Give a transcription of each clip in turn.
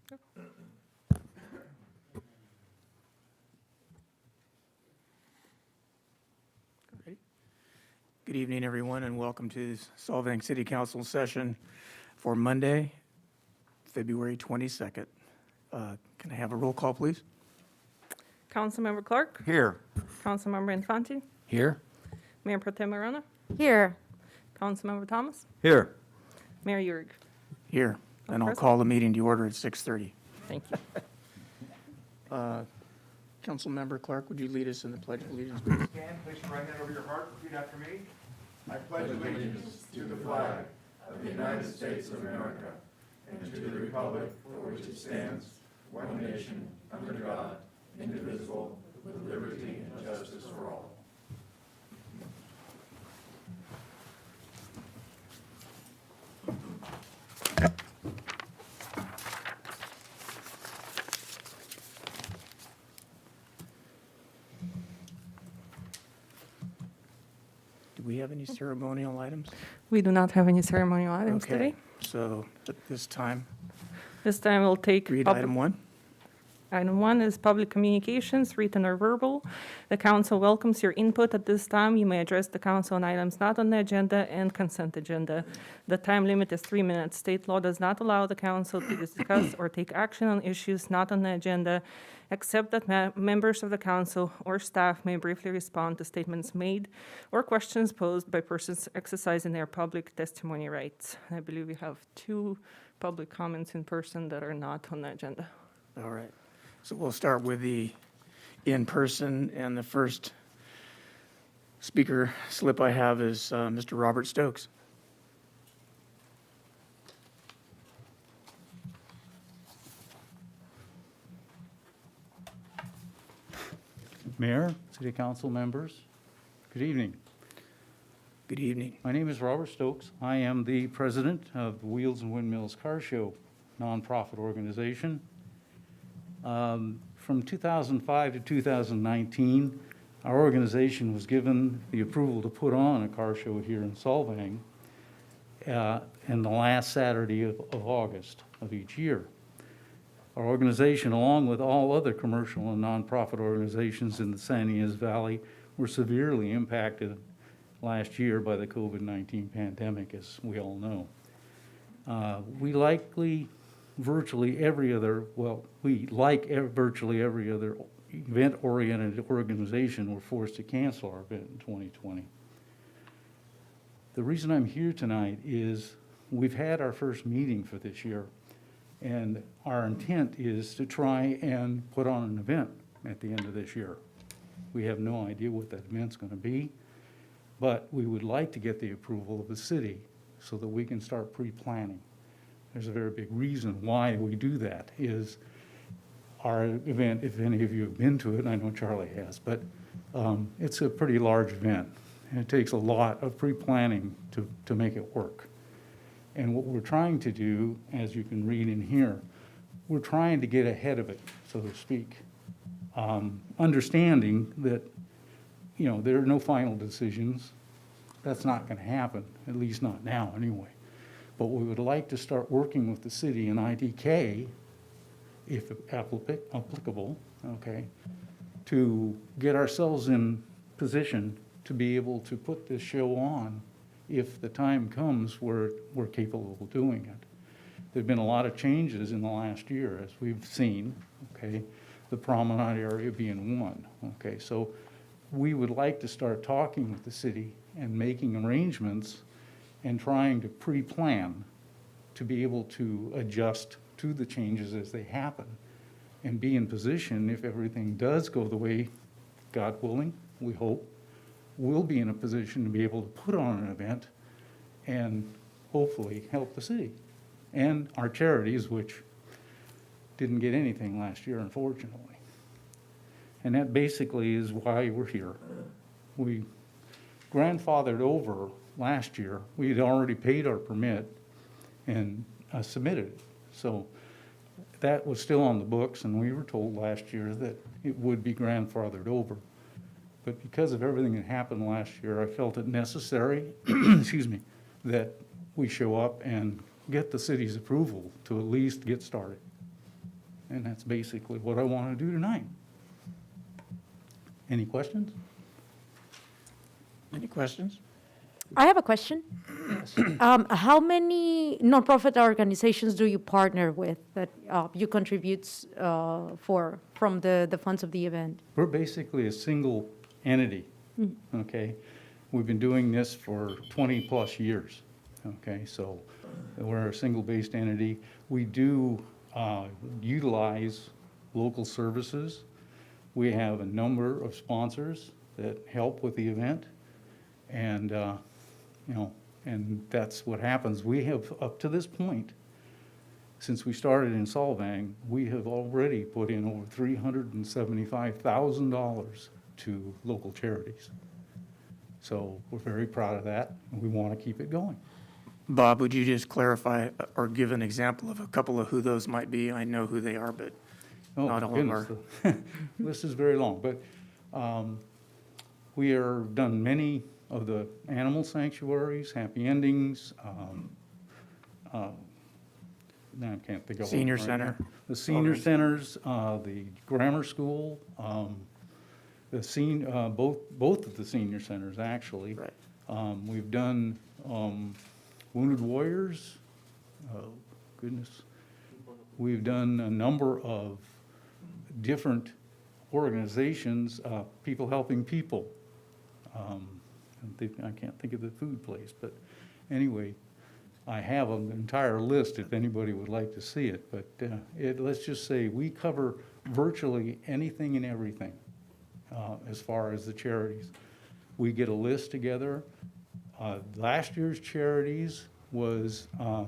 Good evening, everyone, and welcome to Solvang City Council session for Monday, February 22nd. Can I have a roll call, please? Councilmember Clark, Here. Councilmember Infante, Here. Mayor Pro Tem Morano, Here. Councilmember Thomas, Here. Mayor Urig. Here, and I'll Present. call the meeting to order at 6:30. Thank you. Councilmember Clark, would you lead us in the Pledge of Allegiance, please? Stand, place your right hand over your heart, repeat after me. I pledge allegiance to the flag of the United States of America and to the republic for which it stands, one nation, under God, indivisible, with liberty and justice for all. Do we have any ceremonial items? We do not have any ceremonial items Okay, today. so at this time, This time we'll take read pub- item 1. Item 1 is public communications, written or verbal. The council welcomes your input at this time. You may address the council on items not on the agenda and consent agenda. The time limit is 3 minutes. State law does not allow the council to discuss or take action on issues not on the agenda, except that members of the council or staff may briefly respond to statements made or questions posed by persons exercising their public testimony rights. I believe we have 2 public comments in person that are not on the agenda. All right, so we'll start with the in-person, and the first speaker slip I have is Mr. Robert Stokes. Mayor, City Council members, good evening. Good evening. My name is Robert Stokes. I am the president of the Wheels and Windmills Car Show nonprofit organization. From 2005 to 2019, our organization was given the approval to put on a car show here in Solvang in the last Saturday of August of each year. Our organization, along with all other commercial and nonprofit organizations in the San Ynez Valley, were severely impacted last year by the COVID-19 pandemic, as we all know. We likely virtually every other event-oriented organization were forced to cancel our event in 2020. The reason I'm here tonight is we've had our first meeting for this year, and our intent is to try and put on an event at the end of this year. We have no idea what that event's going to be, but we would like to get the approval of the city so that we can start pre-planning. There's a very big reason why we do that is our event, if any of you have been to it, I know Charlie has, but it's a pretty large event. And it takes a lot of pre-planning to make it work. And what we're trying to do, as you can read in here, we're trying to get ahead of it, so to speak. Understanding that, there are no final decisions. That's not going to happen, at least not now anyway. But we would like to start working with the city and IDK, if applicable, okay, to get ourselves in position to be able to put this show on if the time comes where we're capable of doing it. There've been a lot of changes in the last year, as we've seen, okay, the promenade area being one, okay. So we would like to start talking with the city and making arrangements and trying to pre-plan to be able to adjust to the changes as they happen and be in position if everything does go the way, God willing, we hope, we'll be in a position to be able to put on an event and hopefully help the city and our charities, which didn't get anything last year, unfortunately. And that basically is why we're here. We grandfathered over last year. We had already paid our permit and submitted it. So that was still on the books, and we were told last year that it would be grandfathered over. But because of everything that happened last year, I felt it necessary, excuse me, that we show up and get the city's approval to at least get started. And that's basically what I want to do tonight. Any questions? Any questions? I have a question. How many nonprofit organizations do you partner with that you contribute from the funds of the event? We're basically a single entity, okay? We've been doing this for 20-plus years, okay? So we're a single-based entity. We do utilize local services. We have a number of sponsors that help with the event, and, and that's what happens. We have, up to this point, since we started in Solvang, we have already put in over $375,000 to local charities. So we're very proud of that, and we want to keep it going. Bob, would you just clarify or give an example of a couple of who those might be? I know who they are, but Oh, not all of goodness, our. the list is very long, but we are done many of the animal sanctuaries, happy endings, now I can't think of. one Senior right center. now. The senior Okay. centers, the grammar school, both of the senior centers, actually. Right. We've done Wounded Warriors, oh, goodness. We've done a number of different organizations, people helping people. I can't think of the food place, but anyway, I have an entire list if anybody would like to see it. But let's just say we cover virtually anything and everything as far as the charities. We get a list together. Last year's charities was, I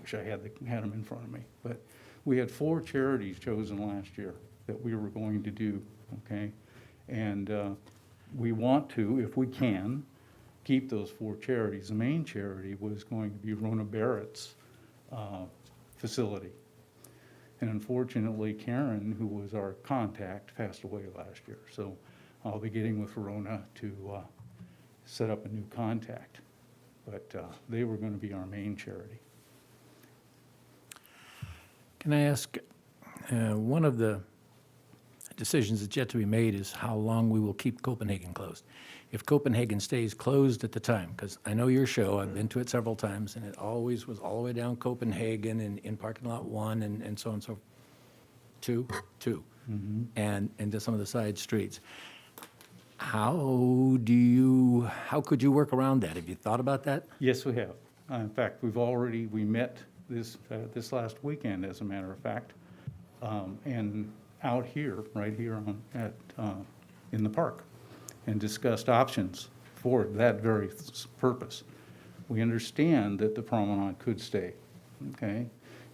wish I had them in front of me, but we had 4 charities chosen last year that we were going to do, okay? And we want to, if we can, keep those 4 charities. The main charity was going to be Rona Barrett's facility. And unfortunately, Karen, who was our contact, passed away last year. So I'll be getting with Rona to set up a new contact. But they were going to be our main charity. Can I ask, one of the decisions that's yet to be made is how long we will keep Copenhagen closed. If Copenhagen stays closed at the time, because I know your show, I've been to it several times, and it always was all the way down Copenhagen and in parking lot 1 and so on and so, 2, and into some of the side streets. How could you work around that? Have you thought about that? Yes, we have. In fact, we met this last weekend, as a matter of fact, and out here, right here in the park, and discussed options for that very purpose. We understand that the promenade could stay, okay?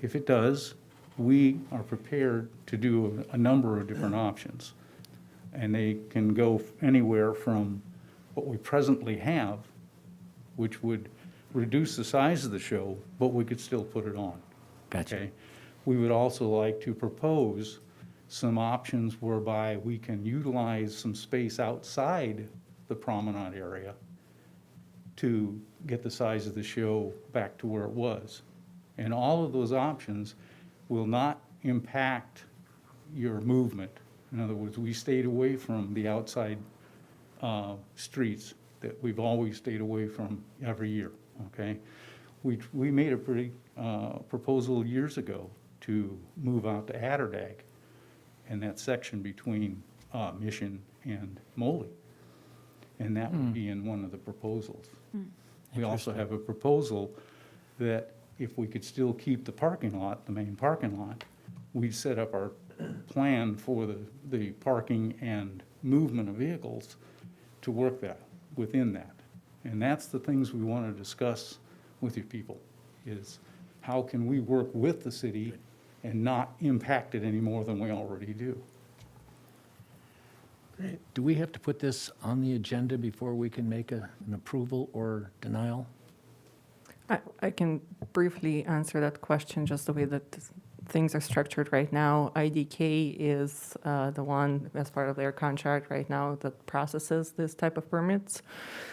If it does, we are prepared to do a number of different options. And they can go anywhere from what we presently have, which would reduce the size of the show, but we could still put it on. Gotcha. Okay? We would also like to propose some options whereby we can utilize some space outside the promenade area to get the size of the show back to where it was. And all of those options will not impact your movement. In other words, we stayed away from the outside streets that we've always stayed away from every year, okay? We made a pretty proposal years ago to move out to Atterdag and that section between Mission and Moley. And that would be in one of the proposals. We also have a proposal that if we could still keep the parking lot, the main parking lot, we'd set up our plan for the parking and movement of vehicles to work within that. And that's the things we want to discuss with you people, is how can we work with the city and not impact it any more than we already do. Great. Do we have to put this on the agenda before we can make an approval or denial? I can briefly answer that question just the way that things are structured right now. IDK is the one, as part of their contract right now, that processes this type of permits.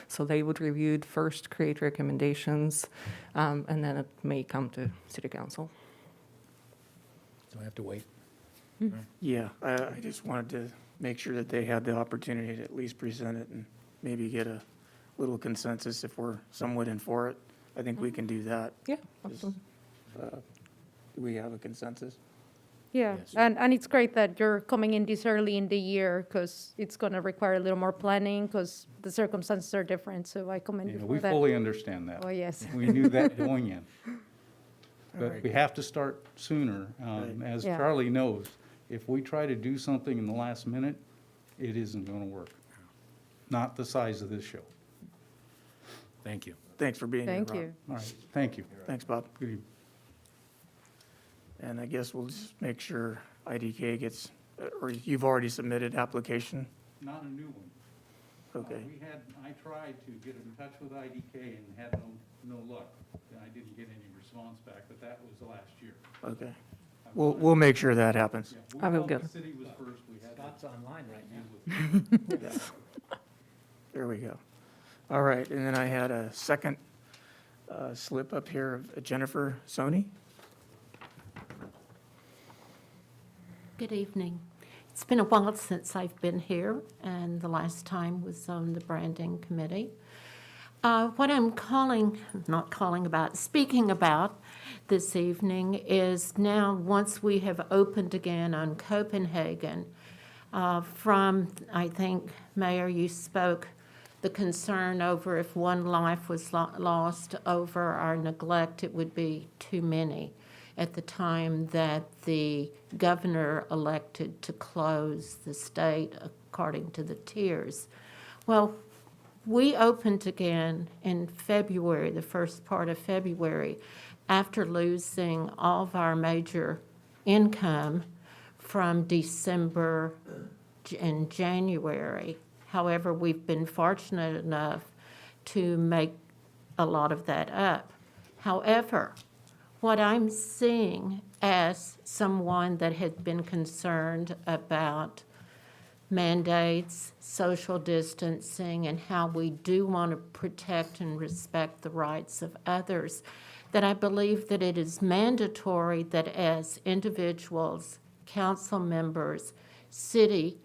So they would review it first, create recommendations, and then it may come to city council. So I have to wait. Yeah, I just wanted to make sure that they had the opportunity to at least present it and maybe get a little consensus if we're somewhat in for it. I think we can do that. Yeah, absolutely. Do we have a consensus? Yeah, Yes. and it's great that you're coming in this early in the year, because it's going to require a little more planning, because the circumstances are different, so I commend you Yeah, for we that. fully understand that. Oh, yes. We knew that going in. But right. we have to start sooner. Right. As Yeah. Charlie knows, if we try to do something in the last minute, it isn't going to work. Not the size of this show. Thank you. Thanks for being here, Thank Rob. you. All right, thank you. Thanks, Bob. Good evening. And I guess we'll just make sure IDK gets, or you've already submitted application? Not a new one. Okay, I tried to get in touch with IDK and had no luck. I didn't get any response back, but that was last year. okay. We'll make sure that happens. Yeah, I will thought get the it. city was first. We had Scott's online right now. There we go. All right, and then I had a second slip up here of Jennifer Sony. Good evening. It's been a while since I've been here, and the last time was on the branding committee. What I'm speaking about this evening is now, once we have opened again on Copenhagen, I think, Mayor, you spoke the concern over if one life was lost over our neglect, it would be too many at the time that the governor elected to close the state according to the tiers. Well, we opened again in February, the first part of February, after losing all of our major income from December and January. However, we've been fortunate enough to make a lot of that up. However, what I'm seeing as someone that had been concerned about mandates, social distancing, and how we do want to protect and respect the rights of others, that I believe that it is mandatory that as individuals, council members, city,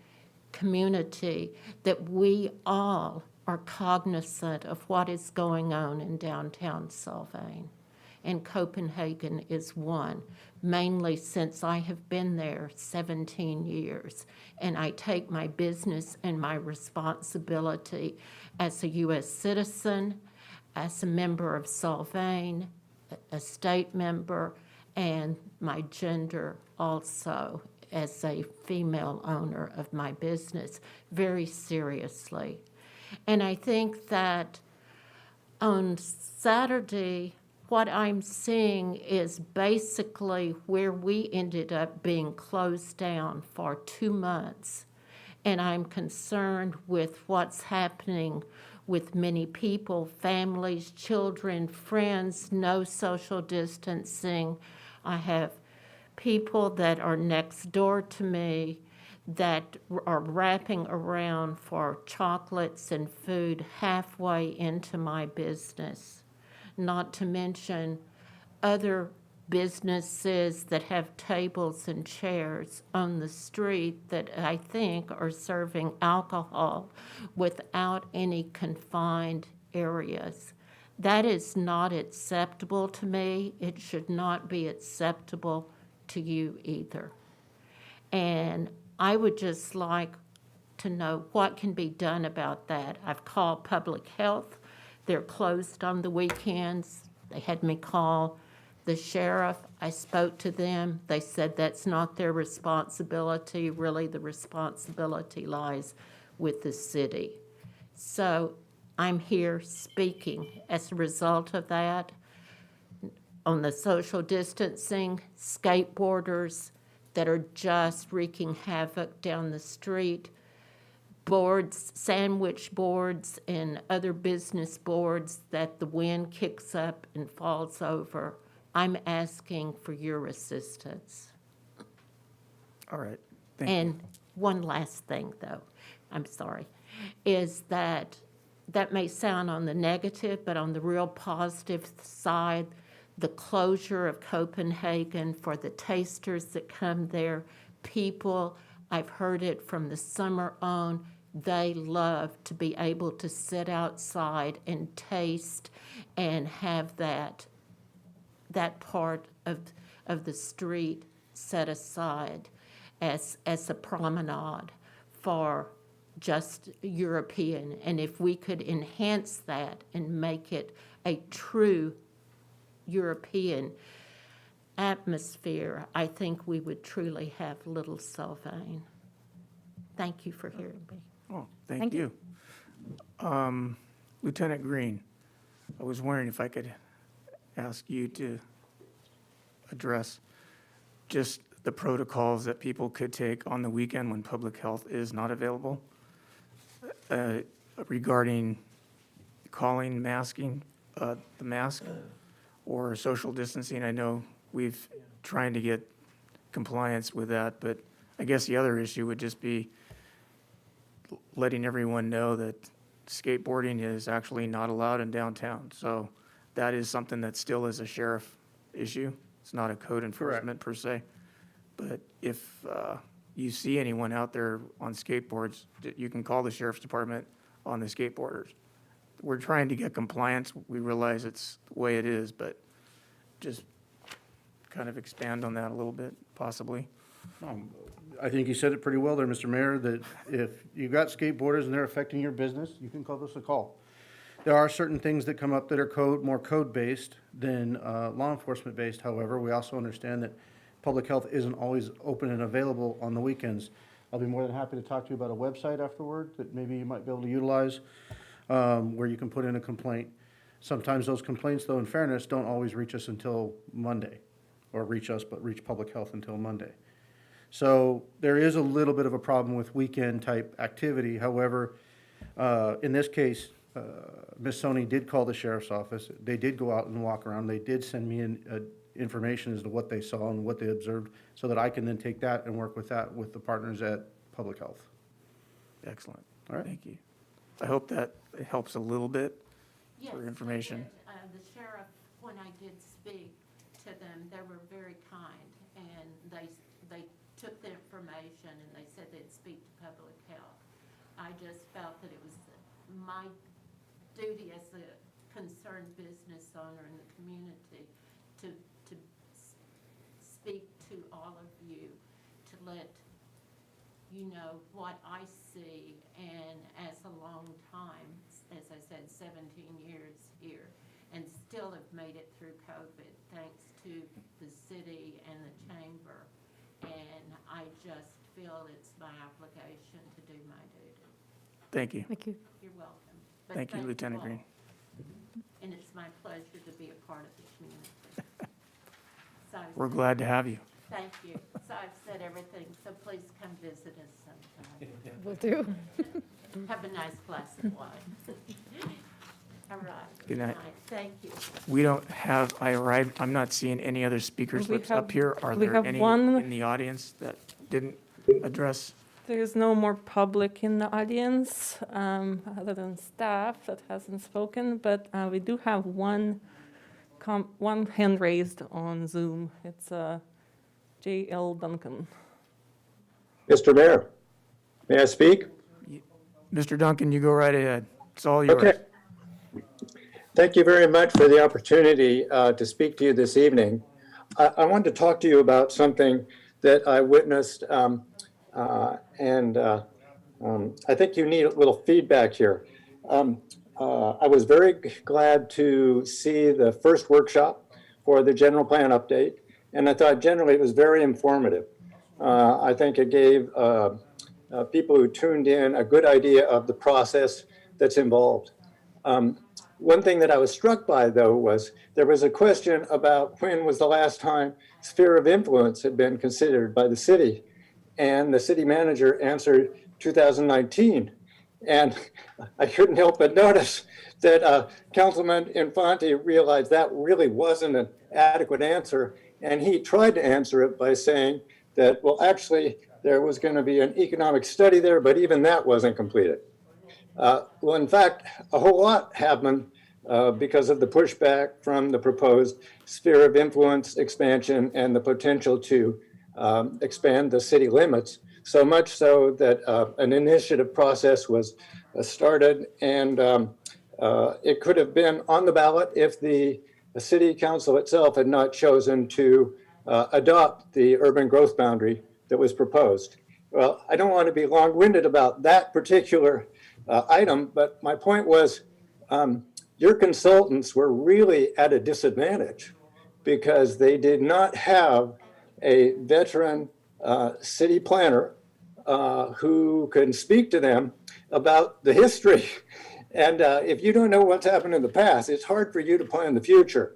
community, that we all are cognizant of what is going on in downtown Solvang. And Copenhagen is one, mainly since I have been there 17 years. And I take my business and my responsibility as a U.S. citizen, as a member of Solvang, a state member, and my gender also as a female owner of my business, very seriously. And I think that on Saturday, what I'm seeing is basically where we ended up being closed down for 2 months. And I'm concerned with what's happening with many people, families, children, friends, no social distancing. I have people that are next door to me that are wrapping around for chocolates and food halfway into my business. Not to mention other businesses that have tables and chairs on the street that I think are serving alcohol without any confined areas. That is not acceptable to me. It should not be acceptable to you either. And I would just like to know what can be done about that. I've called public health. They're closed on the weekends. They had me call the sheriff. I spoke to them. They said that's not their responsibility. Really, the responsibility lies with the city. So I'm here speaking as a result of that. On the social distancing, skateboarders that are just wreaking havoc down the street, boards, sandwich boards, and other business boards that the wind kicks up and falls over I'm asking for your assistance. All right, thank you. And one last thing, though, I'm sorry, is that may sound on the negative, but on the real positive side, the closure of Copenhagen for the tasters that come there, people, I've heard it from the summer on, they love to be able to sit outside and taste and have that part of the street set aside as a promenade for just European. And if we could enhance that and make it a true European atmosphere, I think we would truly have Little Solvang. Thank you for hearing me. Oh, thank Thank you. Lieutenant Green, I was wondering if I could ask you to address just the protocols that people could take on the weekend when public health is not available regarding calling, masking, the mask, or social distancing. I know we've trying to get compliance with that, but I guess the other issue would just be letting everyone know that skateboarding is actually not allowed in downtown. So that is something that still is a sheriff issue. It's not a code enforcement per se. But if you see anyone out there on skateboards, you can call the sheriff's department on the skateboarders. We're trying to get compliance. We realize it's the way it is, but just kind of expand on that a little bit, possibly. I think you said it pretty well there, Mr. Mayor, that if you've got skateboarders and they're affecting your business, you can call us a call. There are certain things that come up that are more code-based than law enforcement-based. However, we also understand that public health isn't always open and available on the weekends. I'll be more than happy to talk to you about a website afterward that maybe you might be able to utilize where you can put in a complaint. Sometimes those complaints, though, in fairness, don't always reach us until Monday, or reach public health until Monday. So there is a little bit of a problem with weekend-type activity. However, in this case, Ms. Sony did call the sheriff's office. They did go out and walk around. They did send me information as to what they saw and what they observed, so that I can then take that and work with that with the partners at Public Health. Excellent. All right. Thank you. I hope that helps a little bit Yes, for information. the sheriff, when I did speak to them, they were very kind, and they took the information and they said they'd speak to public health. I just felt that it was my duty as a concerned business owner in the community to speak to all of you, to let you know what I see, and as a long time, as I said, 17 years here, and still have made it through COVID, thanks to the city and the chamber. And I just feel it's my obligation to do my duty. Thank you. Thank you. You're welcome. But Thank you, Lieutenant all. Green. And it's my pleasure to be a part of the community. So I've We're said- glad to have you. Thank you. So I've said everything, so please come visit us sometime. Will do. Have a nice glass of wine. All right. Good night. Thank you. We don't have, I'm not seeing any other speaker We slips have- up here. Are we there have any one- in the audience that didn't address? There is no more public in the audience, other than staff that hasn't spoken, but we do have one hand raised on Zoom. It's J.L. Duncan. Mr. Mayor, may I speak? Mr. Duncan, you go right ahead. It's all yours. Okay. Thank you very much for the opportunity to speak to you this evening. I wanted to talk to you about something that I witnessed, and I think you need a little feedback here. I was very glad to see the first workshop for the general plan update, and I thought generally it was very informative. I think it gave people who tuned in a good idea of the process that's involved. One thing that I was struck by, though, was there was a question about when was the last time sphere of influence had been considered by the city. And the city manager answered 2019. And I couldn't help but notice that Councilman Infante realized that really wasn't an adequate answer. And he tried to answer it by saying that, well, actually, there was going to be an economic study there, but even that wasn't completed. Well, in fact, a whole lot happened because of the pushback from the proposed sphere of influence expansion and the potential to expand the city limits, so much so that an initiative process was started, and it could have been on the ballot if the city council itself had not chosen to adopt the urban growth boundary that was proposed. Well, I don't want to be long-winded about that particular item, but my point was your consultants were really at a disadvantage because they did not have a veteran city planner who can speak to them about the history. And if you don't know what's happened in the past, it's hard for you to plan the future.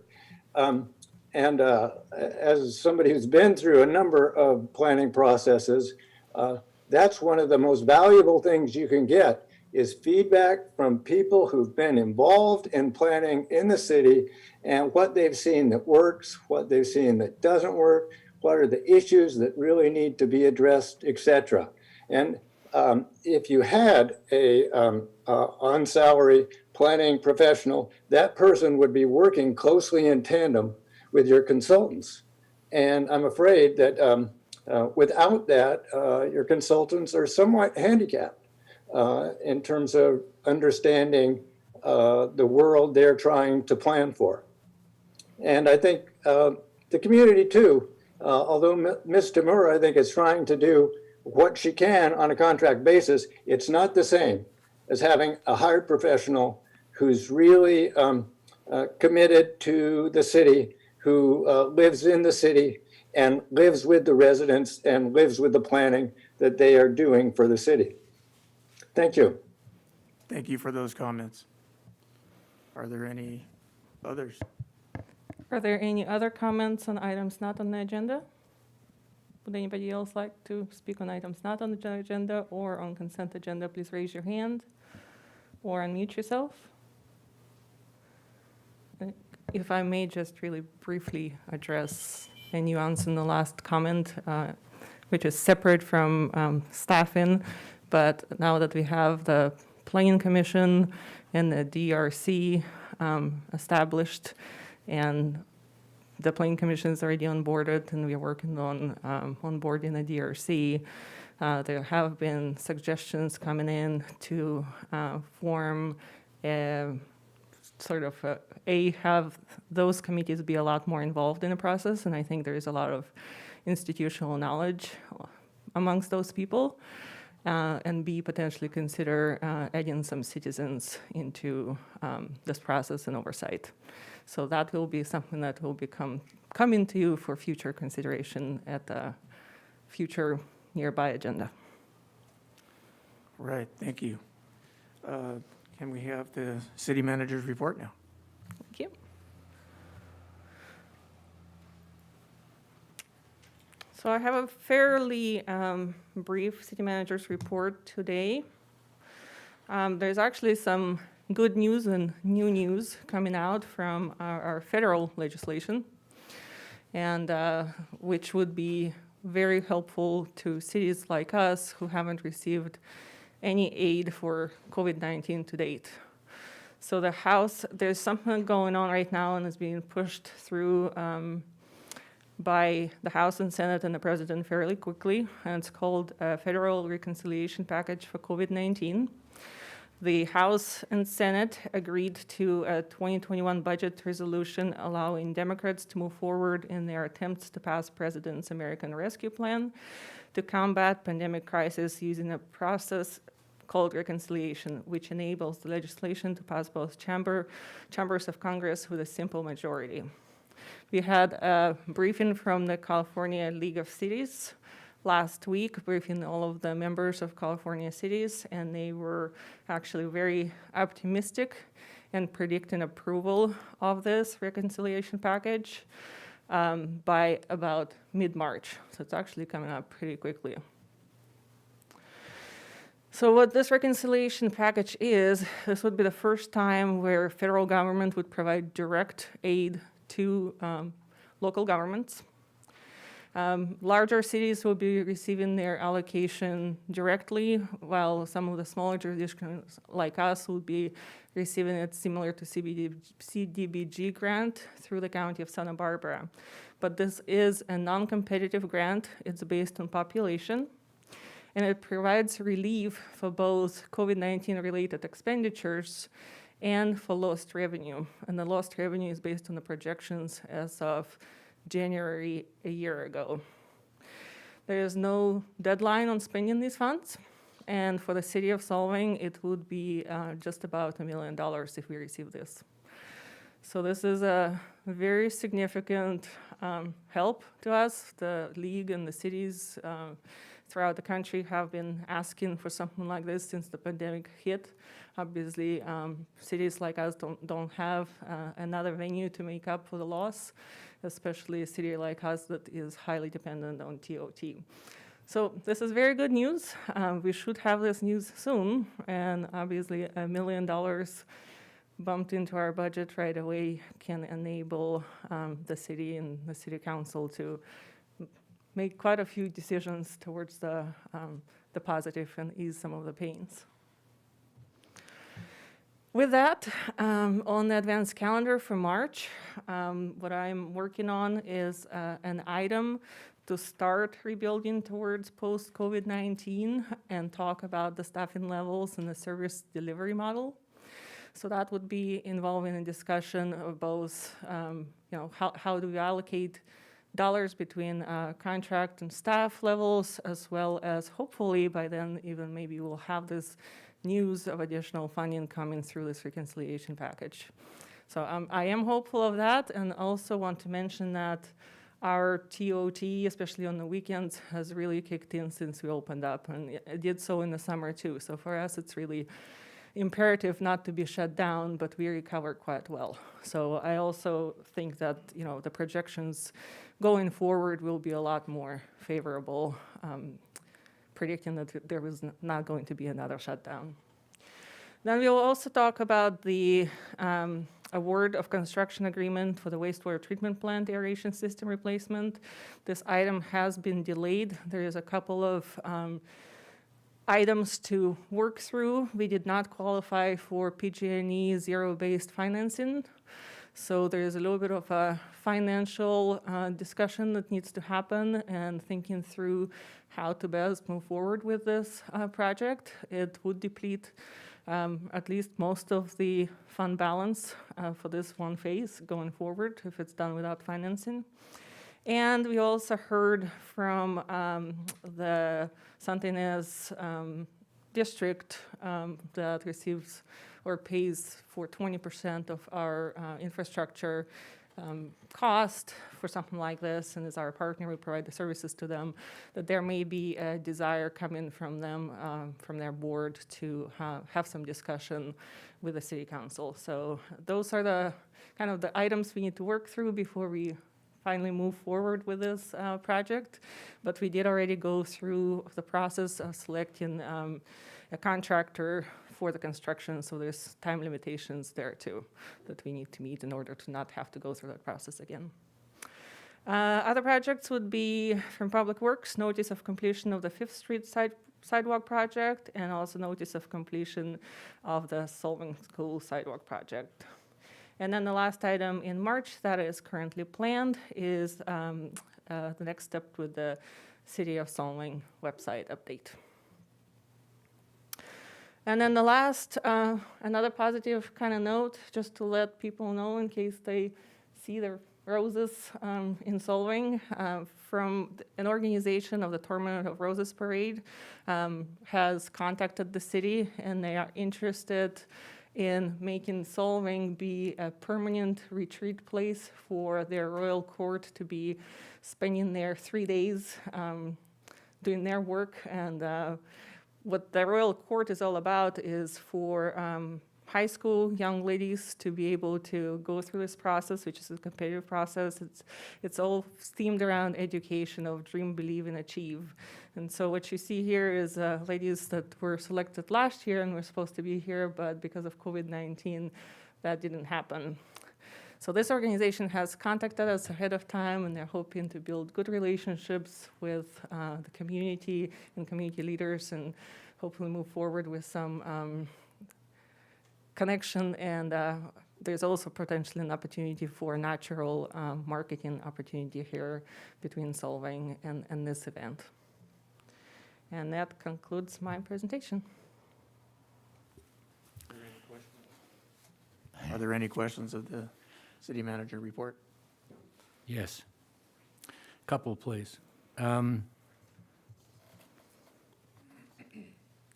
And as somebody who's been through a number of planning processes, that's one of the most valuable things you can get is feedback from people who've been involved in planning in the city and what they've seen that works, what they've seen that doesn't work, what are the issues that really need to be addressed, et cetera. And if you had a on-salary planning professional, that person would be working closely in tandem with your consultants. And I'm afraid that without that, your consultants are somewhat handicapped in terms of understanding the world they're trying to plan for. And I think the community too, although Ms. Tamura, I think, is trying to do what she can on a contract basis, it's not the same as having a hired professional who's really committed to the city, who lives in the city and lives with the residents and lives with the planning that they are doing for the city. Thank you. Thank you for those comments. Are there any others? Are there any other comments on items not on the agenda? Would anybody else like to speak on items not on the agenda or on consent agenda? Please raise your hand or unmute yourself. If I may just really briefly address a nuance in the last comment, which is separate from staffing, but now that we have the Planning Commission and the DRC established, and the Planning Commission is already onboarded, and we're working on onboarding the DRC. There have been suggestions coming in to form a sort of have those committees be a lot more involved in the process, and I think there is a lot of institutional knowledge amongst those people, and B, potentially consider adding some citizens into this process and oversight. So that will be something that will coming to you for future consideration at the future nearby agenda. Right, thank you. Can we have the city manager's report now? Thank you. So I have a fairly brief city manager's report today. There's actually some good news and new news coming out from our federal legislation, and which would be very helpful to cities like us who haven't received any aid for COVID-19 to date. So the House, there's something going on right now and is being pushed through by the House and Senate and the President fairly quickly, and it's called a Federal Reconciliation Package for COVID-19. The House and Senate agreed to a 2021 budget resolution allowing Democrats to move forward in their attempts to pass President's American Rescue Plan to combat pandemic crisis using a process called reconciliation, which enables the legislation to pass both chambers of Congress with a simple majority. We had a briefing from the California League of Cities last week, briefing all of the members of California cities, and they were actually very optimistic and predicting approval of this reconciliation package by about mid-March. So it's actually coming up pretty quickly. So what this reconciliation package is, this would be the first time where federal government would provide direct aid to local governments. Larger cities will be receiving their allocation directly, while some of the smaller jurisdictions like us will be receiving it similar to CDBG grant through the County of Santa Barbara. But this is a non-competitive grant. It's based on population, and it provides relief for both COVID-19 related expenditures and for lost revenue. And the lost revenue is based on the projections as of January a year ago. There is no deadline on spending these funds, and for the city of Solvang, it would be just about $1 million if we receive this. So this is a very significant help to us. The league and the cities throughout the country have been asking for something like this since the pandemic hit. Obviously, cities like us don't have another venue to make up for the loss, especially a city like us that is highly dependent on TOT. So this is very good news. We should have this news soon, and obviously $1 million bumped into our budget right away can enable the city and the city council to make quite a few decisions towards the positive and ease some of the pains. With that, on the advanced calendar for March, what I'm working on is an item to start rebuilding towards post-COVID-19 and talk about the staffing levels and the service delivery model. So that would be involving a discussion of both, how do we allocate dollars between contract and staff levels, as well as hopefully by then even maybe we'll have this news of additional funding coming through this reconciliation package. So I am hopeful of that, and also want to mention that our TOT, especially on the weekends, has really kicked in since we opened up, and it did so in the summer too. So for us, it's really imperative not to be shut down, but we recovered quite well. So I also think that the projections going forward will be a lot more favorable, predicting that there was not going to be another shutdown. Then we will also talk about the award of construction agreement for the wastewater treatment plant aeration system replacement. This item has been delayed. There is a couple of items to work through. We did not qualify for PG&E zero-based financing. So there is a little bit of a financial discussion that needs to happen and thinking through how to best move forward with this project. It would deplete at least most of the fund balance for this one phase going forward if it's done without financing. And we also heard from the Santa Ynez district that receives or pays for 20% of our infrastructure cost for something like this, and as our partner, we provide the services to them, that there may be a desire coming from them, from their board, to have some discussion with the city council. So those are the kind of the items we need to work through before we finally move forward with this project. But we did already go through the process of selecting a contractor for the construction, so there's time limitations there too that we need to meet in order to not have to go through that process again. Other projects would be from Public Works, notice of completion of the 5th Street sidewalk project, and also notice of completion of the Solvang School sidewalk project. And then the last item in March that is currently planned is the next step with the City of Solvang website update. And then the last, another positive kind of note, just to let people know in case they see the roses in Solvang, from an organization of the Tournament of Roses Parade has contacted the city, and they are interested in making Solvang be a permanent retreat place for their royal court to be spending their 3 days doing their work. And what the royal court is all about is for high school young ladies to be able to go through this process, which is a competitive process. It's all themed around education of dream, believe, and achieve. And so what you see here is ladies that were selected last year and were supposed to be here, but because of COVID-19, that didn't happen. So this organization has contacted us ahead of time, and they're hoping to build good relationships with the community and community leaders, and hopefully move forward with some connection. And there's also potentially an opportunity for natural marketing opportunity here between Solvang and this event. And that concludes my presentation. Are there any questions of the city manager report? Yes. Couple, please. I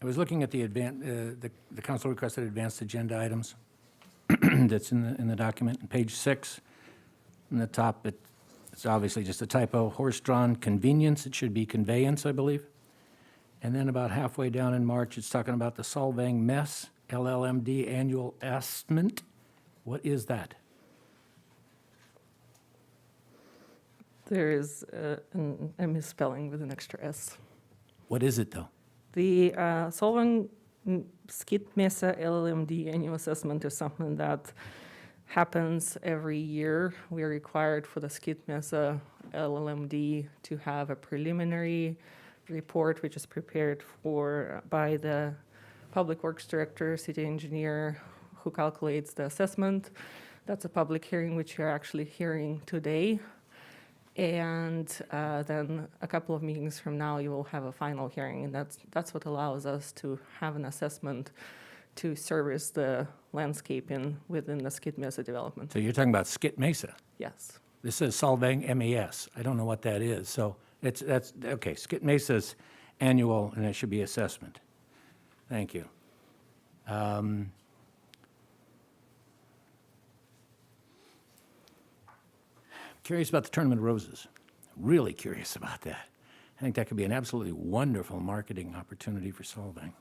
was looking at the the council requested advanced agenda items that's in the document. On page 6, in the top, it's obviously just a typo. Horse-drawn convenience, it should be conveyance, I believe. And then about halfway down in March, it's talking about the Solvang Mess LLMD annual estimate. What is that? There is a misspelling with an extra S. What is it, though? The Solvang Skid Mesa LLMD annual assessment is something that happens every year. We are required for the Skid Mesa LLMD to have a preliminary report, which is prepared by the Public Works Director, City Engineer, who calculates the assessment. That's a public hearing, which you're actually hearing today. And then a couple of meetings from now, you will have a final hearing, and that's what allows us to have an assessment to service the landscaping within the Skid Mesa development. So you're talking about Skid Mesa. Yes. This says Solvang MES. I don't know what that is. So that's okay. Skid Mesa's annual, and it should be assessment. Thank you. Curious about the Tournament of Roses. Really curious about that. I think that could be an absolutely wonderful marketing opportunity for Solvang.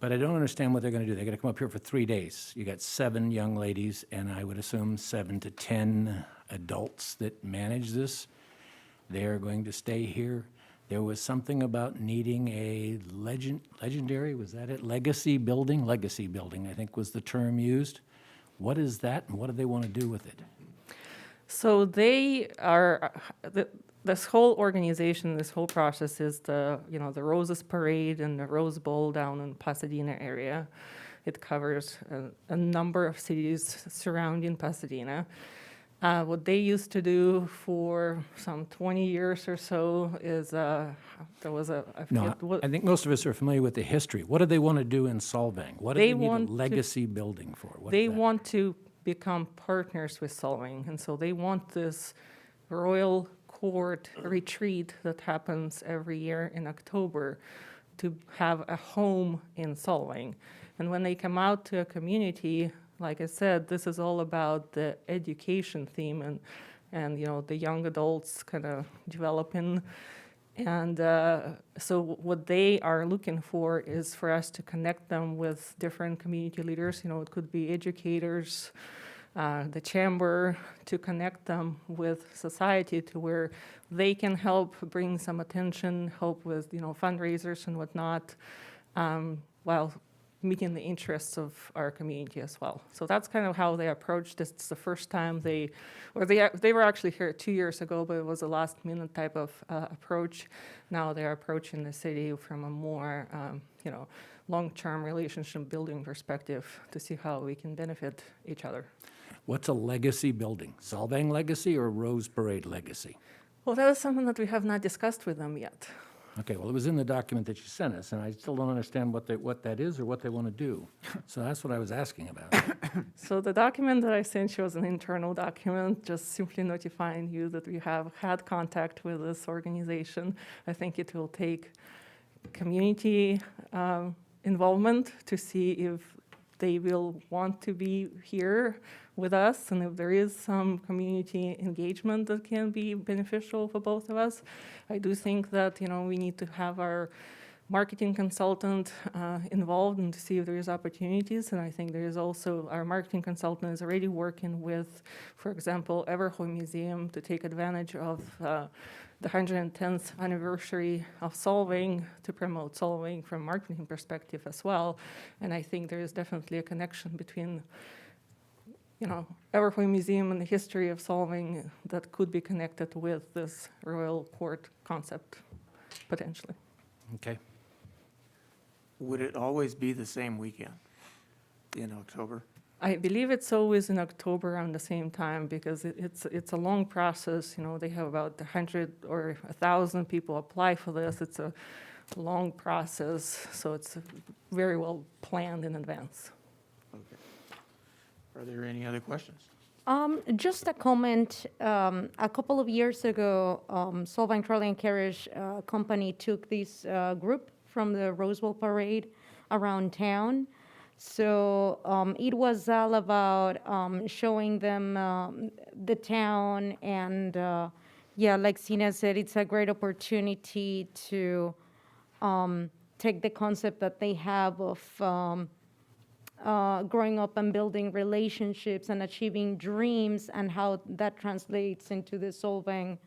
But I don't understand what they're going to do. They're going to come up here for 3 days. You got 7 young ladies, and I would assume 7 to 10 adults that manage this. They're going to stay here. There was something about needing a legendary, was that it? Legacy building? Legacy building, I think was the term used. What is that, and what do they want to do with it? So they are, this whole organization, this whole process is the Roses Parade and the Rose Bowl down in Pasadena area. It covers a number of cities surrounding Pasadena. What they used to do for some 20 years or so is, there was a... I think most of us are familiar with the history. What do they want to do in Solvang? What do they need a legacy building for? They want to become partners with Solvang, and so they want this royal court retreat that happens every year in October to have a home in Solvang. And when they come out to a community, like I said, this is all about the education theme and the young adults kind of developing. And so what they are looking for is for us to connect them with different community leaders. It could be educators, the chamber, to connect them with society to where they can help bring some attention, help with fundraisers and whatnot, while meeting the interests of our community as well. So that's kind of how they approached this. It's the first time they were actually here 2 years ago, but it was a last minute type of approach. Now they're approaching the city from a more, long-term relationship building perspective to see how we can benefit each other. What's a legacy building? Solvang legacy or Rose Parade legacy? Well, that is something that we have not discussed with them yet. Okay, well, it was in the document that you sent us, and I still don't understand what that is or what they want to do. So that's what I was asking about. So the document that I sent you was an internal document, just simply notifying you that we have had contact with this organization. I think it will take community involvement to see if they will want to be here with us, and if there is some community engagement that can be beneficial for both of us. I do think that we need to have our marketing consultant involved and to see if there is opportunities. And I think there is also, our marketing consultant is already working with, for example, Everhoy Museum to take advantage of the 110th anniversary of Solvang to promote Solvang from a marketing perspective as well. And I think there is definitely a connection between, Everhoy Museum and the history of Solvang that could be connected with this royal court concept, potentially. Okay. Would it always be the same weekend in October? I believe it's always in October around the same time because it's a long process. They have about 100 or 1,000 people apply for this. It's a long process, so it's very well planned in advance. Okay. Are there any other questions? Just a comment. A couple of years ago, Solvang Trolley and Carriage Company took this group from the Rose Bowl Parade around town. So it was all about showing them the town. And like Sina said, it's a great opportunity to take the concept that they have of growing up and building relationships and achieving dreams and how that translates into the Solvang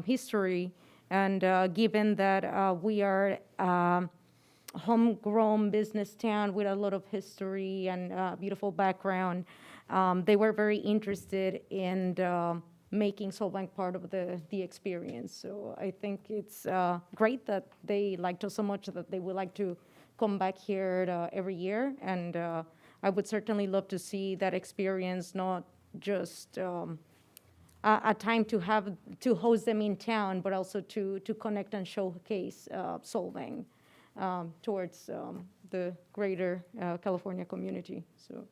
history. And given that we are homegrown business town with a lot of history and beautiful background, they were very interested in making Solvang part of the experience. So I think it's great that they liked us so much that they would like to come back here every year. And I would certainly love to see that experience, not just a time to host them in town, but also to connect and showcase Solvang towards the greater California community. So,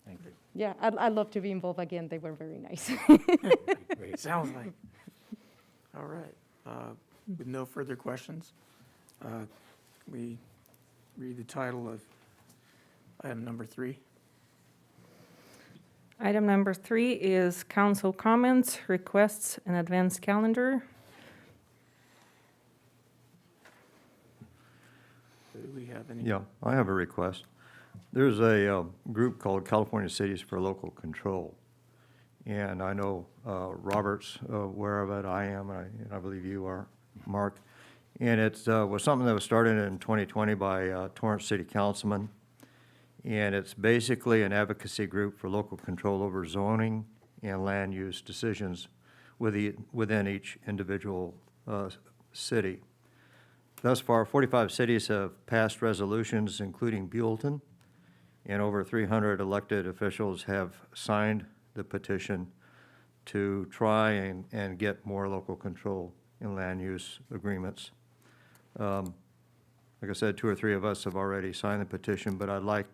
Thank you. yeah, I'd love to be involved again. They were very nice. Great. Sounds like. All right. With no further questions, we read the title of item number 3. Item number 3 is council comments, requests, and advance calendar. Do we have any? Yeah, I have a request. There's a group called California Cities for Local Control. And I know Robert's aware of it, I am, and I believe you are, Mark. And it was something that was started in 2020 by Torrance City Councilman. And it's basically an advocacy group for local control over zoning and land use decisions within each individual city. Thus far, 45 cities have passed resolutions, including Buellton, and over 300 elected officials have signed the petition to try and get more local control in land use agreements. Like I said, 2 or 3 of us have already signed the petition, but I'd like,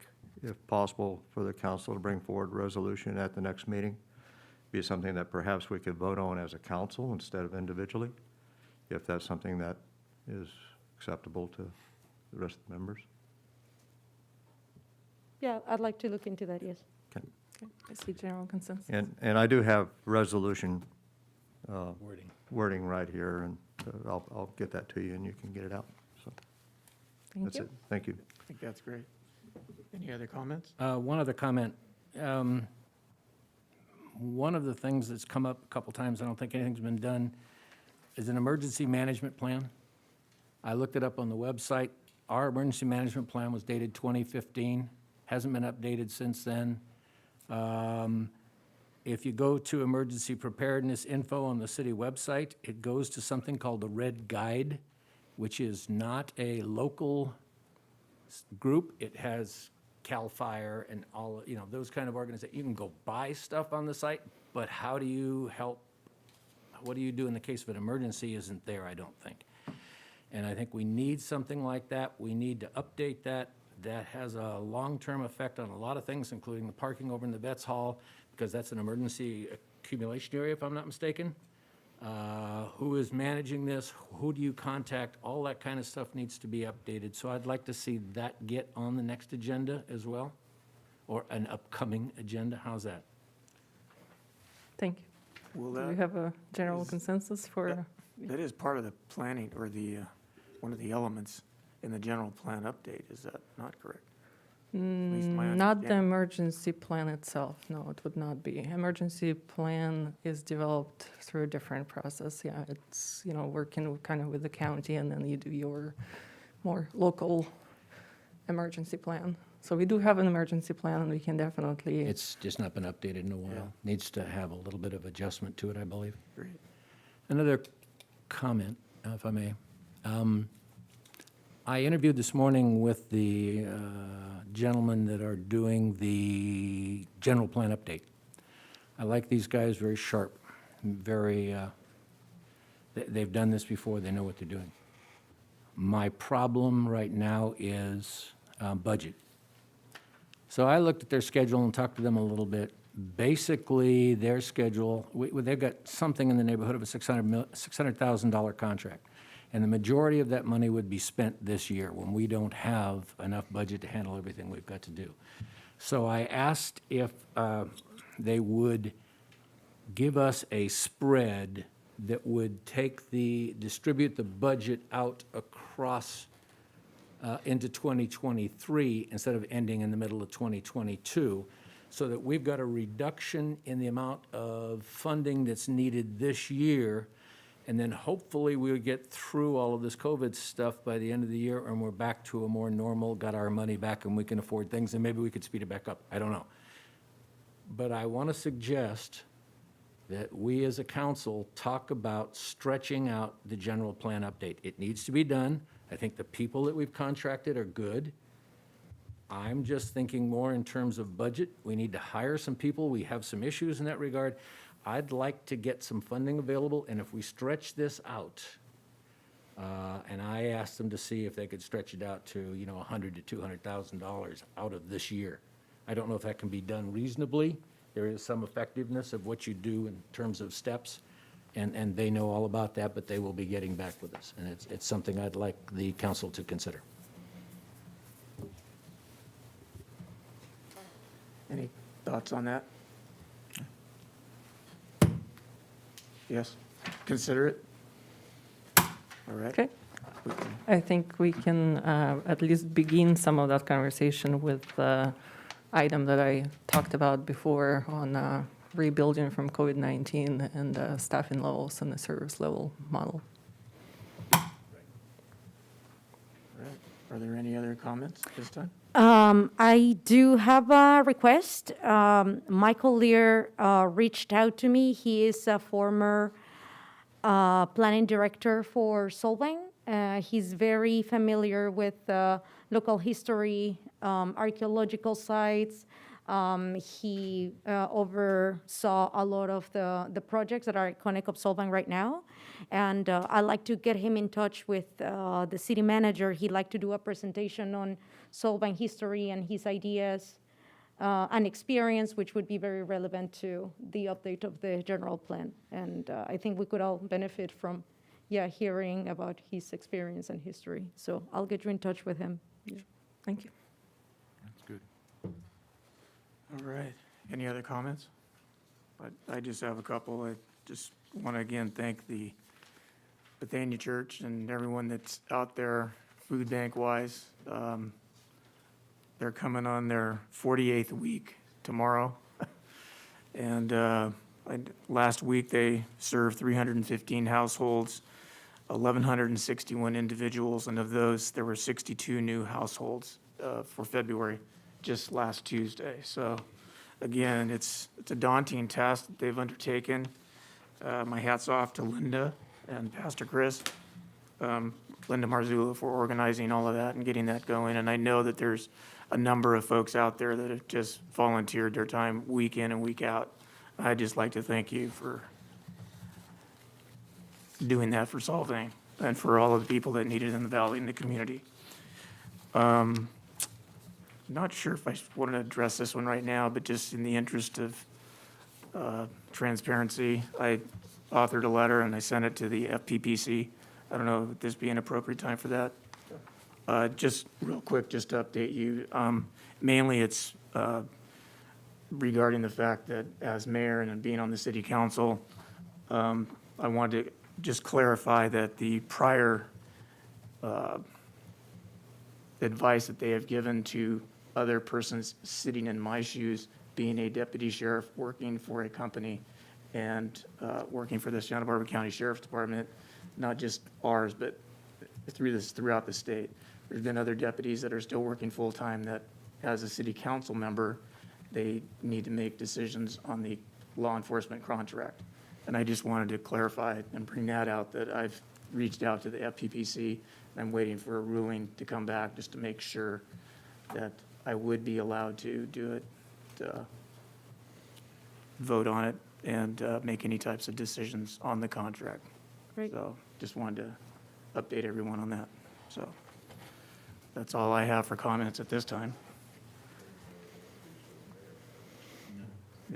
if possible, for the council to bring forward a resolution at the next meeting. Be something that perhaps we could vote on as a council instead of individually, if that's something that is acceptable to the rest of the members. Yeah, I'd like to look into that, yes. Okay. I see general consensus. And I do have resolution Wording. right here, and I'll get that to you, and you can get it out. So Thank that's you. it. Thank you. I think that's great. Any other comments? One other comment. One of the things that's come up a couple times, I don't think anything's been done, is an emergency management plan. I looked it up on the website. Our emergency management plan was dated 2015, hasn't been updated since then. If you go to emergency preparedness info on the city website, it goes to something called the Red Guide, which is not a local group. It has CAL FIRE and all, those kind of organizations. You can go buy stuff on the site, but how do you help? What do you do in the case of an emergency isn't there, I don't think. And I think we need something like that. We need to update that. That has a long-term effect on a lot of things, including the parking over in the Vets Hall, because that's an emergency accumulation area, if I'm not mistaken. Who is managing this? Who do you contact? All that kind of stuff needs to be updated. So I'd like to see that get on the next agenda as well, or an upcoming agenda. How's that? Thank you. Will Do we that, have a general is- consensus for? that is part of the planning or the one of the elements in the general plan update. Is that not correct? At least my Not the understanding. emergency plan itself, no, it would not be. Emergency plan is developed through a different process, yeah. It's, working kind of with the county, and then you do your more local emergency plan. So we do have an emergency plan, and we can definitely, It's just not been updated in a while. Needs to have a little bit of adjustment to it, I believe. Great. Another comment, if I may. I interviewed this morning with the gentlemen that are doing the general plan update. I like these guys, very sharp, very, they've done this before, they know what they're doing. My problem right now is budget. So I looked at their schedule and talked to them a little bit. Basically, their schedule, they've got something in the neighborhood of a $600,000 contract. And the majority of that money would be spent this year when we don't have enough budget to handle everything we've got to do. So I asked if they would give us a spread that would distribute the budget out across into 2023 instead of ending in the middle of 2022, so that we've got a reduction in the amount of funding that's needed this year. And then hopefully we'll get through all of this COVID stuff by the end of the year, and we're back to a more normal, got our money back, and we can afford things, and maybe we could speed it back up. I don't know. But I want to suggest that we as a council talk about stretching out the general plan update. It needs to be done. I think the people that we've contracted are good. I'm just thinking more in terms of budget. We need to hire some people. We have some issues in that regard. I'd like to get some funding available, and if we stretch this out, and I asked them to see if they could stretch it out to, $100,000 to $200,000 out of this year. I don't know if that can be done reasonably. There is some effectiveness of what you do in terms of steps, and they know all about that, but they will be getting back with us, and it's something I'd like the council to consider. Any thoughts on that? Yes? Consider it? All right. okay. I think we can at least begin some of that conversation with the item that I talked about before on rebuilding from COVID-19 and staffing levels and the service level model. All right. Are there any other comments at this time? I do have a request. Michael Lear reached out to me. He is a former planning director for Solvang. He's very familiar with local history, archaeological sites. He oversaw a lot of the projects that are iconic of Solvang right now. And I'd like to get him in touch with the city manager. He'd like to do a presentation on Solvang history and his ideas and experience, which would be very relevant to the update of the general plan. And I think we could all benefit from, hearing about his experience and history. So I'll get you in touch with him. Thank you. That's good. All right. Any other comments? I just have a couple. I just want to again thank the Bethania Church and everyone that's out there food bank wise. They're coming on their 48th week tomorrow. And last week they served 315 households, 1,161 individuals, and of those there were 62 new households for February, just last Tuesday. So again, it's a daunting task that they've undertaken. My hat's off to Linda and Pastor Chris, Linda Marzullo, for organizing all of that and getting that going. And I know that there's a number of folks out there that have just volunteered their time week in and week out. I'd just like to thank you for doing that for Solvang and for all of the people that need it in the valley and the community. Not sure if I want to address this one right now, but just in the interest of transparency, I authored a letter and I sent it to the FPPC. I don't know if this be an appropriate time for that. Just real quick, just to update you, mainly it's regarding the fact that as mayor and being on the city council, I wanted to just clarify that the prior advice that they have given to other persons sitting in my shoes, being a deputy sheriff, working for a company, and working for the Santa Barbara County Sheriff's Department, not just ours, but throughout the state. There's been other deputies that are still working full-time that, as a city council member, they need to make decisions on the law enforcement contract. And I just wanted to clarify and bring that out, that I've reached out to the FPPC, and I'm waiting for a ruling to come back just to make sure that I would be allowed to do it, vote on it, and make any types of decisions on the contract. Great. So just wanted to update everyone on that. So that's all I have for comments at this time.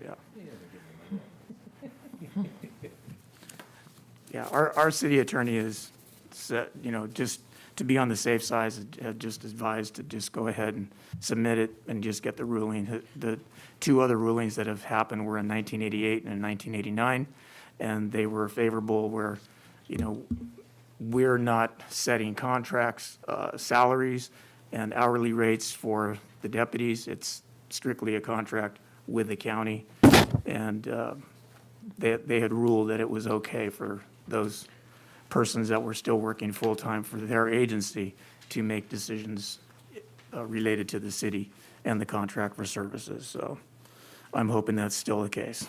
Yeah. Yeah, our city attorney is set, just to be on the safe side, had just advised to just go ahead and submit it and just get the ruling. The two other rulings that have happened were in 1988 and in 1989, and they were favorable where, we're not setting contracts, salaries, and hourly rates for the deputies. It's strictly a contract with the county. And they had ruled that it was okay for those persons that were still working full-time for their agency to make decisions related to the city and the contract for services. So I'm hoping that's still the case.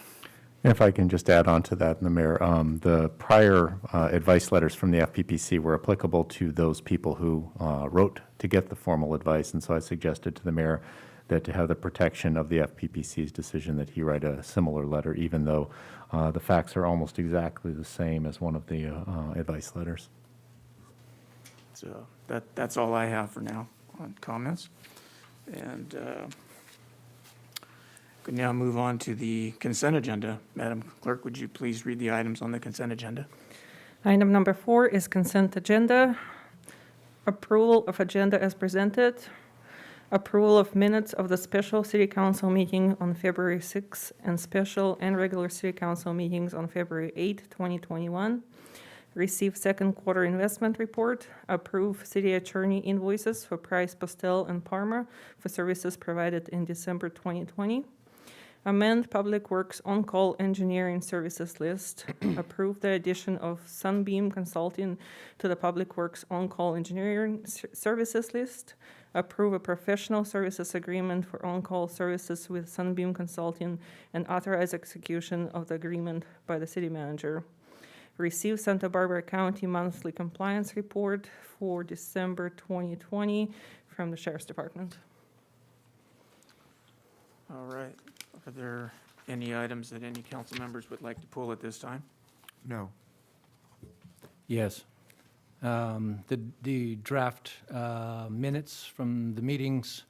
If I can just add on to that, the Mayor, the prior advice letters from the FPPC were applicable to those people who wrote to get the formal advice, and so I suggested to the Mayor that to have the protection of the FPPC's decision that he write a similar letter, even though the facts are almost exactly the same as one of the advice letters. So that's all I have for now on comments. And could now move on to the consent agenda. Madam Clerk, would you please read the items on the consent agenda? Item number 4 is consent agenda. Approval of agenda as presented. Approval of minutes of the special city council meeting on February 6 and special and regular city council meetings on February 8, 2021. Receive second quarter investment report. Approve city attorney invoices for Price, Postel, and Parma for services provided in December 2020. Amend Public Works on-call engineering services list. Approve the addition of Sunbeam Consulting to the Public Works on-call engineering services list. Approve a professional services agreement for on-call services with Sunbeam Consulting and authorize execution of the agreement by the city manager. Receive Santa Barbara County monthly compliance report for December 2020 from the Sheriff's Department. All right. Are there any items that any council members would like to pull at this time? No. Yes. The draft minutes from the meetings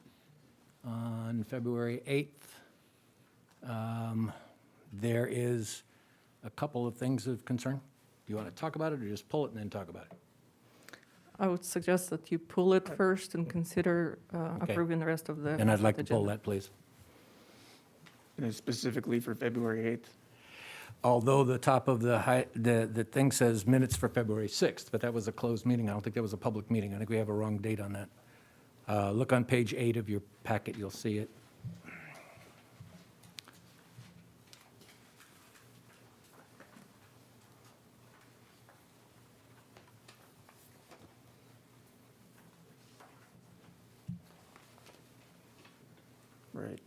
on February 8th. There is a couple of things of concern. Do you want to talk about it or just pull it and then talk about it? I would suggest that you pull it first and consider approving the rest of the And I'd like to agenda. pull that, please. And specifically for February 8th? Although the top of the thing says minutes for February 6th, but that was a closed meeting. I don't think that was a public meeting. I think we have a wrong date on that. Look on page 8 of your packet, you'll see it. Right.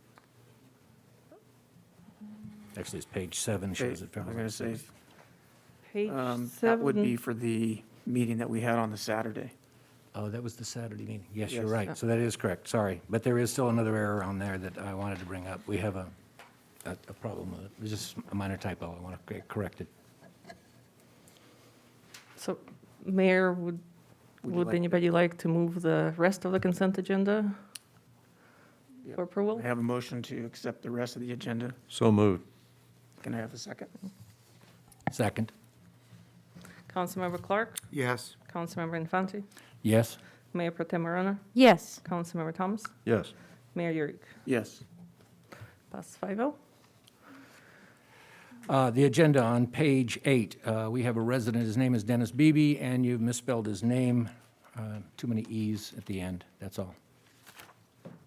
Actually, it's page 7 shows it. I was going to say, Page that would 7. be for the meeting that we had on the Saturday. Oh, that was the Saturday meeting. Yes, you're Yes. right. So that is correct. Sorry. But there is still another error on there that I wanted to bring up. We have a problem with it. It's just a minor typo. I want to get corrected. So, Mayor, would like- anybody like to move the rest of the consent agenda Yep. for approval? I have a motion to accept the rest of the agenda. So moved. Can I have a second? Second. Councilmember Clark, Yes. Councilmember Infante, Yes? Mayor Pro Tem Marona, Yes. Councilmember Thomas, Yes. Mayor Yurick. Yes. Pass 5-0. The agenda on page 8, we have a resident, his name is Dennis Beebe, and you've misspelled his name. Too many E's at the end, that's all.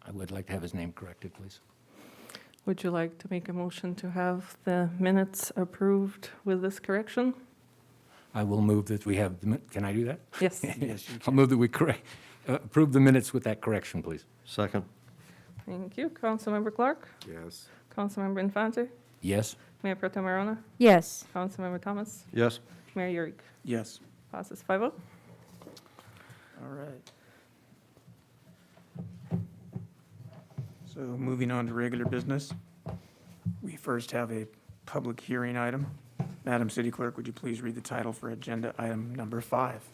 I would like to have his name corrected, please. Would you like to make a motion to have the minutes approved with this correction? I will move that we have, can I do that? Yes. Yes, you I'll move that we approve the minutes with that correction, please. Second. Thank you. Councilmember Clark? Yes. Councilmember Infante? Yes? Mayor Pro Tem Arona? Yes. Councilmember Thomas? Yes. Mayor Yurick? Yes. Passes 5-0. All right. So moving on to regular business, we first have a public hearing item. Madam City Clerk, would you please read the title for agenda item number 5?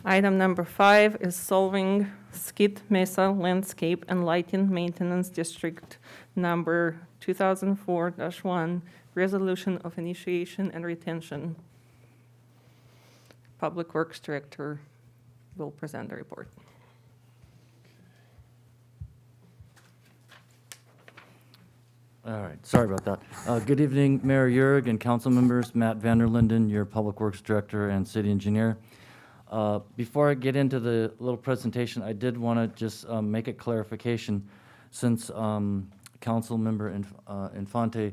Item number 5 is Solvang Skid Mesa Landscape and Lighting Maintenance District number 2004-1, Resolution of Initiation and Retention. Public Works Director will present the report. All right, sorry about that. Good evening, Mayor Yurg and council members. Matt Vanderlinden, your Public Works Director and City Engineer. Before I get into the little presentation, I did want to just make a clarification since Council Member Infante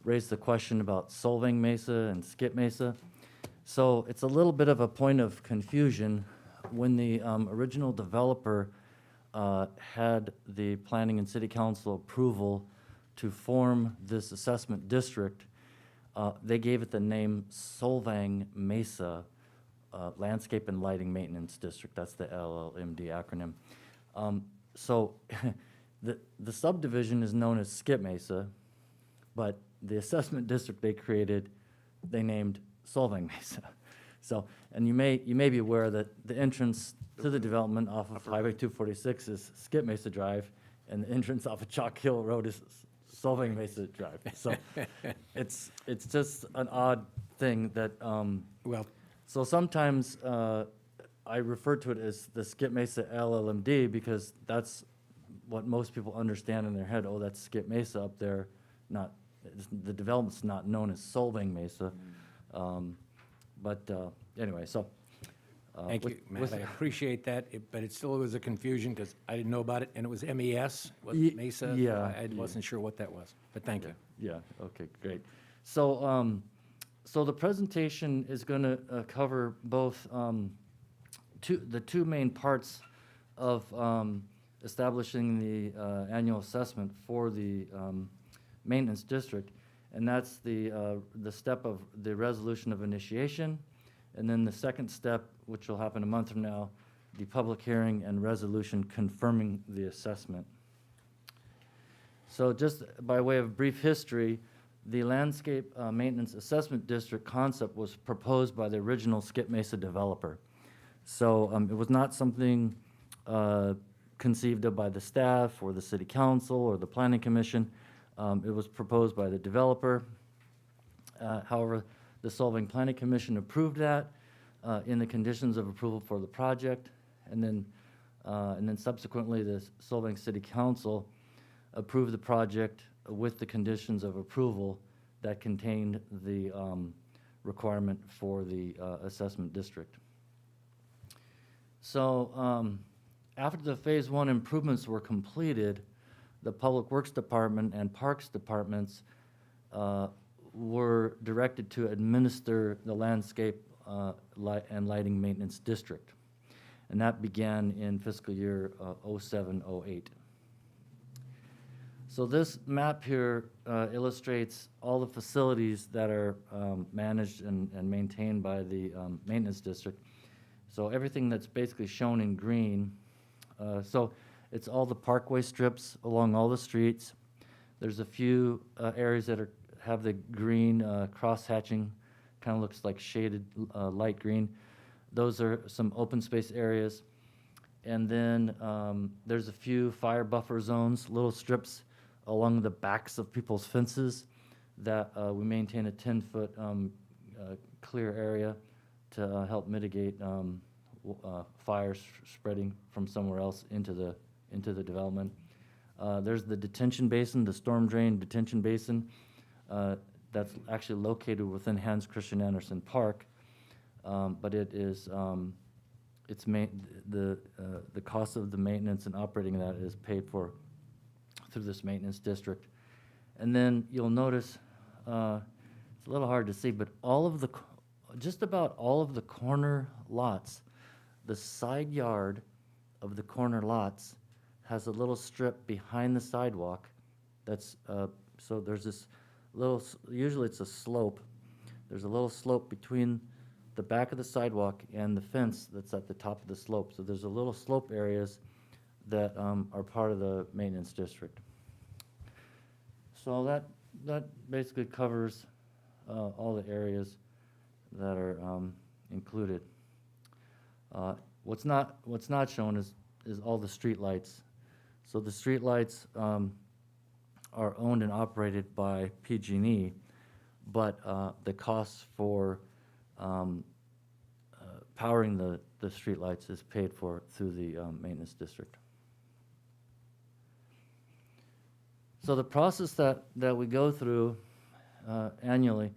raised the question about Solvang Mesa and Skip Mesa. So it's a little bit of a point of confusion. When the original developer had the Planning and City Council approval to form this assessment district, they gave it the name Solvang Mesa Landscape and Lighting Maintenance District. That's the LLMD acronym. So the subdivision is known as Skip Mesa, but the assessment district they created, they named Solvang Mesa. So, and you may be aware that the entrance to the development off of Highway 246 is Skip Mesa Drive, and the entrance off of Chalk Hill Road is Solvang Mesa Drive. So it's just an odd thing that, Well, so sometimes I refer to it as the Skip Mesa LLMD because that's what most people understand in their head. Oh, that's Skip Mesa up there. The development's not known as Solvang Mesa. Anyway, so. thank you, Matt, I appreciate that, but it still was a confusion because I didn't know about it, and it was MES, wasn't Mesa? yeah, I wasn't sure what that was, but thank you. Yeah, okay, great. So, so the presentation is going to cover both the two main parts of establishing the annual assessment for the maintenance district, and that's the step of the resolution of initiation, and then the second step, which will happen a month from now, the public hearing and resolution confirming the assessment. So just by way of brief history, the landscape maintenance assessment district concept was proposed by the original Skip Mesa developer. So it was not something conceived of by the staff or the city council or the planning commission. It was proposed by the developer. However, the Solvang Planning Commission approved that in the conditions of approval for the project, and then subsequently the Solvang City Council approved the project with the conditions of approval that contained the requirement for the assessment district. So after the Phase 1 improvements were completed, the Public Works Department and Parks Departments were directed to administer the landscape and lighting maintenance district. And that began in fiscal year 07-08. So this map here illustrates all the facilities that are managed and maintained by the maintenance district. So everything that's basically shown in green. So it's all the parkway strips along all the streets. There's a few areas that have the green cross-hatching, kind of looks like shaded light green. Those are some open space areas. And then there's a few fire buffer zones, little strips along the backs of people's fences that we maintain a 10-foot clear area to help mitigate fires spreading from somewhere else into the development. There's the detention basin, the storm drain detention basin, that's actually located within Hans Christian Andersen Park, but it is it's the cost of the maintenance and operating that is paid for through this maintenance district. And then you'll notice, it's a little hard to see, but just about all of the corner lots, the side yard of the corner lots has a little strip behind the sidewalk that's, so there's this little, usually it's a slope. There's a little slope between the back of the sidewalk and the fence that's at the top of the slope. So there's a little slope areas that are part of the maintenance district. So that basically covers all the areas that are included. What's not shown is all the street lights. So the street lights are owned and operated by PG&E, but the costs for powering the street lights is paid for through the maintenance district. So the process that we go through annually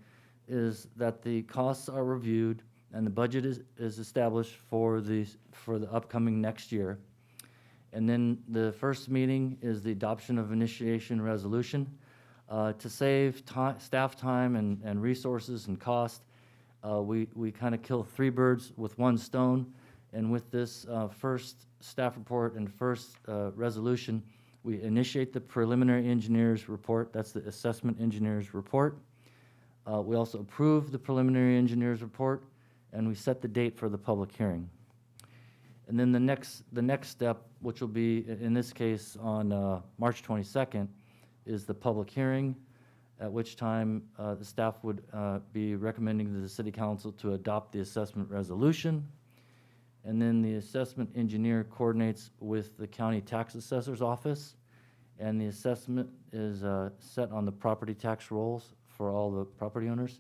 is that the costs are reviewed and the budget is established for the upcoming next year. And then the first meeting is the adoption of initiation resolution. To save staff time and resources and cost, we kind of kill 3 birds with 1 stone. And with this first staff report and first resolution, we initiate the preliminary engineer's report. That's the assessment engineer's report. We also approve the preliminary engineer's report, and we set the date for the public hearing. And then the next step, which will be, in this case, on March 22nd, is the public hearing, at which time the staff would be recommending to the City Council to adopt the assessment resolution. And then the assessment engineer coordinates with the county tax assessor's office, and the assessment is set on the property tax rolls for all the property owners.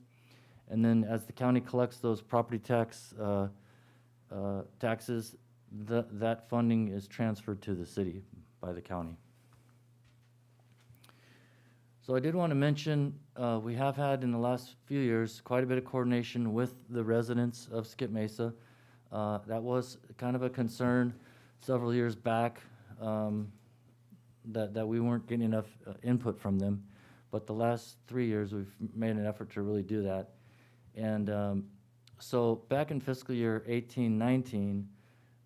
And then as the county collects those property tax taxes, that funding is transferred to the city by the county. So I did want to mention, we have had in the last few years quite a bit of coordination with the residents of Skip Mesa. That was kind of a concern several years back, that we weren't getting enough input from them. But the last 3 years, we've made an effort to really do that. And so back in fiscal year 18-19,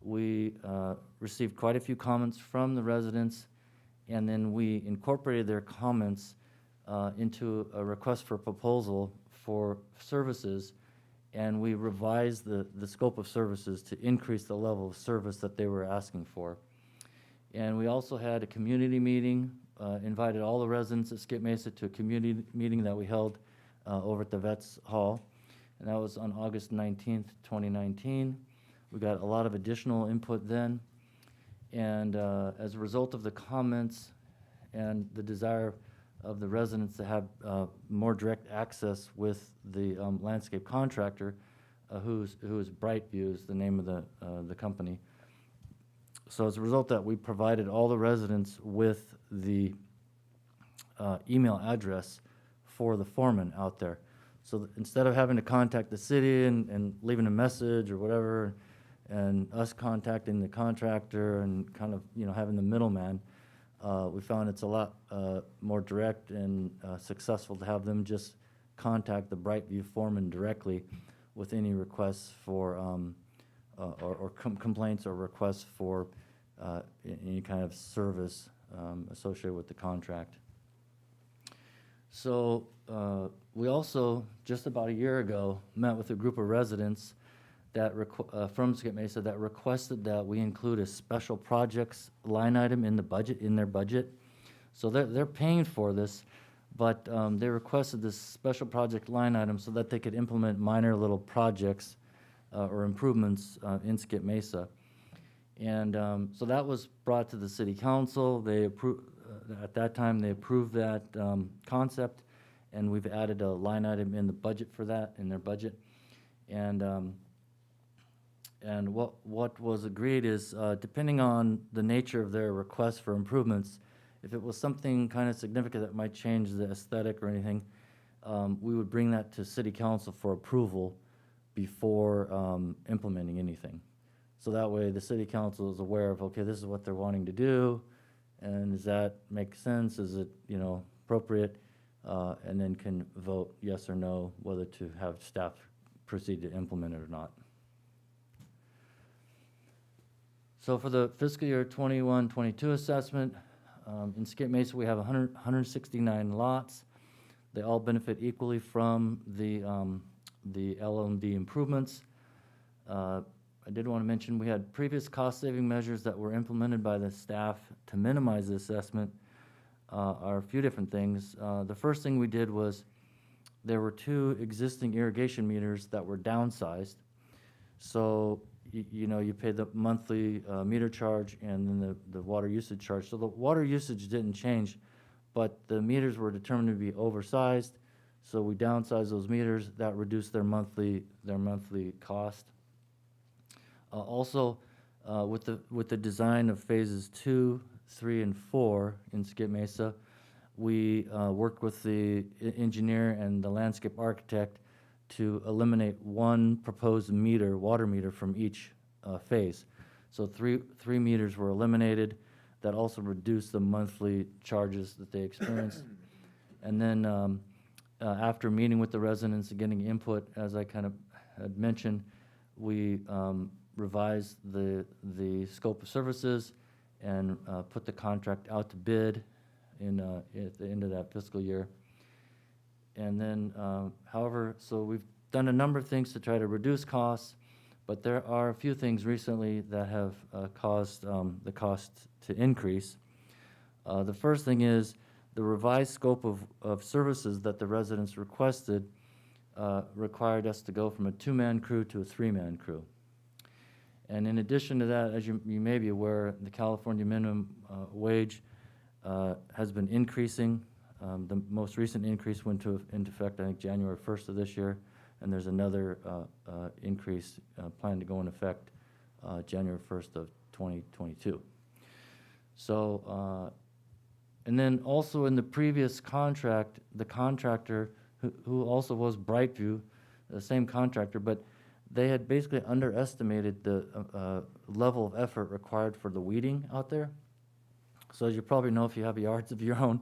we received quite a few comments from the residents, and then we incorporated their comments into a request for proposal for services, and we revised the scope of services to increase the level of service that they were asking for. And we also had a community meeting, invited all the residents of Skip Mesa to a community meeting that we held over at the Vets Hall, and that was on August 19th, 2019. We got a lot of additional input then, and as a result of the comments and the desire of the residents to have more direct access with the landscape contractor, who is Brightview is the name of the company. So as a result of that, we provided all the residents with the email address for the foreman out there. So instead of having to contact the city and leaving a message or whatever, and us contacting the contractor and kind of, having the middleman, we found it's a lot more direct and successful to have them just contact the Brightview foreman directly with any requests for, complaints or requests for any kind of service associated with the contract. So we also, just about a year ago, met with a group of residents that from Skip Mesa that requested that we include a special projects line item in their budget. So they're paying for this, but they requested this special project line item so that they could implement minor little projects or improvements in Skip Mesa. And so that was brought to the City Council. They approved, at that time, they approved that concept, and we've added a line item in the budget for that, in their budget. And what was agreed is, depending on the nature of their request for improvements, if it was something kind of significant that might change the aesthetic or anything, we would bring that to City Council for approval before implementing anything. So that way, the city council is aware of, okay, this is what they're wanting to do, and does that make sense? Is it, appropriate? And then can vote yes or no, whether to have staff proceed to implement it or not. So for the fiscal year 21-22 assessment, in Skip Mesa, we have 169 lots. They all benefit equally from the LMD improvements. I did want to mention, we had previous cost-saving measures that were implemented by the staff to minimize the assessment, are a few different things. The first thing we did was, there were 2 existing irrigation meters that were downsized. So, you pay the monthly meter charge and then the water usage charge. So the water usage didn't change, but the meters were determined to be oversized. So we downsized those meters. That reduced their monthly cost. Also, with the design of phases 2, 3, and 4 in Skip Mesa, we worked with the engineer and the landscape architect to eliminate 1 proposed water meter from each phase. So three meters were eliminated. That also reduced the monthly charges that they experienced. And then after meeting with the residents and getting input, as I kind of had mentioned, we revised the scope of services and put the contract out to bid at the end of that fiscal year. And then, however, so we've done a number of things to try to reduce costs, but there are a few things recently that have caused the cost to increase. The first thing is the revised scope of services that the residents requested required us to go from a 2-man crew to a 3-man crew. And in addition to that, as you may be aware, the California minimum wage has been increasing. The most recent increase went into effect, I think, January 1st of this year, and there's another increase planned to go in effect January 1st of 2022. So, and then also in the previous contract, the contractor, who also was Brightview, the same contractor, but they had basically underestimated the level of effort required for the weeding out there. So as you probably know, if you have yards of your own,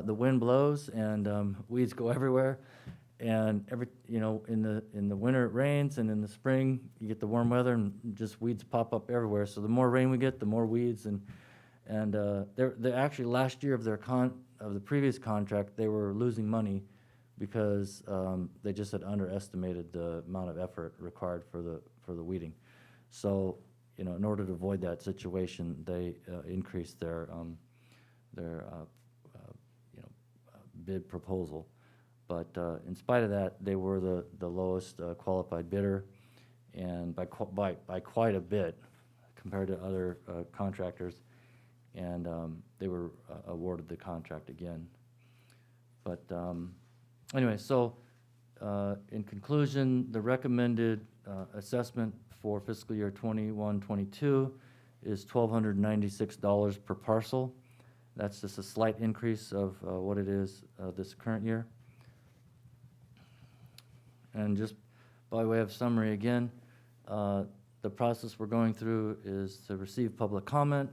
the wind blows and weeds go everywhere. And in the winter it rains, and in the spring you get the warm weather and just weeds pop up everywhere. So the more rain we get, the more weeds. And they actually last year of the previous contract, they were losing money because they just had underestimated the amount of effort required for the weeding. So, in order to avoid that situation, they increased their bid proposal. But in spite of that, they were the lowest qualified bidder, and by quite a bit compared to other contractors. And they were awarded the contract again. But anyway, so in conclusion, the recommended assessment for fiscal year 21-22 is $1,296 per parcel. That's just a slight increase of what it is this current year. And just by way of summary again, the process we're going through is to receive public comment,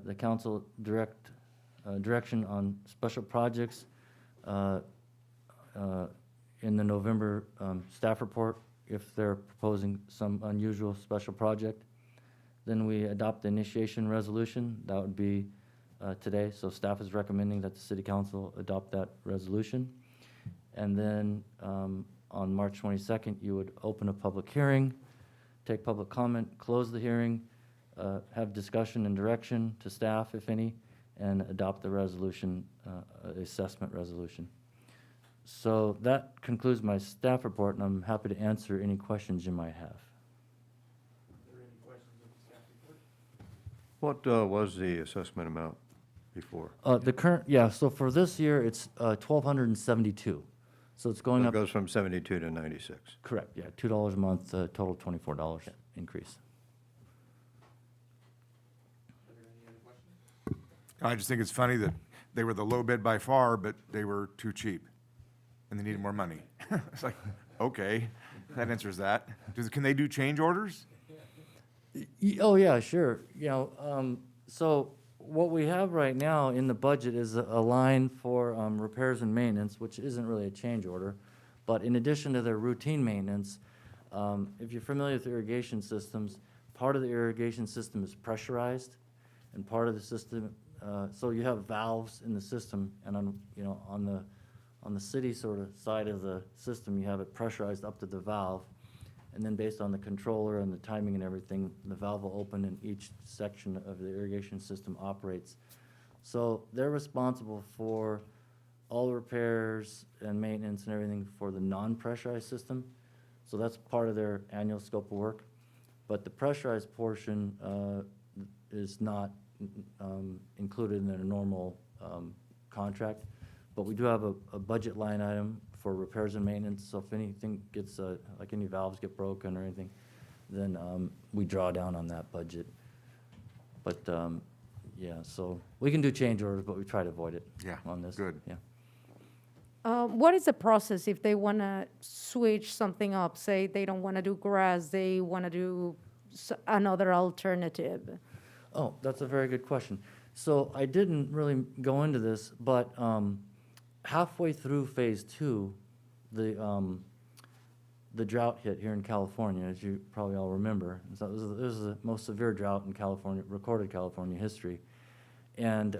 the council direction on special projects in the November staff report if they're proposing some unusual special project. Then we adopt the initiation resolution. That would be today. So staff is recommending that the city council adopt that resolution. And then on March 22nd, you would open a public hearing, take public comment, close the hearing, have discussion and direction to staff, if any, and adopt the resolution, assessment resolution. So that concludes my staff report, and I'm happy to answer any questions you might have. What was the assessment amount before? The current, so for this year, it's 1,272. So it's going It up, goes from 72 to 96. correct, $2 a month, total $24 increase. I just think it's funny that they were the low bid by far, but they were too cheap, and they needed more money. It's like, okay, that answers that. Can they do change orders? Oh, yeah, sure. So what we have right now in the budget is a line for repairs and maintenance, which isn't really a change order. But in addition to their routine maintenance, if you're familiar with irrigation systems, part of the irrigation system is pressurized, and part of the system, so you have valves in the system, and on the city sort of side of the system, you have it pressurized up to the valve. And then based on the controller and the timing and everything, the valve will open and each section of the irrigation system operates. So they're responsible for all the repairs and maintenance and everything for the non-pressurized system. So that's part of their annual scope of work. But the pressurized portion is not included in their normal contract. But we do have a budget line item for repairs and maintenance, so if anything gets, like any valves get broken or anything, then we draw down on that budget. But, yeah, so we can do change orders, but we try to avoid it Yeah, on this. good. Yeah. What is the process if they want to switch something up? Say they don't want to do grass, they want to do another alternative. Oh, that's a very good question. So I didn't really go into this, but halfway through phase 2, the drought hit here in California, as you probably all remember. So this was the most severe drought in California, recorded California history. And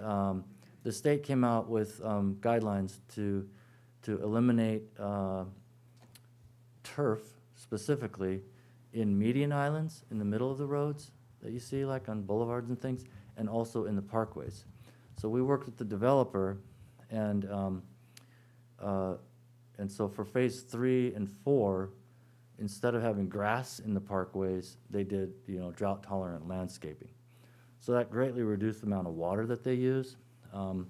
the state came out with guidelines to eliminate turf specifically in median islands in the middle of the roads that you see, like on boulevards and things, and also in the parkways. So we worked with the developer, and so for phase 3 and 4, instead of having grass in the parkways, they did, drought-tolerant landscaping. So that greatly reduced the amount of water that they use. So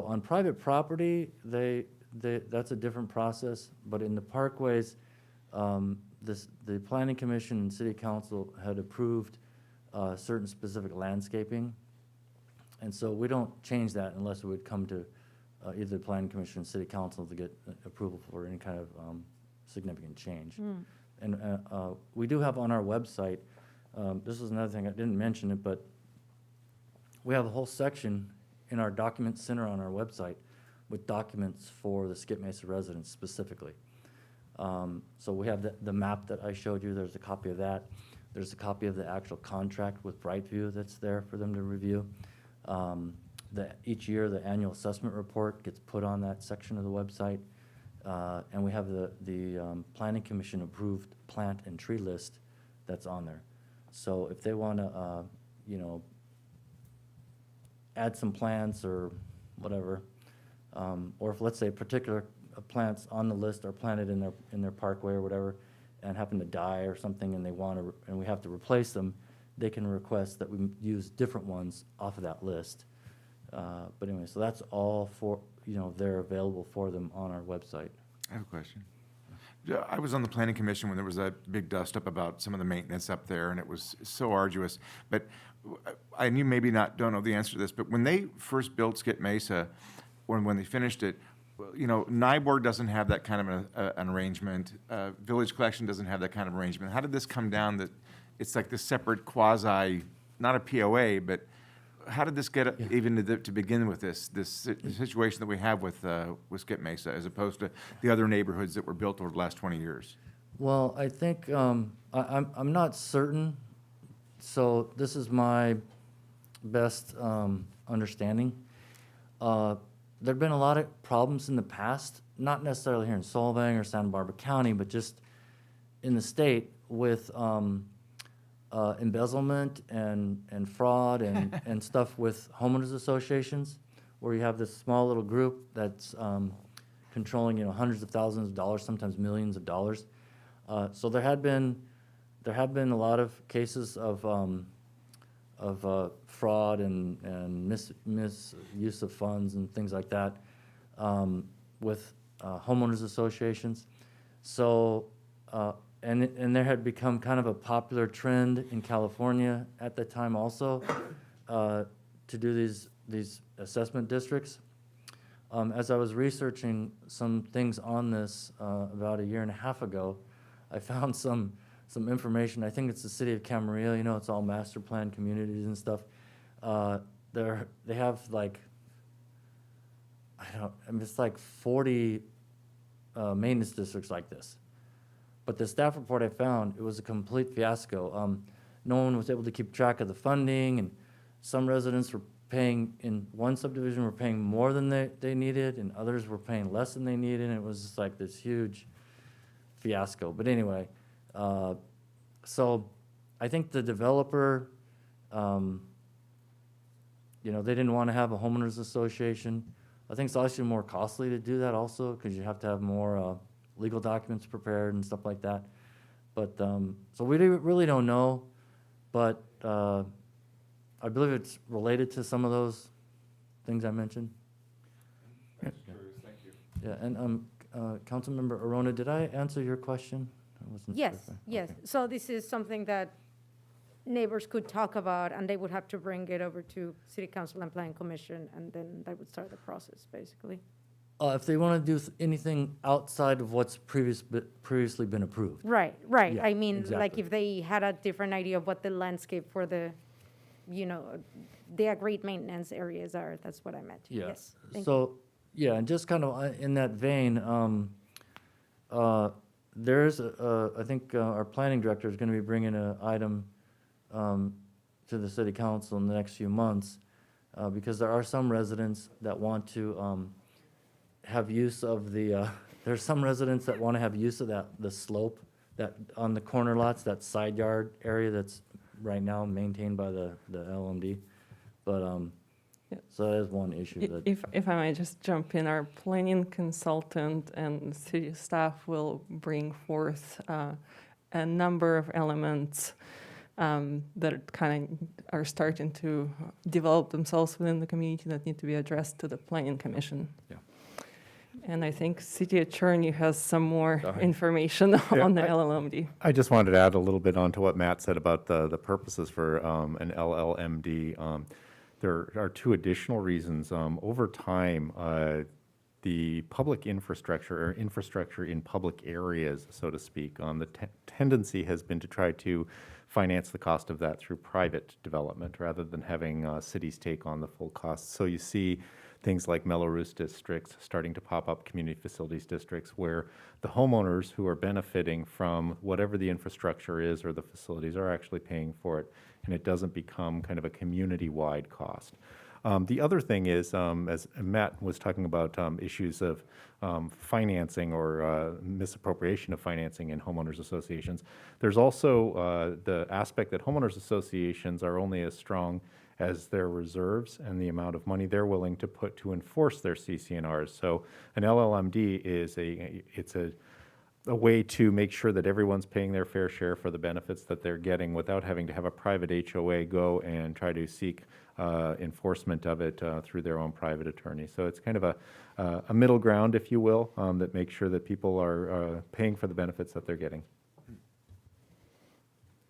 on private property, that's a different process. But in the parkways, the Planning Commission and City Council had approved certain specific landscaping. And so we don't change that unless it would come to either the Planning Commission or City Council to get approval for any kind of significant change. And we do have on our website, this is another thing, I didn't mention it, but we have a whole section in our document center on our website with documents for the Skip Mesa residents specifically. So we have the map that I showed you, there's a copy of that. There's a copy of the actual contract with Brightview that's there for them to review. Each year, the annual assessment report gets put on that section of the website. And we have the Planning Commission approved plant and tree list that's on there. So if they want to, add some plants or whatever, or if, let's say, particular plants on the list are planted in their parkway or whatever, and happen to die or something, and and we have to replace them, they can request that we use different ones off of that list. But anyway, so that's all for, they're available for them on our website. I have a question. Yeah, I was on the planning commission when there was that big dust up about some of the maintenance up there, and it was so arduous. But and you maybe don't know the answer to this, but when they first built Skip Mesa, when they finished it, NYBORG doesn't have that kind of an arrangement. Village Collection doesn't have that kind of arrangement. How did this come down that it's like this separate quasi, not a POA, but how did this get even to begin with this situation that we have with Skip Mesa as opposed to the other neighborhoods that were built over the last 20 years? Well, I think, I'm not certain, so this is my best understanding. There've been a lot of problems in the past, not necessarily here in Solvang or Santa Barbara County, but just in the state with embezzlement and fraud and stuff with homeowners associations, where you have this small little group that's controlling, hundreds of thousands of dollars, sometimes millions of dollars. So there have been a lot of cases of fraud and misuse of funds and things like that with homeowners associations. So and there had become kind of a popular trend in California at that time also to do these assessment districts. As I was researching some things on this about a year and a half ago, I found some some information. I think it's the city of Camarillo, you know, it's all master plan communities and stuff. They have like, I mean, it's like 40 maintenance districts like this. But the staff report I found, it was a complete fiasco. No one was able to keep track of the funding, and some residents were paying, in one subdivision, were paying more than they needed, and others were paying less than they needed, and it was just like this huge fiasco. But anyway, so I think the developer, you know, they didn't want to have a homeowners association. I think it's actually more costly to do that also, because you have to have more legal documents prepared and stuff like that. But, so we really don't know, but I believe it's related to some of those things I mentioned. That's true, thank you. Yeah, and Councilmember Arona, did I answer your question? I wasn't sure Yes, if I- yes. okay. So this is something that neighbors could talk about, and they would have to bring it over to City Council and Planning Commission, and then they would start the process, basically. If they want to do anything outside of what's previously been approved. Right, right. Yeah, I mean, like exactly. if they had a different idea of what the landscape for the, you know, the agreed maintenance areas are, that's what I meant. Yeah. Yes, thank you. So, yeah, and just kind of in that vein, there's, I think our planning director is going to be bringing an item to the city council in the next few months, because there are some residents that want to have use of the, there's some residents that want to have use of the slope that on the corner lots, that side yard area that's right now maintained by the LMD. But, Yeah. so that is one issue that. If I might just jump in, our planning consultant and city staff will bring forth a number of elements that kind of are starting to develop themselves within the community that need to be addressed to the planning commission. Yeah. And I think city attorney has some more Sorry. information on the LLMD. I just wanted to add a little bit onto what Matt said about the purposes for an LLMD. There are two additional reasons. Over time, the public infrastructure, or infrastructure in public areas, so to speak, the tendency has been to try to finance the cost of that through private development rather than having cities take on the full cost. So you see things like Melrose districts starting to pop up, community facilities districts, where the homeowners who are benefiting from whatever the infrastructure is or the facilities are actually paying for it, and it doesn't become kind of a community-wide cost. The other thing is, as Matt was talking about issues of financing or misappropriation of financing in homeowners associations, there's also the aspect that homeowners associations are only as strong as their reserves and the amount of money they're willing to put to enforce their CC&Rs. So an LLMD is a way to make sure that everyone's paying their fair share for the benefits that they're getting without having to have a private HOA go and try to seek enforcement of it through their own private attorney. So it's kind of a middle ground, if you will, that makes sure that people are paying for the benefits that they're getting.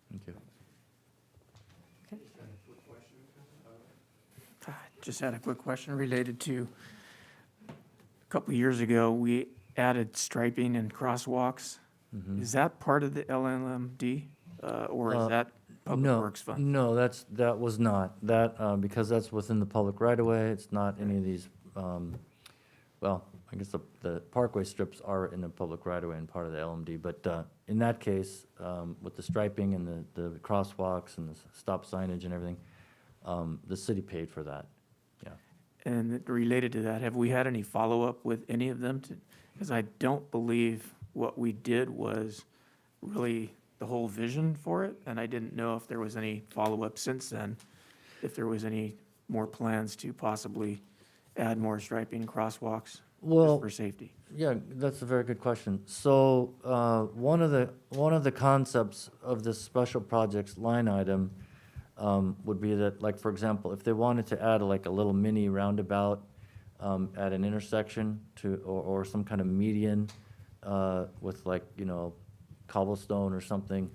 Thank you. Just had a quick question related to, a couple of years ago, we added striping and crosswalks. Is that part of the LLMD, or is that Public No, Works Fund? no, that was not. That, because that's within the public right-of-way, it's not any of these, well, I guess the parkway strips are in the public right-of-way and part of the LMD, but in that case, with the striping and the crosswalks and the stop signage and everything, the city paid for that, yeah. And related to that, have we had any follow-up with any of them? Because I don't believe what we did was really the whole vision for it, and I didn't know if there was any follow-up since then, if there was any more plans to possibly add more striping and crosswalks just Well, for safety. yeah, that's a very good question. So, one of the concepts of this special projects line item would be that, like, for example, if they wanted to add like a little mini roundabout at an intersection or some kind of median with, like, you know, cobblestone or something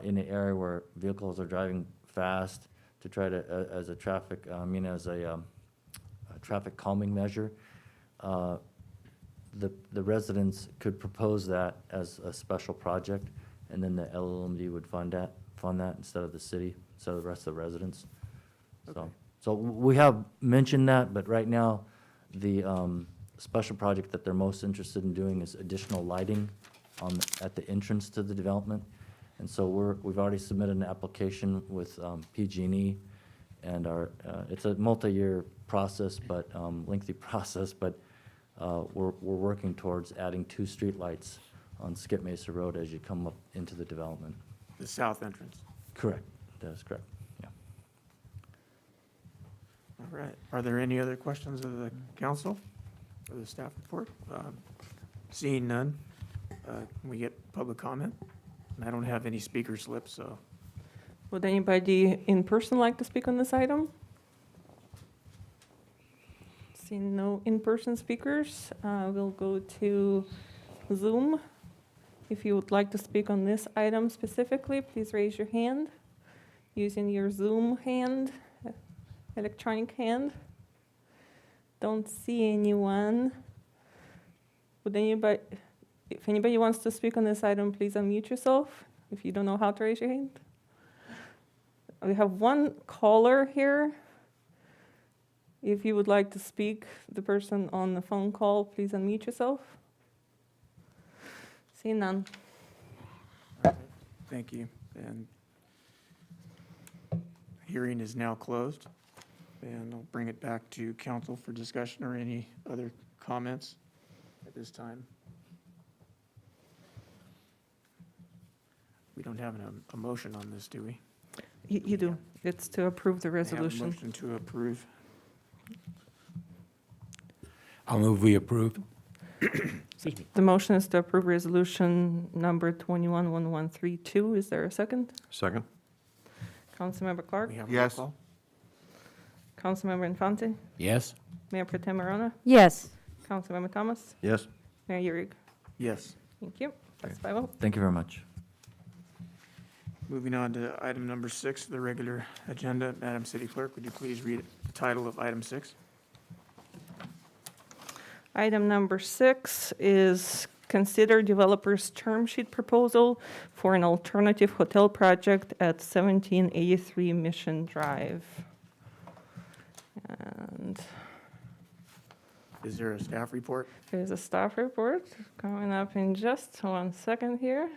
in an area where vehicles are driving fast to try to, as a traffic, as a traffic calming measure, the residents could propose that as a special project, and then the LLMD would fund that instead of the city, instead of the rest of the residents. So we have mentioned that, but right now, the special project that they're most interested in doing is additional lighting at the entrance to the development. And so we've already submitted an application with PG&E, and it's a multi-year process, but lengthy process, but we're working towards adding 2 streetlights on Skip Mesa Road as you come up into the development. The south entrance. Correct, that is correct, yeah. All right. Are there any other questions of the council or the staff report? Seeing none, can we get public comment? And I don't have any speaker slips, so. Would anybody in person like to speak on this item? Seeing no in-person speakers, we'll go to Zoom. If you would like to speak on this item specifically, please raise your hand using your Zoom hand, electronic hand. Don't see anyone. If anybody wants to speak on this item, please unmute yourself if you don't know how to raise your hand. We have one caller here. If you would like to speak, the person on the phone call, please unmute yourself. Seeing none. Thank you. And hearing is now closed. And I'll bring it back to council for discussion or any other comments at this time. We don't have a motion on this, do we? You do. It's to approve the I have a resolution. motion to approve. I'll move we approve. The motion is to approve resolution number 211132. Is there a second? Second? Councilmember Clark? We have a roll Yes. call? Councilmember Infante? Yes? Mayor Pro Tem Marona? Yes. Councilmember Thomas? Yes. Mayor Yurig? Yes. Thank you. That's 5-0. Thank you very much. Moving on to item number 6, the regular agenda. Madam City Clerk, would you please read the title of item 6? Item number 6 is consider developer's term sheet proposal for an alternative hotel project at 1783 Mission Drive. And Is there a staff report? there's a staff report coming up in just 1 second here.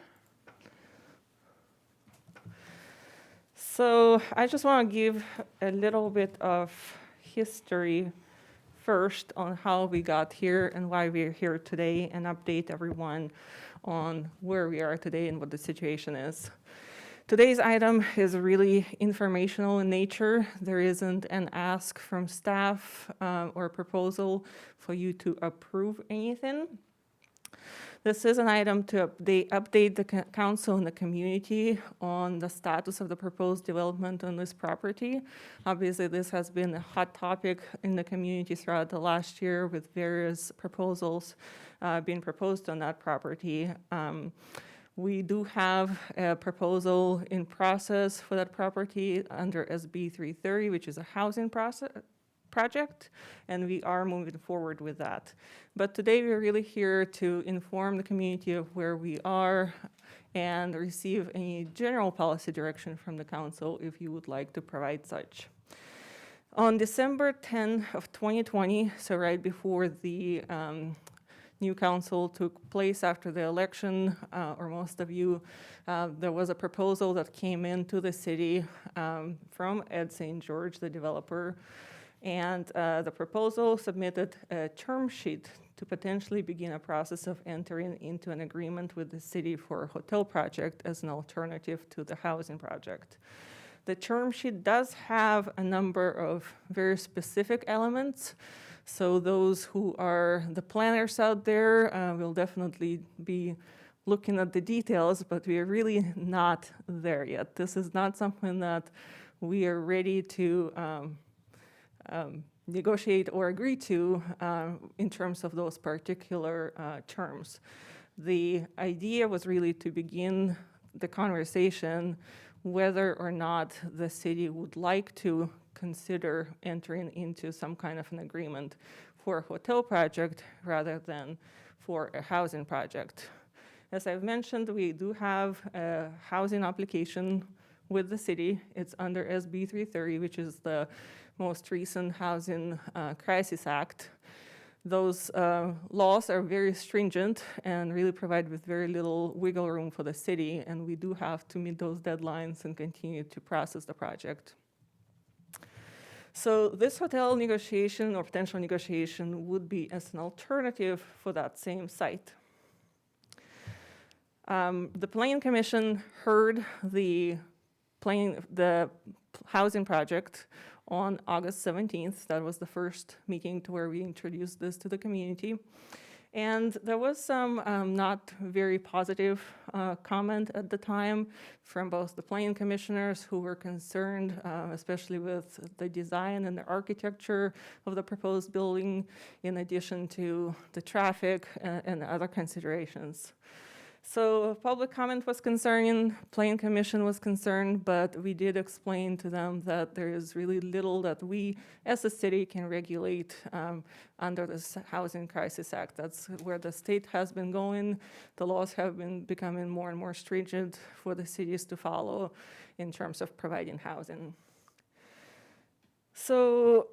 So I just want to give a little bit of history first on how we got here and why we're here today, and update everyone on where we are today and what the situation is. Today's item is really informational in nature. There isn't an ask from staff or a proposal for you to approve anything. This is an item to update the council and the community on the status of the proposed development on this property. Obviously, this has been a hot topic in the community throughout the last year, with various proposals being proposed on that property. We do have a proposal in process for that property under SB 330, which is a housing project, and we are moving forward with that. But today we're really here to inform the community of where we are and receive any general policy direction from the council if you would like to provide such. On December 10 of 2020, so right before the new council took place after the election, or most of you, there was a proposal that came into the city from Ed St. George, the developer, and the proposal submitted a term sheet to potentially begin a process of entering into an agreement with the city for a hotel project as an alternative to the housing project. The term sheet does have a number of very specific elements, so those who are the planners out there will definitely be looking at the details, but we are really not there yet. This is not something that we are ready to negotiate or agree to in terms of those particular terms. The idea was really to begin the conversation whether or not the city would like to consider entering into some kind of an agreement for a hotel project rather than for a housing project. As I've mentioned, we do have a housing application with the city. It's under SB 330, which is the most recent Housing Crisis Act. Those laws are very stringent and really provide with very little wiggle room for the city, and we do have to meet those deadlines and continue to process the project. So this hotel negotiation or potential negotiation would be as an alternative for that same site. The Planning Commission heard the housing project on August 17th. That was the first meeting to where we introduced this to the community. And there was some not very positive comment at the time from both the planning commissioners who were concerned, especially with the design and the architecture of the proposed building, in addition to the traffic and other considerations. So public comment was concerning, planning commission was concerned, but we did explain to them that there is really little that we as a city can regulate under this Housing Crisis Act. That's where the state has been going. The laws have been becoming more and more stringent for the cities to follow in terms of providing housing. So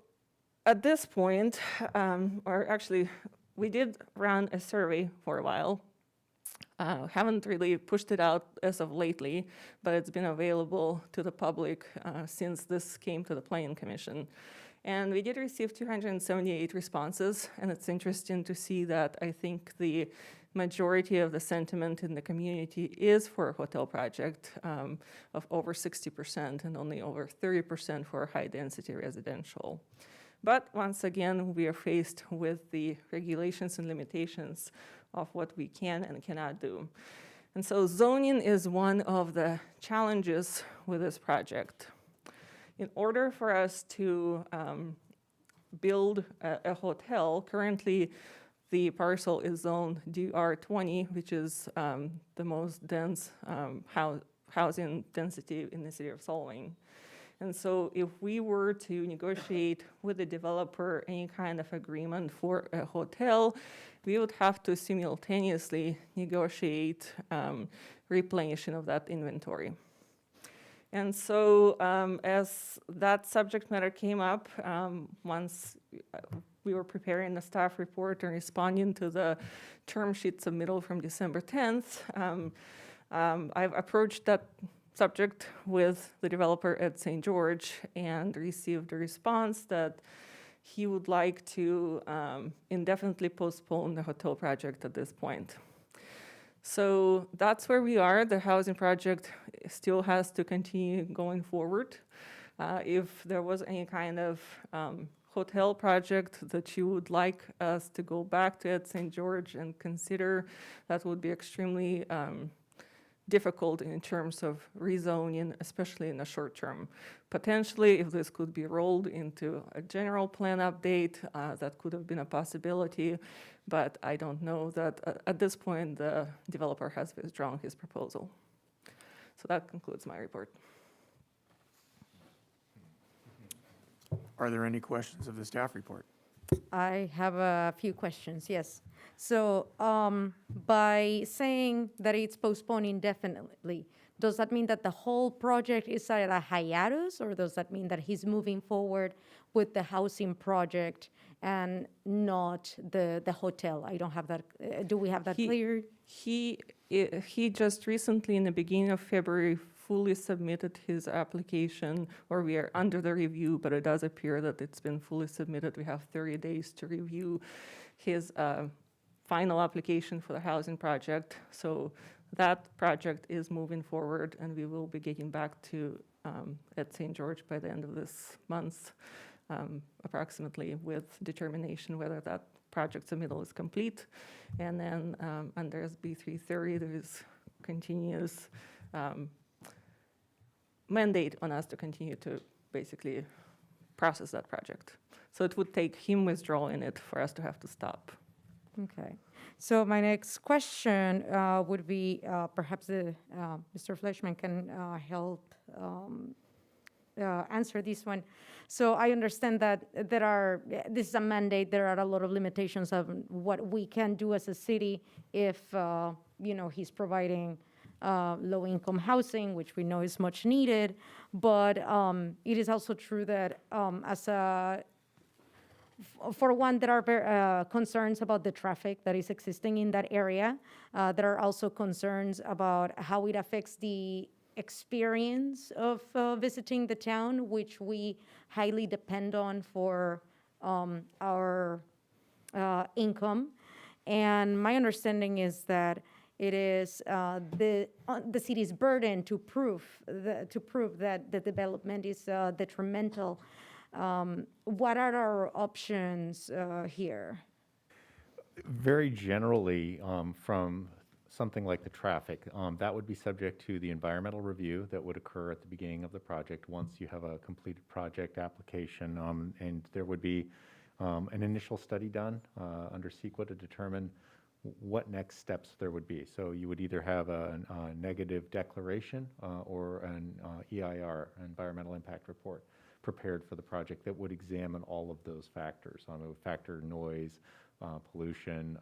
at this point, or actually, we did run a survey for a while. Haven't really pushed it out as of lately, but it's been available to the public since this came to the Planning Commission. And we did receive 278 responses, and it's interesting to see that I think the majority of the sentiment in the community is for a hotel project of over 60% and only over 30% for high-density residential. But once again, we are faced with the regulations and limitations of what we can and cannot do. And so zoning is one of the challenges with this project. In order for us to build a hotel, currently the parcel is zoned DR20, which is the most dense housing density in the city of Solvang. And so if we were to negotiate with the developer any kind of agreement for a hotel, we would have to simultaneously negotiate replenishing of that inventory. And so as that subject matter came up, once we were preparing the staff report and responding to the term sheet submittal from December 10th, I've approached that subject with the developer at St. George and received a response that he would like to indefinitely postpone the hotel project at this point. So that's where we are. The housing project still has to continue going forward. If there was any kind of hotel project that you would like us to go back to at St. George and consider, that would be extremely difficult in terms of rezoning, especially in the short term. Potentially, if this could be rolled into a general plan update, that could have been a possibility, but I don't know that at this point the developer has withdrawn his proposal. So that concludes my report. Are there any questions of the staff report? I have a few questions, yes. So by saying that it's postponed indefinitely, does that mean that the whole project is at a hiatus, or does that mean that he's moving forward with the housing project and not the hotel? I don't have that. Do we have that clear? He just recently, in the beginning of February, fully submitted his application, or we are under the review, but it does appear that it's been fully submitted. We have 30 days to review his final application for the housing project. So that project is moving forward, and we will be getting back to at St. George by the end of this month, approximately, with determination whether that project submittal is complete. And then under SB 330, there is continuous mandate on us to continue to basically process that project. So it would take him withdrawing it for us to have to stop. Okay. So my next question would be, perhaps Mr. Fleischman can help answer this one. So I understand that this is a mandate, there are a lot of limitations of what we can do as a city if he's providing low-income housing, which we know is much needed. But it is also true that for one, there are concerns about the traffic that is existing in that area. There are also concerns about how it affects the experience of visiting the town, which we highly depend on for our income. And my understanding is that it is the city's burden to prove that the development is detrimental. What are our options here? Very generally, from something like the traffic, that would be subject to the environmental review that would occur at the beginning of the project once you have a completed project application. And there would be an initial study done under CEQA to determine what next steps there would be. So you would either have a negative declaration or an EIR, environmental impact report, prepared for the project that would examine all of those factors. It would factor noise, pollution,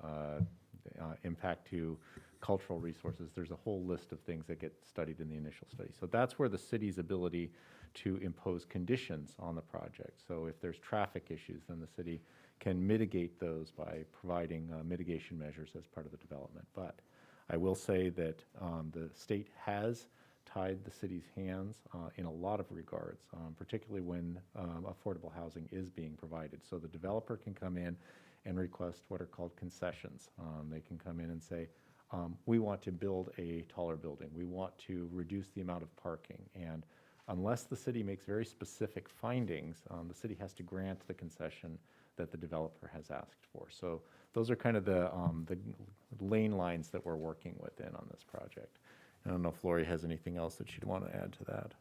impact to cultural resources. There's a whole list of things that get studied in the initial study. So that's where the city's ability to impose conditions on the project. So if there's traffic issues, then the city can mitigate those by providing mitigation measures as part of the development. But I will say that the state has tied the city's hands in a lot of regards, particularly when affordable housing is being provided. So the developer can come in and request what are called concessions. They can come in and say, we want to build a taller building. We want to reduce the amount of parking. And unless the city makes very specific findings, the city has to grant the concession that the developer has asked for. So those are kind of the lane lines that we're working within on this project. I don't know if Lori has anything else that she'd want to add to that.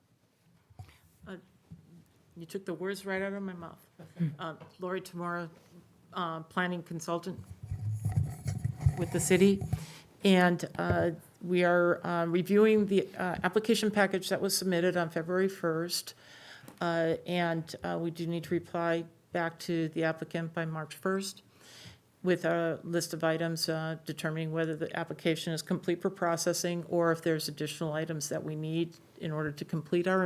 You took the words right out of my mouth. Lori Tamora, planning consultant with the city. And we are reviewing the application package that was submitted on February 1st. And we do need to reply back to the applicant by March 1st with a list of items determining whether the application is complete for processing or if there's additional items that we need in order to complete our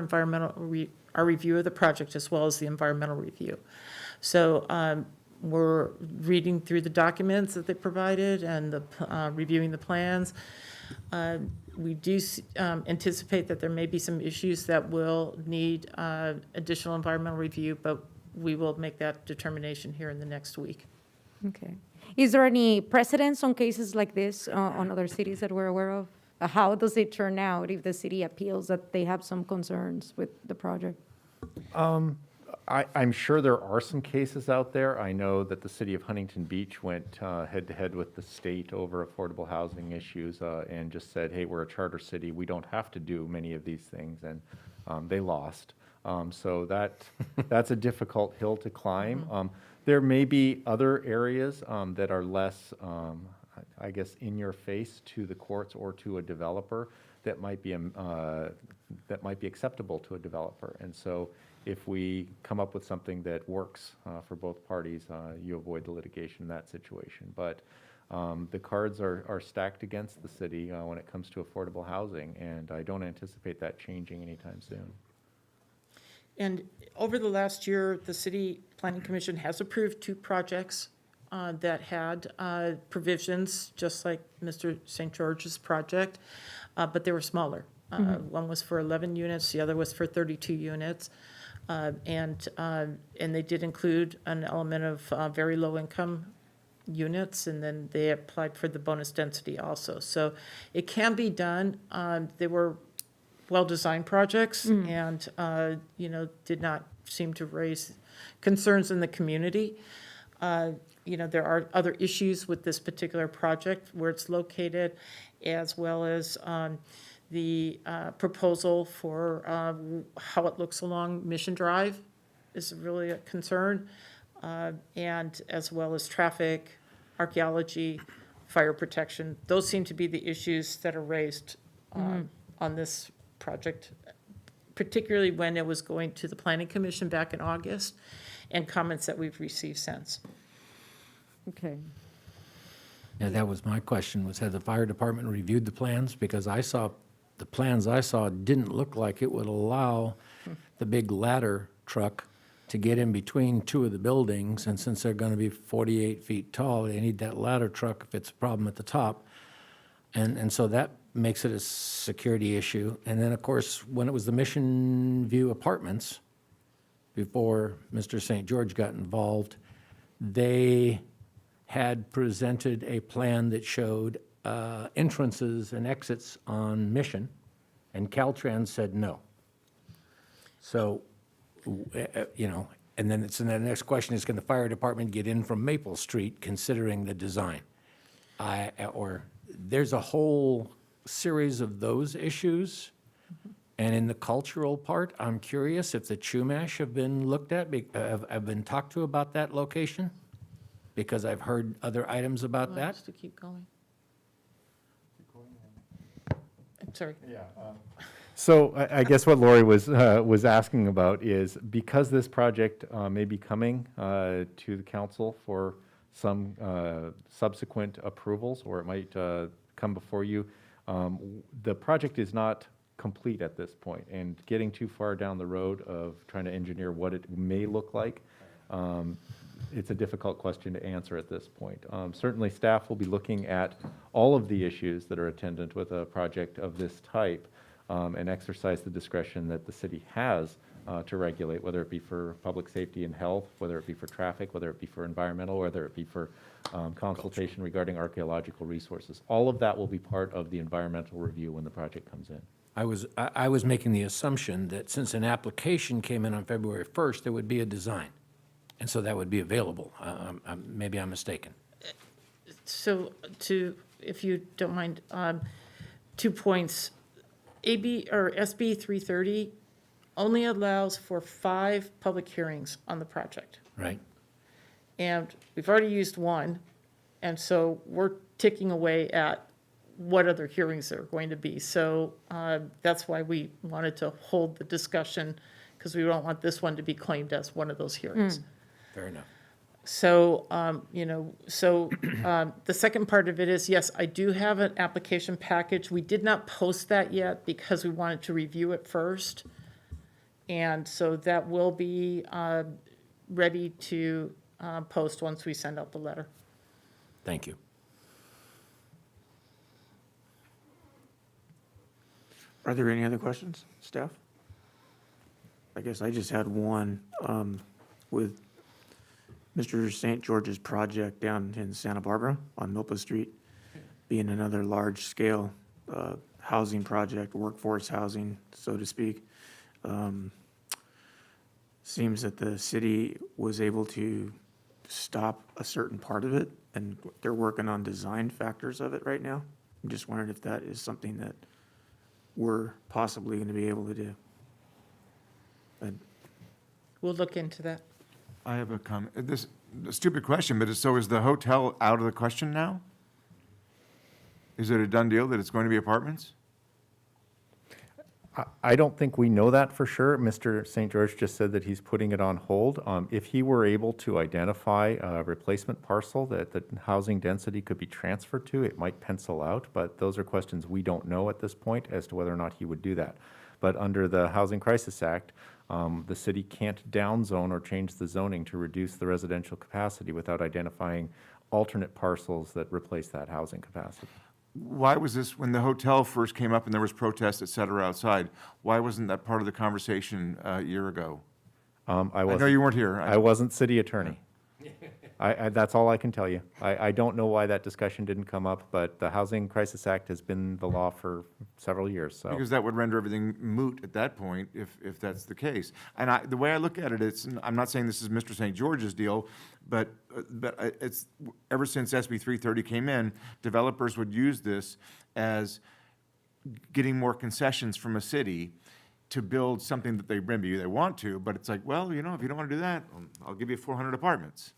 our review of the project as well as the environmental review. So we're reading through the documents that they provided and reviewing the plans. We do anticipate that there may be some issues that will need additional environmental review, but we will make that determination here in the next week. Okay. Is there any precedence on cases like this on other cities that we're aware of? How does it turn out if the city appeals that they have some concerns with the project? I'm sure there are some cases out there. I know that the city of Huntington Beach went head-to-head with the state over affordable housing issues and just said, hey, we're a charter city. We don't have to do many of these things, and they lost. So that's a difficult hill to climb. There may be other areas that are less, I guess, in your face to the courts or to a developer that might be acceptable to a developer. And so if we come up with something that works for both parties, you avoid the litigation in that situation. But the cards are stacked against the city when it comes to affordable housing, and I don't anticipate that changing anytime soon. And over the last year, the City Planning Commission has approved 2 projects that had provisions, just like Mr. St. George's project, but they were smaller. One was for 11 units, the other was for 32 units. And they did include an element of very low-income units, and then they applied for the bonus density also. So it can be done. They were well-designed projects and, did not seem to raise concerns in the community. There are other issues with this particular project where it's located, as well as the proposal for how it looks along Mission Drive is really a concern, and as well as traffic, archaeology, fire protection. Those seem to be the issues that are raised on this project, particularly when it was going to the Planning Commission back in August, and comments that we've received since. Okay. Yeah, that was my question, was had the fire department reviewed the plans? Because the plans I saw didn't look like it would allow the big ladder truck to get in between two of the buildings, and since they're gonna be 48 feet tall, they need that ladder truck if it's a problem at the top. And so that makes it a security issue. And then, of course, when it was the Mission View Apartments, before Mr. St. George got involved, they had presented a plan that showed entrances and exits on Mission, and Caltrans said no. So, you know, and then the next question is, can the fire department get in from Maple Street considering the design? There's a whole series of those issues. And in the cultural part, I'm curious if the Chumash have been looked at, have been talked to about that location? Because I've heard other items about that. To keep going. I'm sorry. So I guess what Lori was asking about is, because this project may be coming to the council for some subsequent approvals, or it might come before you, the project is not complete at this point, and getting too far down the road of trying to engineer what it may look like, it's a difficult question to answer at this point. Certainly, staff will be looking at all of the issues that are attendant with a project of this type, and exercise the discretion that the city has to regulate, whether it be for public safety and health, whether it be for traffic, whether it be for environmental, whether it be for consultation regarding archaeological resources. All of that will be part of the environmental review when the project comes in. I was making the assumption that since an application came in on February 1st, there would be a design. And so that would be available. Maybe I'm mistaken. So if you don't mind, 2 points. SB 330 only allows for 5 public hearings on the project. Right? And we've already used one, and so we're ticking away at what other hearings there are going to be. So that's why we wanted to hold the discussion, because we don't want this one to be claimed as one of those hearings. Fair enough. So, the second part of it is, yes, I do have an application package. We did not post that yet because we wanted to review it first. And so that will be ready to post once we send out the letter. Thank you. Are there any other questions, staff? I guess I just had one with Mr. St. George's project down in Santa Barbara on Milpa Street being another large-scale housing project, workforce housing, so to speak. Seems that the city was able to stop a certain part of it, and they're working on design factors of it right now. I'm just wondering if that is something that we're possibly going to be able to do. We'll look into that. I have a comment. This a stupid question, but so is the hotel out of the question now? Is it a done deal that it's going to be apartments? I don't think we know that for sure. Mr. St. George just said that he's putting it on hold. If he were able to identify a replacement parcel that the housing density could be transferred to, it might pencil out, but those are questions we don't know at this point as to whether or not he would do that. But under the Housing Crisis Act, the city can't downzone or change the zoning to reduce the residential capacity without identifying alternate parcels that replace that housing capacity. Why was this, when the hotel first came up and there was protests, et cetera, outside, why wasn't that part of the conversation a year ago? I know you weren't here. I wasn't city attorney. That's all I can tell you. I don't know why that discussion didn't come up, but the Housing Crisis Act has been the law for several years, so. Because that would render everything moot at that point, if that's the case. And the way I look at it, I'm not saying this is Mr. St. George's deal, but it's, ever since SB 330 came in, developers would use this as getting more concessions from a city to build something that maybe they want to, but it's like, well, if you don't want to do that, I'll give you 400 apartments.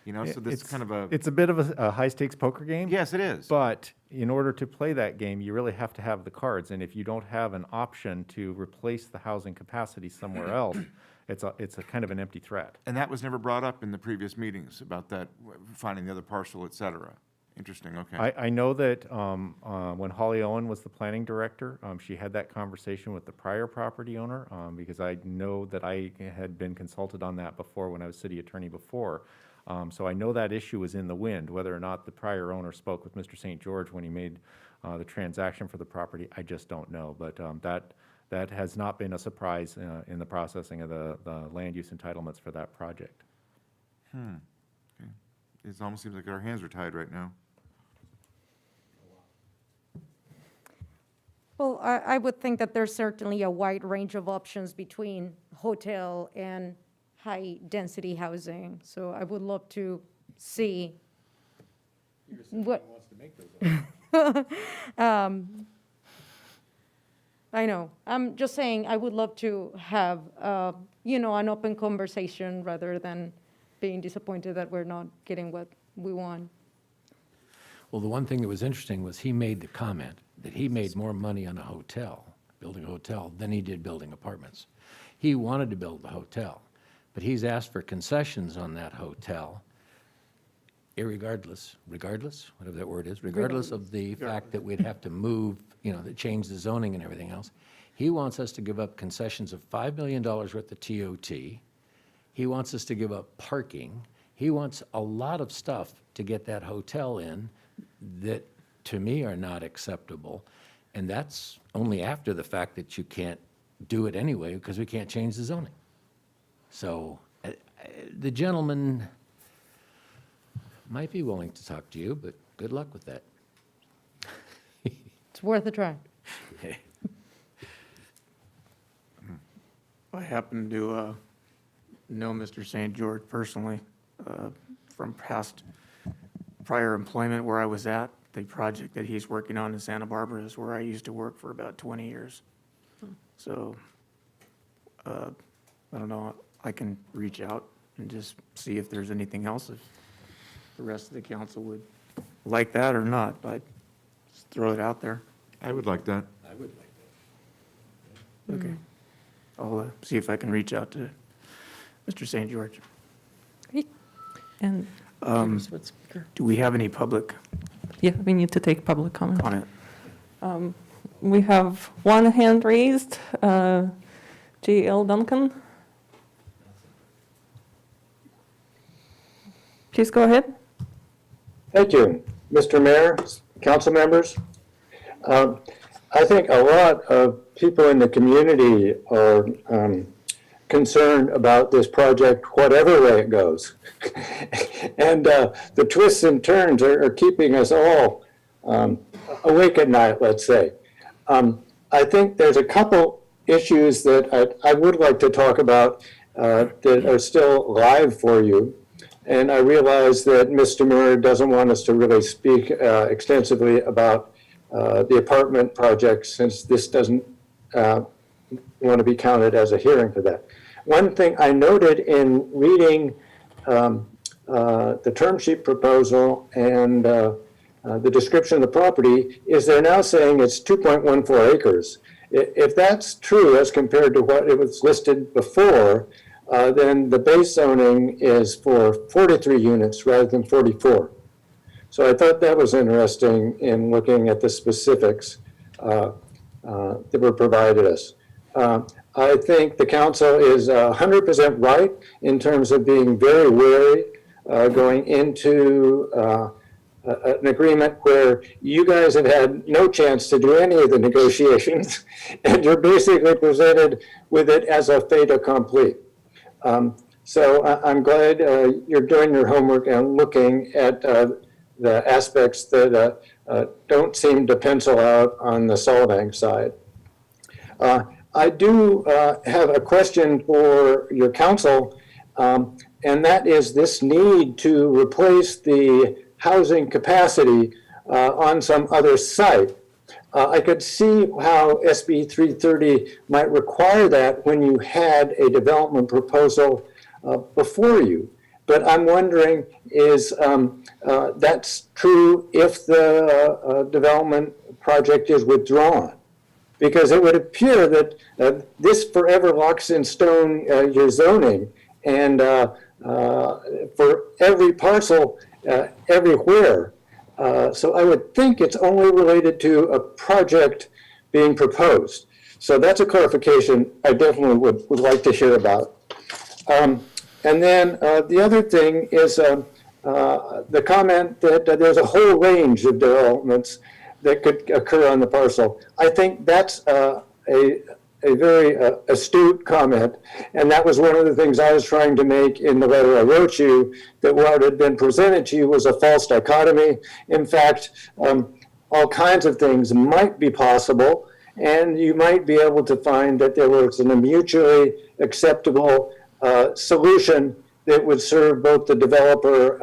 So this is kind of a... It's a bit of a high-stakes poker game. Yes, it is. But in order to play that game, you really have to have the cards. And if you don't have an option to replace the housing capacity somewhere else, it's a kind of an empty threat. And that was never brought up in the previous meetings about that, finding the other parcel, et cetera. Interesting, okay. I know that when Holly Owen was the planning director, she had that conversation with the prior property owner, because I know that I had been consulted on that before when I was city attorney before. So I know that issue was in the wind. Whether or not the prior owner spoke with Mr. St. George when he made the transaction for the property, I just don't know. But that has not been a surprise in the processing of the land use entitlements for that project. Okay. It almost seems like our hands are tied right now. Well, I would think that there's certainly a wide range of options between hotel and high-density housing. So I would love to see what. I know. I'm just saying, I would love to have, an open conversation rather than being disappointed that we're not getting what we want. Well, the one thing that was interesting was he made the comment that he made more money on a hotel, building a hotel, than he did building apartments. He wanted to build the hotel, but he's asked for concessions on that hotel, regardless, whatever that word is, regardless of the fact that we'd have to move, to change the zoning and everything else. He wants us to give up concessions of $5 million worth of TOT. He wants us to give up parking. He wants a lot of stuff to get that hotel in that, to me, are not acceptable. And that's only after the fact that you can't do it anyway because we can't change the zoning. So the gentleman might be willing to talk to you, but good luck with that. It's worth a try. I happen to know Mr. St. George personally from prior employment where I was at. The project that he's working on in Santa Barbara is where I used to work for about 20 years. So, I don't know, I can reach out and just see if there's anything else, if the rest of the council would like that or not, but just throw it out there. I would like that. I would like that. Okay. I'll see if I can reach out to Mr. St. George. And, Do we have any public yeah, we need to take public comment. comment? We have one hand raised, J.L. Duncan. Please go ahead. Thank you, Mr. Mayor, council members. I think a lot of people in the community are concerned about this project, whatever way it goes. And the twists and turns are keeping us all awake at night, let's say. I think there's a couple issues that I would like to talk about that are still live for you. And I realize that Mr. Mayor doesn't want us to really speak extensively about the apartment project, since this doesn't want to be counted as a hearing for that. One thing I noted in reading the term sheet proposal and the description of the property is they're now saying it's 2.14 acres. If that's true as compared to what it was listed before, then the base zoning is for 43 units rather than 44. So I thought that was interesting in looking at the specifics that were provided us. I think the council is 100% right in terms of being very wary going into an agreement where you guys have had no chance to do any of the negotiations, and you're basically presented with it as a fait accompli. So I'm glad you're doing your homework and looking at the aspects that don't seem to pencil out on the Solvang side. I do have a question for your council, and that is this need to replace the housing capacity on some other site. I could see how SB 330 might require that when you had a development proposal before you. But I'm wondering, is that's true if the development project is withdrawn? Because it would appear that this forever locks in stone your zoning, and for every parcel everywhere, So I would think it's only related to a project being proposed. So that's a clarification I definitely would like to hear about. And then the other thing is the comment that there's a whole range of developments that could occur on the parcel. I think that's a very astute comment, and that was one of the things I was trying to make in the letter I wrote you, that what had been presented to you was a false dichotomy. In fact, all kinds of things might be possible, and you might be able to find that there was a mutually acceptable solution that would serve both the developer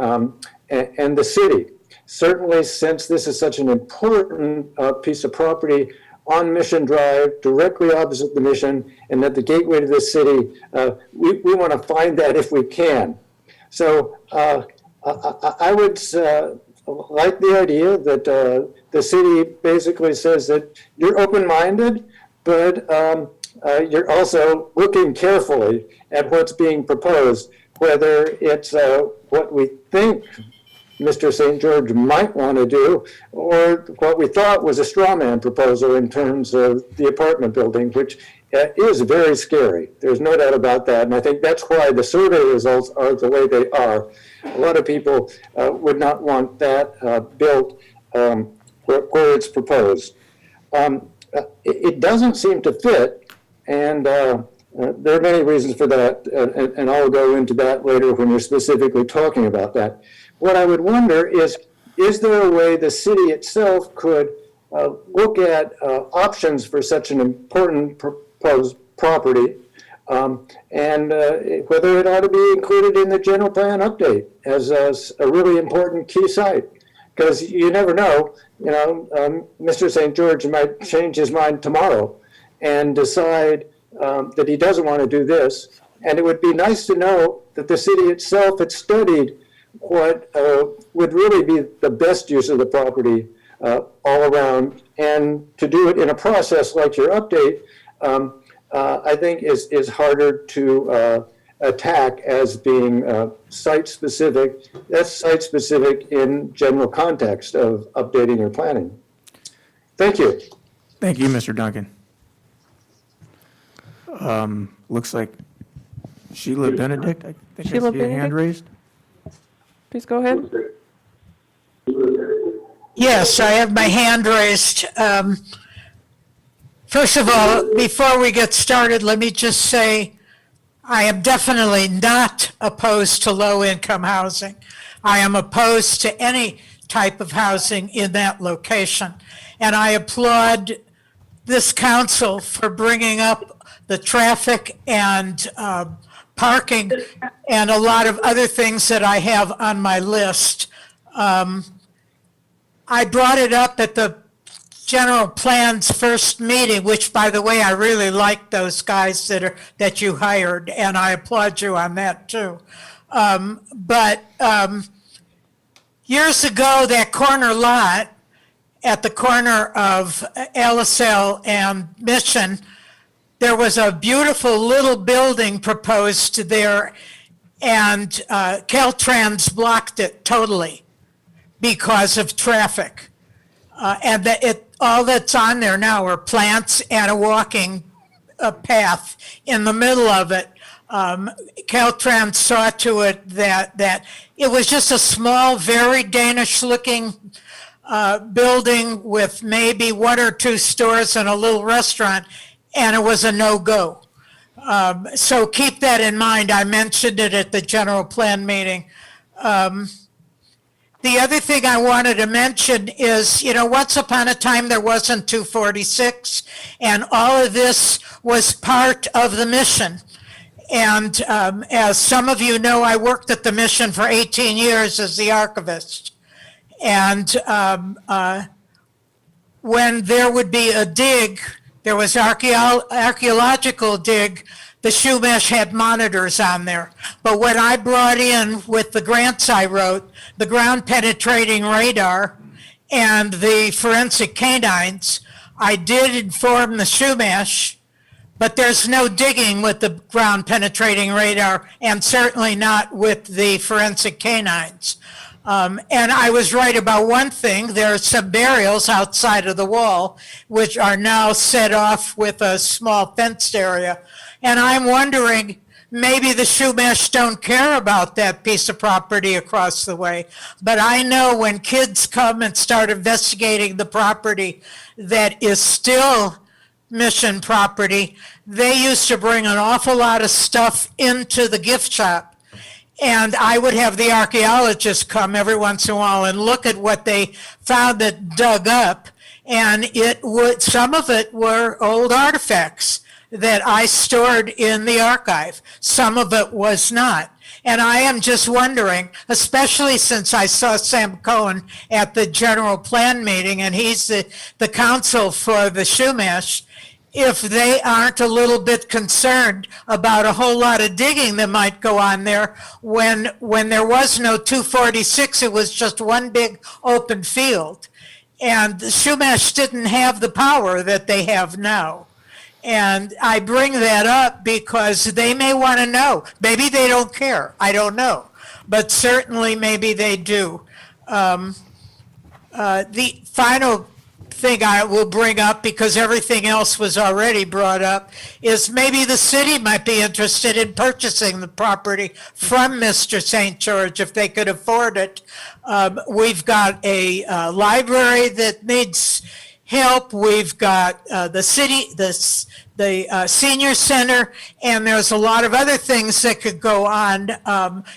and the city. Certainly, since this is such an important piece of property on Mission Drive, directly opposite the Mission, and at the gateway to the city, we want to find that if we can. So I would like the idea that the city basically says that you're open-minded, but you're also looking carefully at what's being proposed, whether it's what we think Mr. St. George might want to do, or what we thought was a straw man proposal in terms of the apartment building, which is very scary. There's no doubt about that. And I think that's why the survey results are the way they are. A lot of people would not want that built where it's proposed. It doesn't seem to fit, and there are many reasons for that, and I'll go into that later when you're specifically talking about that. What I would wonder is there a way the city itself could look at options for such an important proposed property, and whether it ought to be included in the general plan update as a really important key site? Because you never know, Mr. St. George might change his mind tomorrow and decide that he doesn't want to do this. And it would be nice to know that the city itself had studied what would really be the best use of the property all around. And to do it in a process like your update, I think is harder to attack as being site-specific. That's site-specific in general context of updating your planning. Thank you. Thank you, Mr. Duncan. Looks like Sheila Benedict, I think I Sheila see a hand Benedict? raised. Please go ahead. Yes, I have my hand raised. First of all, before we get started, let me just say I am definitely not opposed to low-income housing. I am opposed to any type of housing in that location. And I applaud this council for bringing up the traffic and parking and a lot of other things that I have on my list. I brought it up at the general plan's first meeting, which, by the way, I really like those guys that you hired, and I applaud you on that too. But years ago, that corner lot at the corner of LSL and Mission, there was a beautiful little building proposed there, and Caltrans blocked it totally because of traffic. And all that's on there now are plants and a walking path in the middle of it. Caltrans saw to it that it was just a small, very Danish-looking building with maybe 1 or 2 stores and a little restaurant, and it was a no-go. So keep that in mind. I mentioned it at the general plan meeting. The other thing I wanted to mention is, once upon a time, there wasn't 246, and all of this was part of the Mission. And as some of you know, I worked at the Mission for 18 years as the archivist. And when there would be a dig, there was archaeological dig, the Shumash had monitors on there. But what I brought in with the grants I wrote, the ground penetrating radar and the forensic canines, I did inform the Shumash, but there's no digging with the ground penetrating radar and certainly not with the forensic canines. And I was right about one thing. There are some burials outside of the wall, which are now set off with a small fenced area. And I'm wondering, maybe the Shumash don't care about that piece of property across the way. But I know when kids come and start investigating the property that is still Mission property, they used to bring an awful lot of stuff into the gift shop. And I would have the archaeologists come every once in a while and look at what they found that dug up. And some of it were old artifacts that I stored in the archive. Some of it was not. And I am just wondering, especially since I saw Sam Cohen at the general plan meeting, and he's the counsel for the Shumash, if they aren't a little bit concerned about a whole lot of digging that might go on there. When there was no 246, it was just one big open field. And the Shumash didn't have the power that they have now. And I bring that up because they may want to know. Maybe they don't care. I don't know. But certainly maybe they do. The final thing I will bring up, because everything else was already brought up, is maybe the city might be interested in purchasing the property from Mr. St. George if they could afford it. We've got a library that needs help. We've got the senior center, and there's a lot of other things that could go on.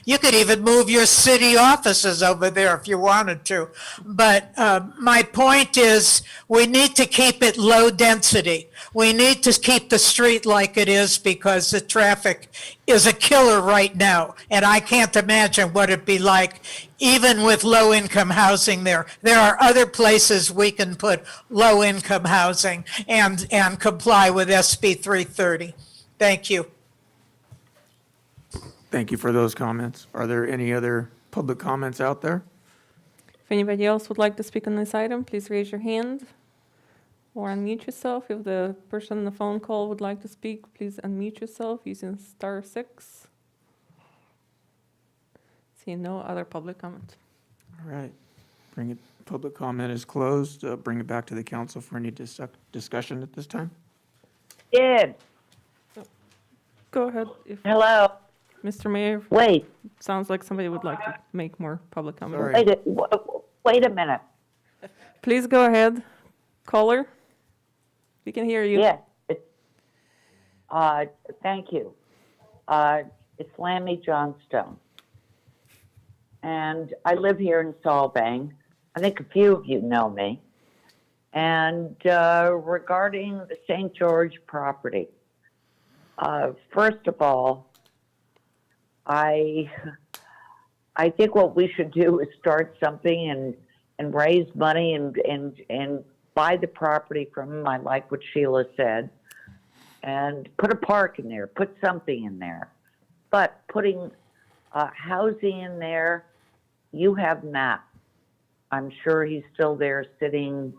You could even move your city offices over there if you wanted to. But my point is, we need to keep it low density. We need to keep the street like it is, because the traffic is a killer right now. And I can't imagine what it'd be like even with low-income housing there. There are other places we can put low-income housing and comply with SB 330. Thank you. Thank you for those comments. Are there any other public comments out there? If anybody else would like to speak on this item, please raise your hand or unmute yourself. If the person on the phone call would like to speak, please unmute yourself using *6. Seeing no other public comment. All right. Public comment is closed. Bring it back to the council for any discussion at this time. Did. Go ahead. If Hello. Mr. Mayor, Wait. sounds like somebody would like to make more public comment. Sorry. Wait a minute. Please go ahead. Caller, we can hear you. Yes. Thank you. It's Lammy Johnstone. And I live here in Solvang. I think a few of you know me. And regarding the St. George property, first of all, I think what we should do is start something and raise money and buy the property from him. I like what Sheila said. And put a park in there, put something in there. But putting housing in there, you have Matt. I'm sure he's still there sitting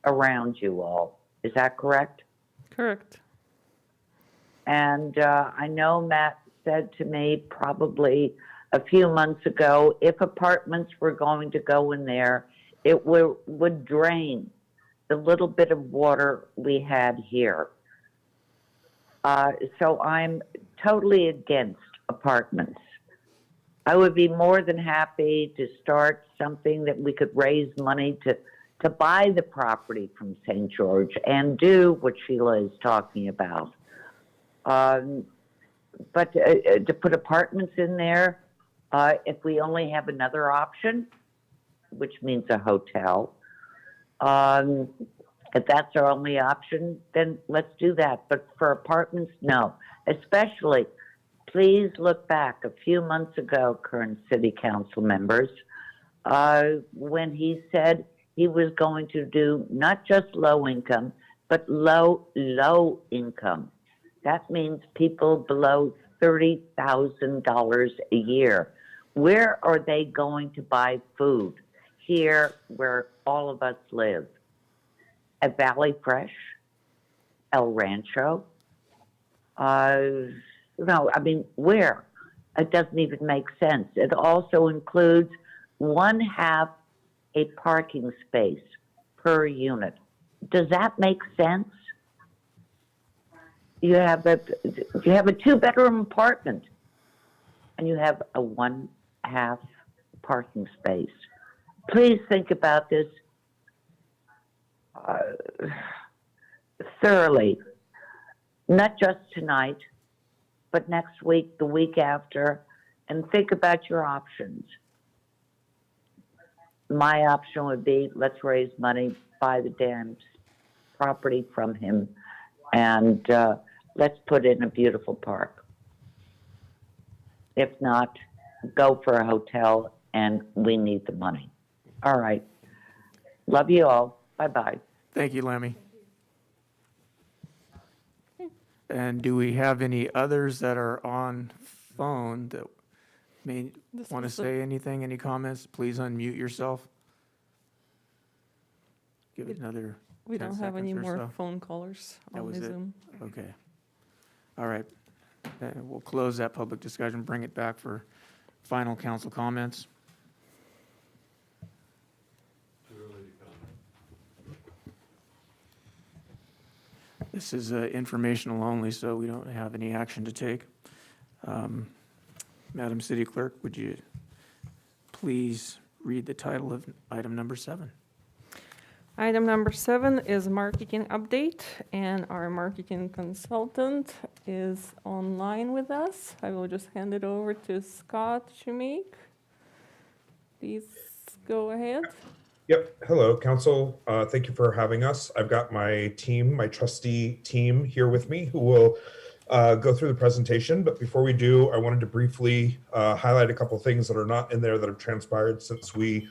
around you all. Is that correct? Correct. And I know Matt said to me probably a few months ago, if apartments were going to go in there, it would drain the little bit of water we had here. So I'm totally against apartments. I would be more than happy to start something that we could raise money to buy the property from St. George and do what Sheila is talking about. But to put apartments in there, if we only have another option, which means a hotel, if that's our only option, then let's do that. But for apartments, no. Especially, please look back a few months ago, current city council members, when he said he was going to do not just low income, but low income. That means people below $30,000 a year. Where are they going to buy food? Here, where all of us live. At Valley Fresh, El Rancho. No, I mean, where? It doesn't even make sense. It also includes 1/2 a parking space per unit. Does that make sense? You have a 2-bedroom apartment and you have a 1/2 parking space. Please think about this thoroughly, not just tonight, but next week, the week after, and think about your options. My option would be, let's raise money, buy the damn property from him, and let's put in a beautiful park. If not, go for a hotel, and we need the money. All right. Love you all. Bye-bye. Thank you, Lemmy. And do we have any others that are on phone that may This want to was the- say anything, any comments? Please unmute yourself. Give it another We 10 don't have any seconds or more so. phone callers That on was the it? Zoom. Okay. All right. We'll close that public discussion, bring it back for final council comments. This is informational only, so we don't have any action to take. Madam City Clerk, would you please read the title of item number 7? Item number 7 is marketing update, and our marketing consultant is online with us. I will just hand it over to Scott Schumake. Please go ahead. Yep. Hello, Council. Thank you for having us. I've got my team, my trusty team here with me who will go through the presentation. But before we do, I wanted to briefly highlight a couple of things that are not in there that have transpired since we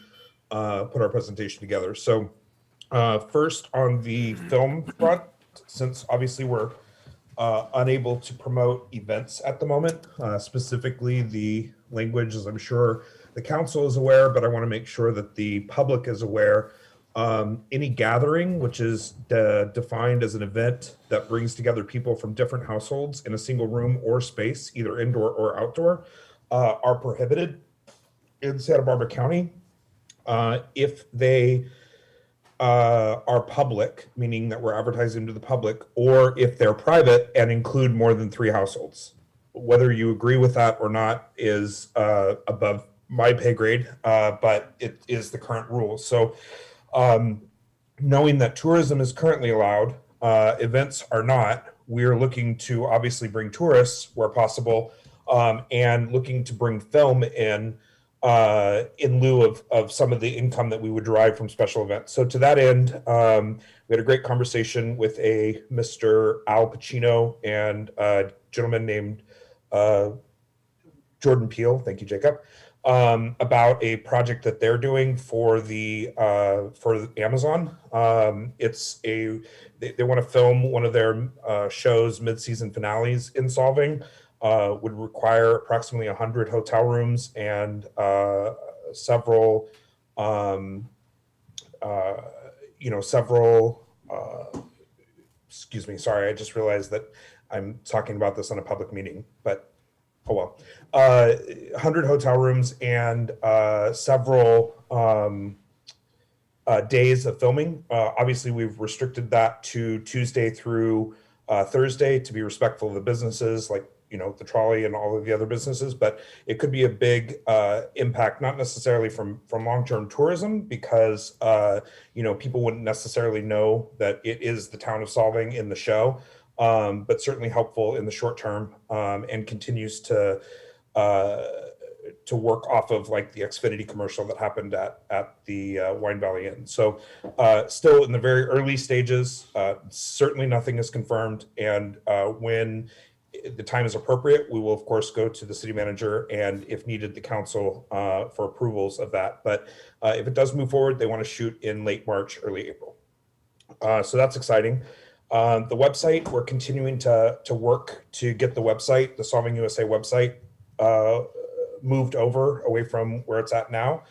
put our presentation together. So first, on the film front, since obviously we're unable to promote events at the moment, specifically the language, as I'm sure the council is aware, but I want to make sure that the public is aware. Any gathering, which is defined as an event that brings together people from different households in a single room or space, either indoor or outdoor, are prohibited in Santa Barbara County. If they are public, meaning that we're advertising to the public, or if they're private and include more than 3 households. Whether you agree with that or not is above my pay grade, but it is the current rule. So knowing that tourism is currently allowed, events are not, we're looking to obviously bring tourists where possible, and looking to bring film in lieu of some of the income that we would derive from special events. So to that end, we had a great conversation with a Mr. Al Pacino and a gentleman named Jordan Peele, thank you, Jacob, about a project that they're doing for Amazon. They want to film one of their shows, mid-season finales in Solvang. Would require approximately 100 hotel rooms and several excuse me, sorry, I just realized that I'm talking about this on a public meeting, but oh well. 100 hotel rooms and several days of filming. Obviously, we've restricted that to Tuesday through Thursday to be respectful of the businesses, like the trolley and all of the other businesses, but it could be a big impact, not necessarily from long-term tourism, because people wouldn't necessarily know that it is the town of Solvang in the show, but certainly helpful in the short term, and continues to work off of like the Xfinity commercial that happened at the Wine Valley Inn. So still in the very early stages, certainly nothing is confirmed, and when the time is appropriate, we will of course go to the city manager and if needed, the council for approvals of that. But if it does move forward, they want to shoot in late March, early April. So that's exciting. The website, we're continuing to work to get the website, the Solvang USA website, moved over away from where it's at now.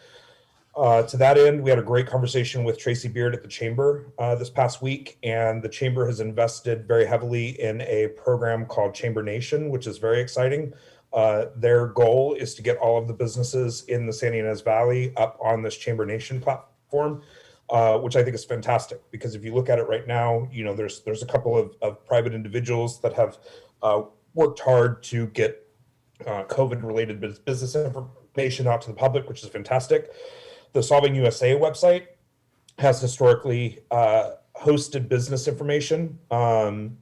To that end, we had a great conversation with Tracy Beard at the Chamber this past week, and the Chamber has invested very heavily in a program called Chamber Nation, which is very exciting. Their goal is to get all of the businesses in the San Ynez Valley up on this Chamber Nation platform, which I think is fantastic, because if you look at it right now, you know, there's a couple of private individuals that have worked hard to get COVID-related business information out to the public, which is fantastic. The Solvang USA website has historically hosted business information,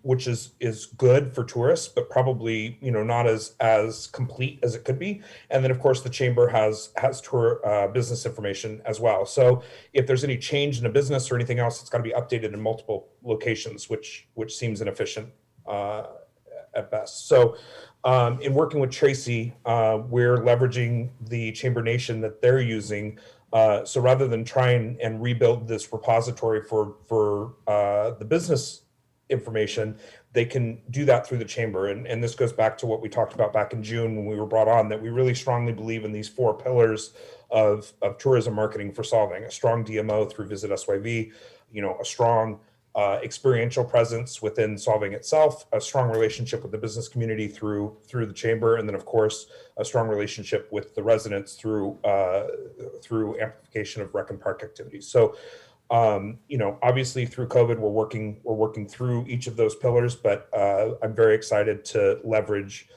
which is good for tourists, but probably, you know, not as complete as it could be. And then of course the chamber has tour business information as well. So if there's any change in a business or anything else, it's got to be updated in multiple locations, which seems inefficient at best. So in working with Tracy, we're leveraging the Chamber Nation that they're using. So rather than try and rebuild this repository for the business information, they can do that through the chamber. And this goes back to what we talked about back in June when we were brought on, that we really strongly believe in these 4 pillars of tourism marketing for Solvang: a strong DMO through Visit SYV, you know, a strong experiential presence within Solvang itself, a strong relationship with the business community through the chamber, and then of course a strong relationship with the residents through amplification of rec and park activities. So you know, obviously through COVID we're working through each of those pillars, but I'm very excited to leverage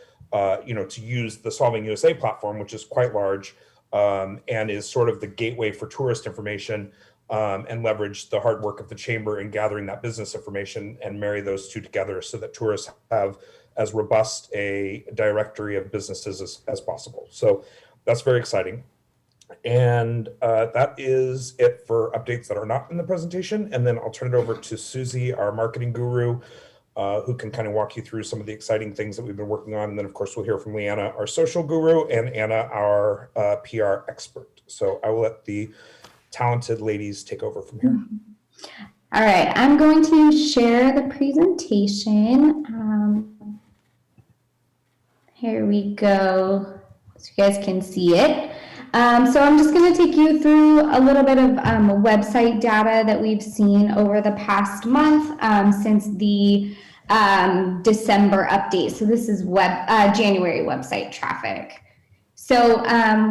you know, to use the Solvang USA platform, which is quite large and is sort of the gateway for tourist information, and leverage the hard work of the chamber in gathering that business information and marry those two together so that tourists have as robust a directory of businesses as possible. So that's very exciting. And that is it for updates that are not in the presentation. And then I'll turn it over to Susie, our marketing guru, who can kind of walk you through some of the exciting things that we've been working on. And then of course we'll hear from Leanna, our social guru, and Anna, our PR expert. So I will let the talented ladies take over from here. All right, I'm going to share the presentation. Here we go, so you guys can see it. So I'm just going to take you through a little bit of website data that we've seen over the past month since the December update. So this is January website traffic. So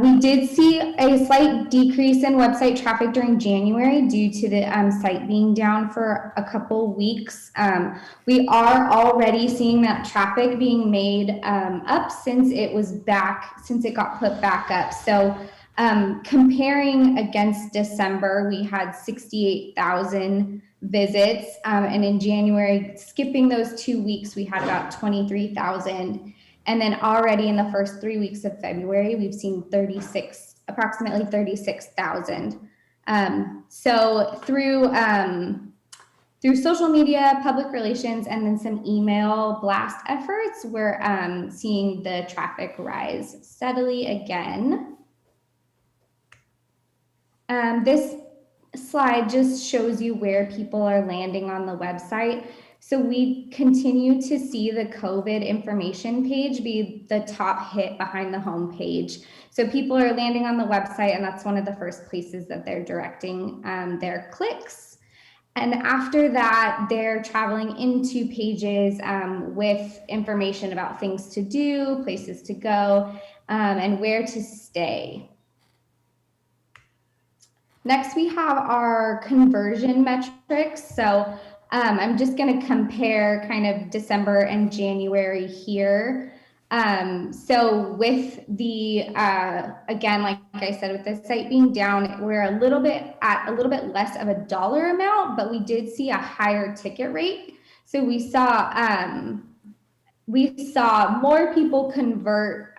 we did see a slight decrease in website traffic during January due to the site being down for a couple weeks. We are already seeing that traffic being made up since it got put back up. So comparing against December, we had 68,000 visits, and in January, skipping those 2 weeks, we had about 23,000. And then already in the first 3 weeks of February, we've seen approximately 36,000. So through social media, public relations, and then some email blast efforts, we're seeing the traffic rise steadily again. This slide just shows you where people are landing on the website. So we continue to see the COVID information page be the top hit behind the home page. So people are landing on the website, and that's one of the first places that they're directing their clicks. And after that, they're traveling into pages with information about things to do, places to go, and where to stay. Next, we have our conversion metrics. So I'm just going to compare kind of December and January here. So with the, again, like I said, with the site being down, we're a little bit less of a dollar amount, but we did see a higher ticket rate. So we saw more people convert,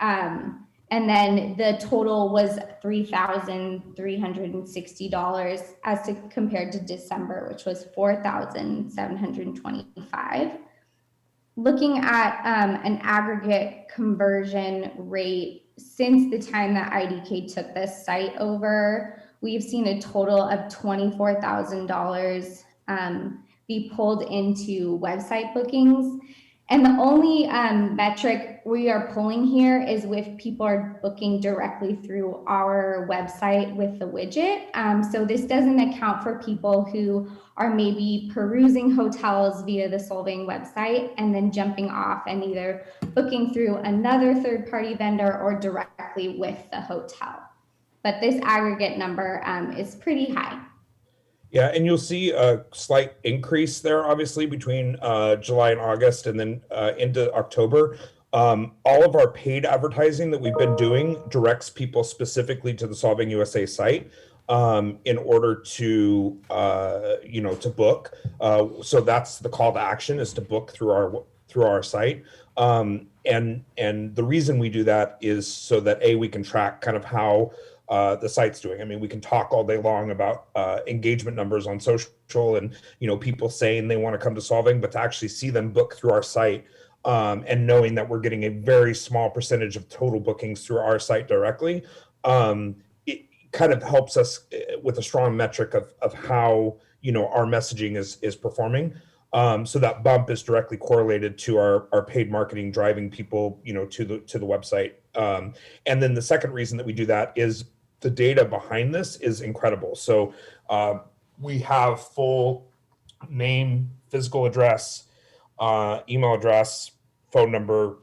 and then the total was $3,360 as compared to December, which was $4,725. Looking at an aggregate conversion rate since the time that IDK took this site over, we've seen a total of $24,000 be pulled into website bookings. And the only metric we are pulling here is if people are booking directly through our website with the widget. So this doesn't account for people who are maybe perusing hotels via the Solvang website and then jumping off and either booking through another third-party vendor or directly with the hotel. But this aggregate number is pretty high. Yeah, and you'll see a slight increase there, obviously, between July and August and then into October. All of our paid advertising that we've been doing directs people specifically to the Solvang USA site in order to, to book. So that's the call to action, is to book through our site. And the reason we do that is so that we can track kind of how the site's doing. I mean, we can talk all day long about engagement numbers on social and, people saying they want to come to Solvang, but to actually see them book through our site and knowing that we're getting a very small percentage of total bookings through our site directly, it kind of helps us with a strong metric of how, our messaging is performing. So that bump is directly correlated to our paid marketing driving people, to the website. And then the second reason that we do that is the data behind this is incredible. So we have full name, physical address, email address, phone number,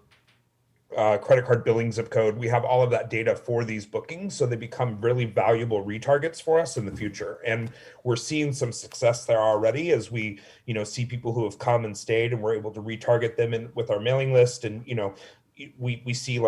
credit card billing zip code. We have all of that data for these bookings, so they become really valuable retargets for us in the future. And we're seeing some success there already as we, see people who have come and stayed, and we're able to retarget them with our mailing list. And, we see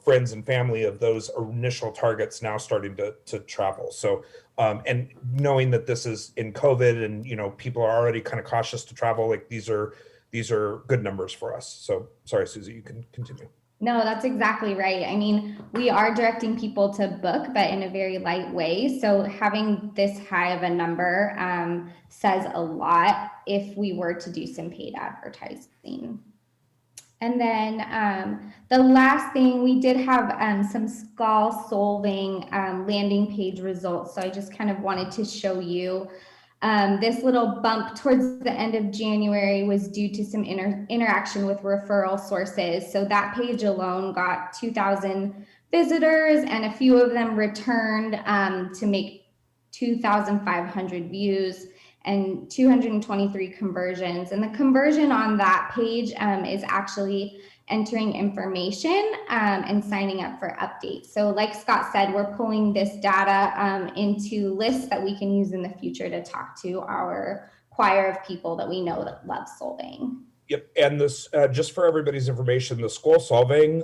friends and family of those initial targets now starting to travel. So, and knowing that this is in COVID and, people are already kind of cautious to travel, these are good numbers for us. So sorry, Susie, you can continue. No, that's exactly right. I mean, we are directing people to book, but in a very light way. So having this high of a number says a lot if we were to do some paid advertising. And then the last thing, we did have some Solvang landing page results. So I just kind of wanted to show you this little bump towards the end of January was due to some interaction with referral sources. So that page alone got 2,000 visitors, and a few of them returned to make 2,500 views and 223 conversions. And the conversion on that page is actually entering information and signing up for updates. So like Scott said, we're pulling this data into lists that we can use in the future to talk to our choir of people that we know that love Solvang. Yep, and this, just for everybody's information, the School Solvang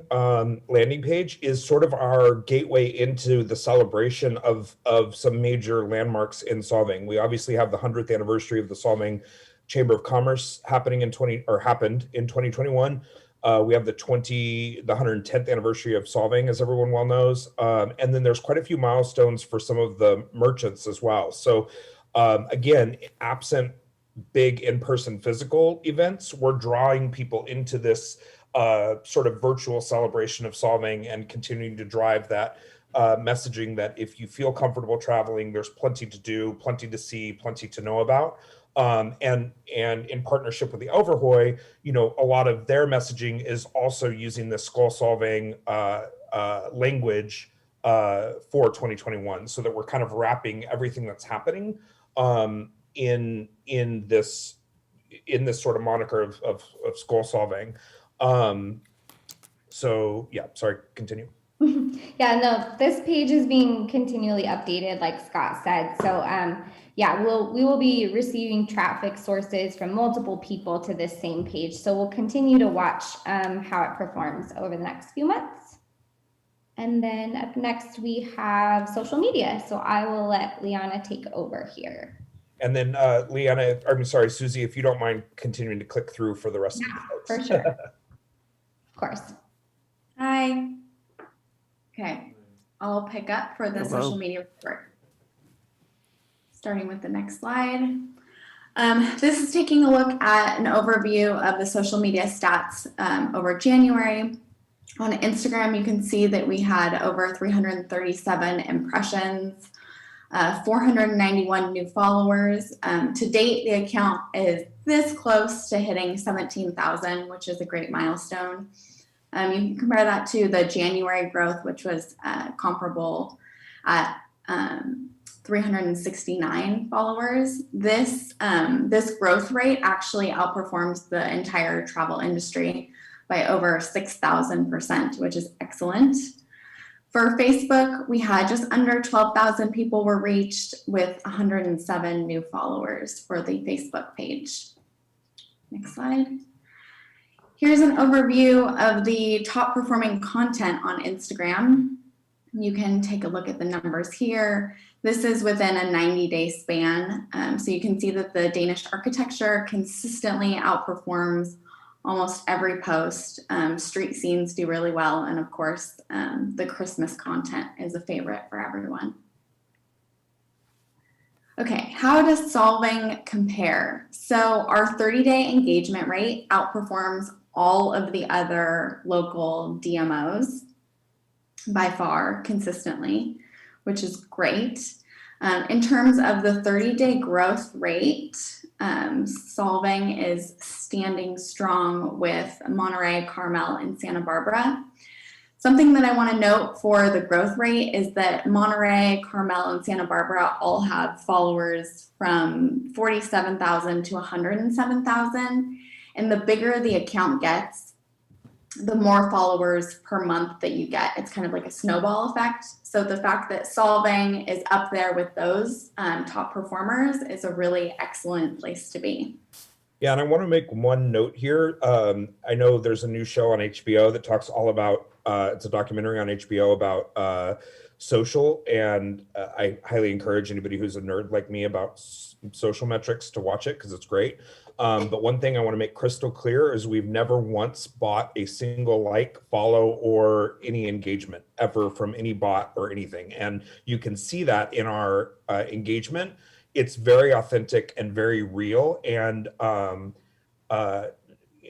landing page is sort of our gateway into the celebration of some major landmarks in Solvang. We obviously have the 100th anniversary of the Solvang Chamber of Commerce happened in 2021. We have the 110th anniversary of Solvang, as everyone well knows. And then there's quite a few milestones for some of the merchants as well. So again, absent big in-person physical events, we're drawing people into this sort of virtual celebration of Solvang and continuing to drive that messaging that if you feel comfortable traveling, there's plenty to do, plenty to see, plenty to know about. And in partnership with the Overhoy, a lot of their messaging is also using the Skull Solvang language for 2021, so that we're kind of wrapping everything that's happening in this sort of moniker of Skull Solvang. So yeah, sorry, continue. Yeah, no, this page is being continually updated, like Scott said. So yeah, we will be receiving traffic sources from multiple people to this same page. So we'll continue to watch how it performs over the next few months. And then up next we have social media. So I will let Liana take over here. And then Susie, if you don't mind continuing to click through for the rest of the folks. For sure. Of course. Hi. Okay, I'll pick up for the social media report. Starting with the next slide. This is taking a look at an overview of the social media stats over January. On Instagram, you can see that we had over 337 impressions, 491 new followers. To date, the account this close to hitting 17,000, which is a great milestone. You can compare that to the January growth, which was comparable at 369 followers. This growth rate actually outperforms the entire travel industry by over 6,000%, which is excellent. For Facebook, we had just under 12,000 people were reached with 107 new followers for the Facebook page. Next slide. Here's an overview of the top performing content on Instagram. You can take a look at the numbers here. This is within a 90-day span. So you can see that the Danish architecture consistently outperforms almost every post. Street scenes do really well. And of course, the Christmas content is a favorite for everyone. Okay, how does Solvang compare? So our 30-day engagement rate outperforms all of the other local DMOs by far consistently, which is great. In terms of the 30-day growth rate, Solvang is standing strong with Monterey, Carmel, and Santa Barbara. Something that I want to note for the growth rate is that Monterey, Carmel, and Santa Barbara all have followers from 47,000 to 107,000. And the bigger the account gets, the more followers per month that you get. It's kind of like a snowball effect. So the fact that Solvang is up there with those top performers is a really excellent place to be. Yeah, and I want to make one note here. I know there's a new show on HBO that talks all about, it's a documentary on HBO about social, and I highly encourage anybody who's a nerd like me about social metrics to watch it because it's great. But one thing I want to make crystal clear is we've never once bought a single like, follow, or any engagement ever from any bot or anything. And you can see that in our engagement. It's very authentic and very real. And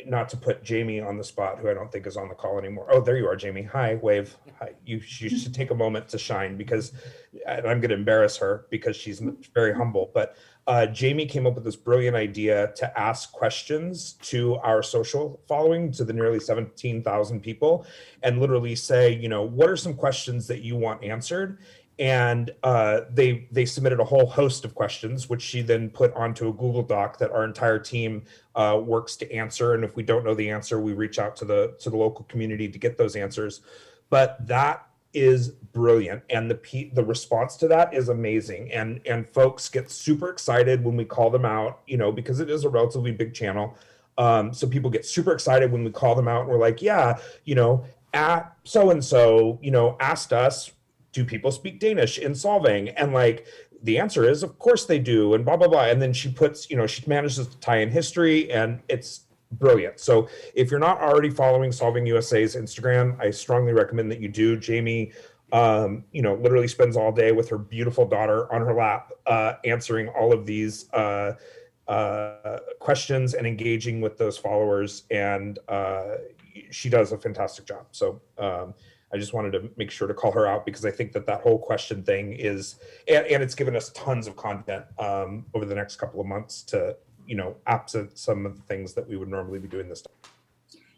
not to put Jamie on the spot, who I don't think is on the call anymore. Oh, there you are, Jamie. Hi, wave. Hi. You should take a moment to shine because, and I'm going to embarrass her because she's very humble, but Jamie came up with this brilliant idea to ask questions to our social following, to the nearly 17,000 people, and literally say, you know, what are some questions that you want answered? And they submitted a whole host of questions, which she then put onto a Google Doc that our entire team works to answer. And if we don't know the answer, we reach out to the local community to get those answers. But that is brilliant, and the response to that is amazing. And folks get super excited when we call them out, you know, because it is a relatively big channel. So people get super excited when we call them out, and we're like, yeah, you know, at so and so, you know, asked us, do people speak Danish in Solvang? And like, the answer is, of course they do, and blah, blah, blah. And then she puts, you know, she manages to tie in history, and it's brilliant. So if you're not already following Solvang USA's Instagram, I strongly recommend that you do. Jamie, you know, literally spends all day with her beautiful daughter on her lap, answering all of these questions and engaging with those followers. And she does a fantastic job. So, I just wanted to make sure to call her out because I think that whole question thing is, and it's given us tons of content over the next couple of months to, you know, absent some of the things that we would normally be doing this time.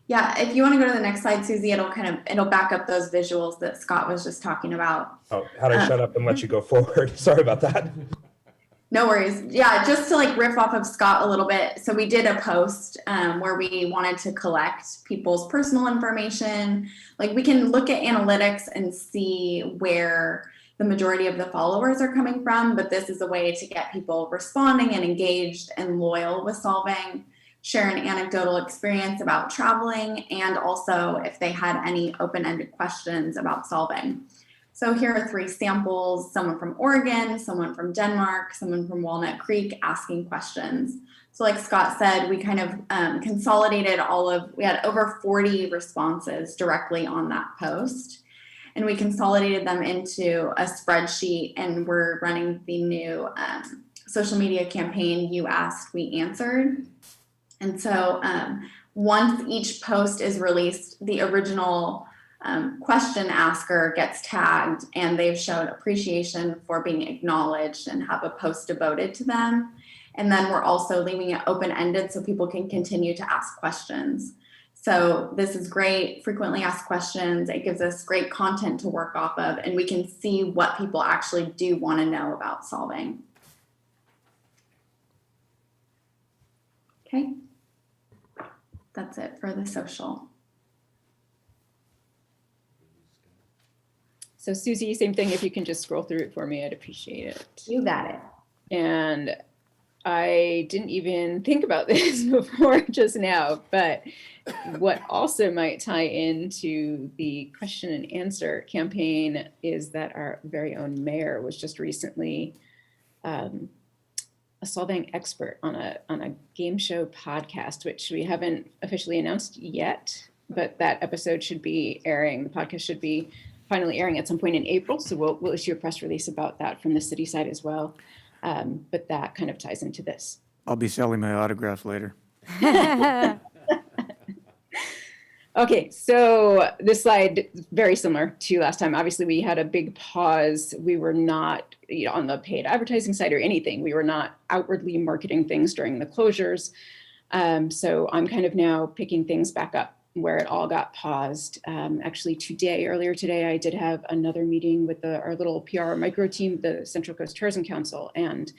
Yeah, if you want to go to the next slide, Susie, it'll back up those visuals that Scott was just talking about. Oh, how'd I shut up and let you go forward? Sorry about that. No worries. Yeah, just to like riff off of Scott a little bit. So we did a post where we wanted to collect people's personal information. Like we can look at analytics and see where the majority of the followers are coming from, but this is a way to get people responding and engaged and loyal with Solvang, share an anecdotal experience about traveling, and also if they had any open-ended questions about Solvang. So here are 3 samples, someone from Oregon, someone from Denmark, someone from Walnut Creek asking questions. So like Scott said, we kind of consolidated we had over 40 responses directly on that post. And we consolidated them into a spreadsheet, and we're running the new social media campaign, You Asked, We Answered. And so once each post is released, the original question asker gets tagged, and they've showed appreciation for being acknowledged and have a post devoted to them. And then we're also leaving it open-ended so people can continue to ask questions. So this is great, frequently asked questions. It gives us great content to work off of, and we can see what people actually do want to know about Solvang. Okay, that's it for the social. So Susie, same thing, if you can just scroll through it for me, I'd appreciate it. You got it. And I didn't even think about this before just now, but what also might tie into the question and answer campaign is that our very own mayor was just recently a Solvang expert on a game show podcast, which we haven't officially announced yet, but that episode should be airing, the podcast should be finally airing at some point in April. So we'll issue a press release about that from the city side as well. But that kind of ties into this. I'll be selling my autograph later. Okay, so this slide is very similar to last time. Obviously, we had a big pause. We were not, on the paid advertising side or anything. We were not outwardly marketing things during the closures. So I'm kind of now picking things back up where it all got paused. Actually, earlier today, I did have another meeting with our little PR micro team, the Central Coast Tourism Council, and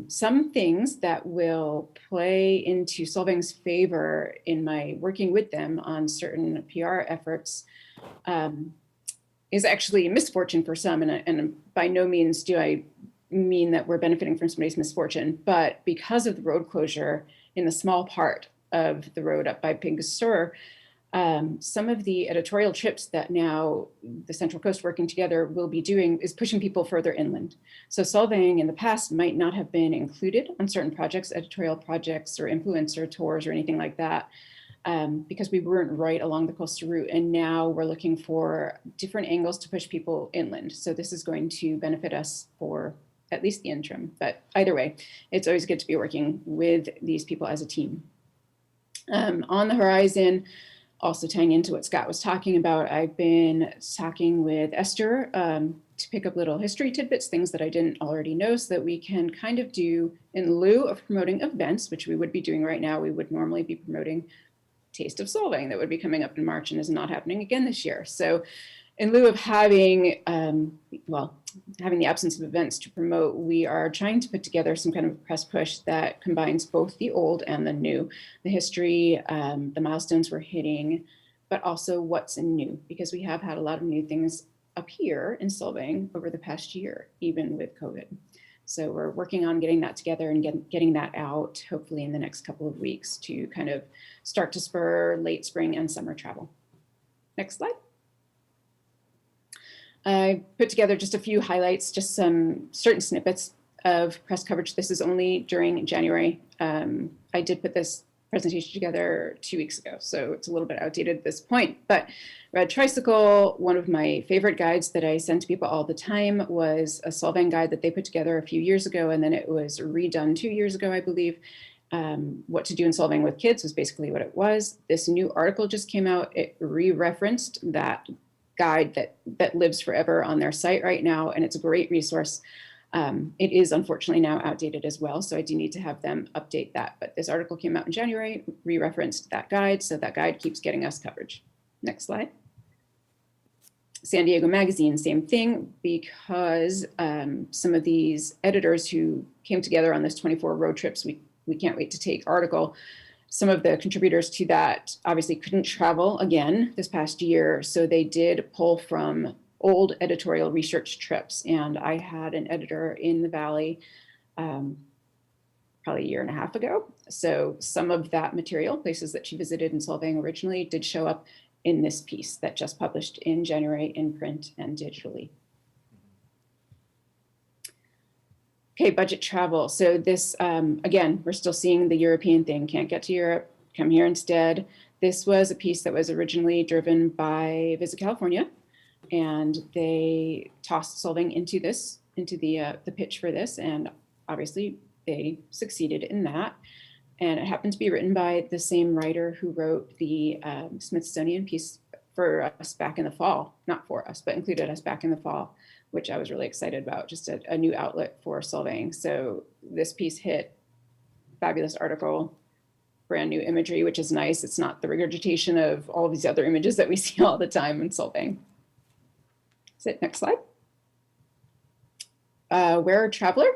some things that will play into Solvang's favor in my working with them on certain PR efforts is actually a misfortune for some. And by no means do I mean that we're benefiting from somebody's misfortune, but because of the road closure in the small part of the road up by Pig Sur, some of the editorial trips that now the Central Coast working together will be doing is pushing people further inland. So Solvang in the past might not have been included on certain projects, editorial projects or influencer tours or anything like that, because we weren't right along the coastal route. And now we're looking for different angles to push people inland. So this is going to benefit us for at least the interim. But either way, it's always good to be working with these people as a team. On the horizon, also tying into what Scott was talking about, I've been talking with Esther to pick up little history tidbits, things that I didn't already know, so that we can kind of do, in lieu of promoting events, which we would be doing right now, we would normally be promoting Taste of Solvang that would be coming up in March and is not happening again this year. So in lieu of having, having the absence of events to promote, we are trying to put together some kind of press push that combines both the old and the new, the history, the milestones we're hitting, but also what's new, because we have had a lot of new things appear in Solvang over the past year, even with COVID. So we're working on getting that together and getting that out, hopefully in the next couple of weeks, to kind of start to spur late spring and summer travel. Next slide. I put together just a few highlights, just some certain snippets of press coverage. This is only during January. I did put this presentation together 2 weeks ago, so it's a little bit outdated at this point. But Red Tricycle, one of my favorite guides that I send to people all the time, was a Solvang guide that they put together a few years ago, and then it was redone 2 years ago, I believe. What to do in Solvang with kids was basically what it was. This new article just came out. It re-referenced that guide that lives forever on their site right now, and it's a great resource. It is unfortunately now outdated as well, so I do need to have them update that. But this article came out in January, re-referenced that guide, so that guide keeps getting us coverage. Next slide. San Diego Magazine, same thing, because some of these editors who came together on this 24 road trips, we can't wait to take article. Some of the contributors to that obviously couldn't travel again this past year, so they did pull from old editorial research trips. And I had an editor in the Valley probably a year and a half ago. So some of that material, places that she visited in Solvang originally, did show up in this piece that just published in January in print and digitally. Okay, budget travel. So this, again, we're still seeing the European thing. Can't get to Europe, come here instead. This was a piece that was originally driven by Visit California, and they tossed Solvang into the pitch for this, and obviously they succeeded in that. And it happened to be written by the same writer who wrote the Smithsonian piece for us back in the fall, not for us, but included us back in the fall, which I was really excited about, just a new outlet for Solvang. So this piece hit, fabulous article, brand new imagery, which is nice. It's not the regurgitation of all these other images that we see all the time in Solvang. That's it. Next slide. Where Traveler,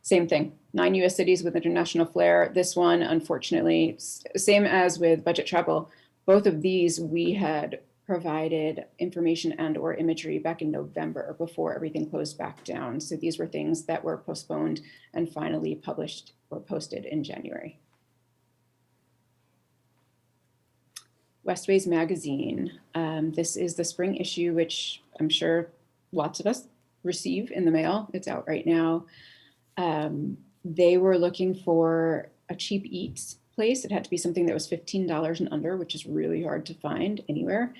same thing. 9 U.S. cities with international flair. This one, unfortunately, same as with budget travel. Both of these we had provided information and or imagery back in November before everything closed back down. So these were things that were postponed and finally published or posted in January. Westways Magazine. This is the spring issue, which I'm sure lots of us receive in the mail. It's out right now. They were looking for a cheap eats place. It had to be something that was $15 and under, which is really hard to find anywhere.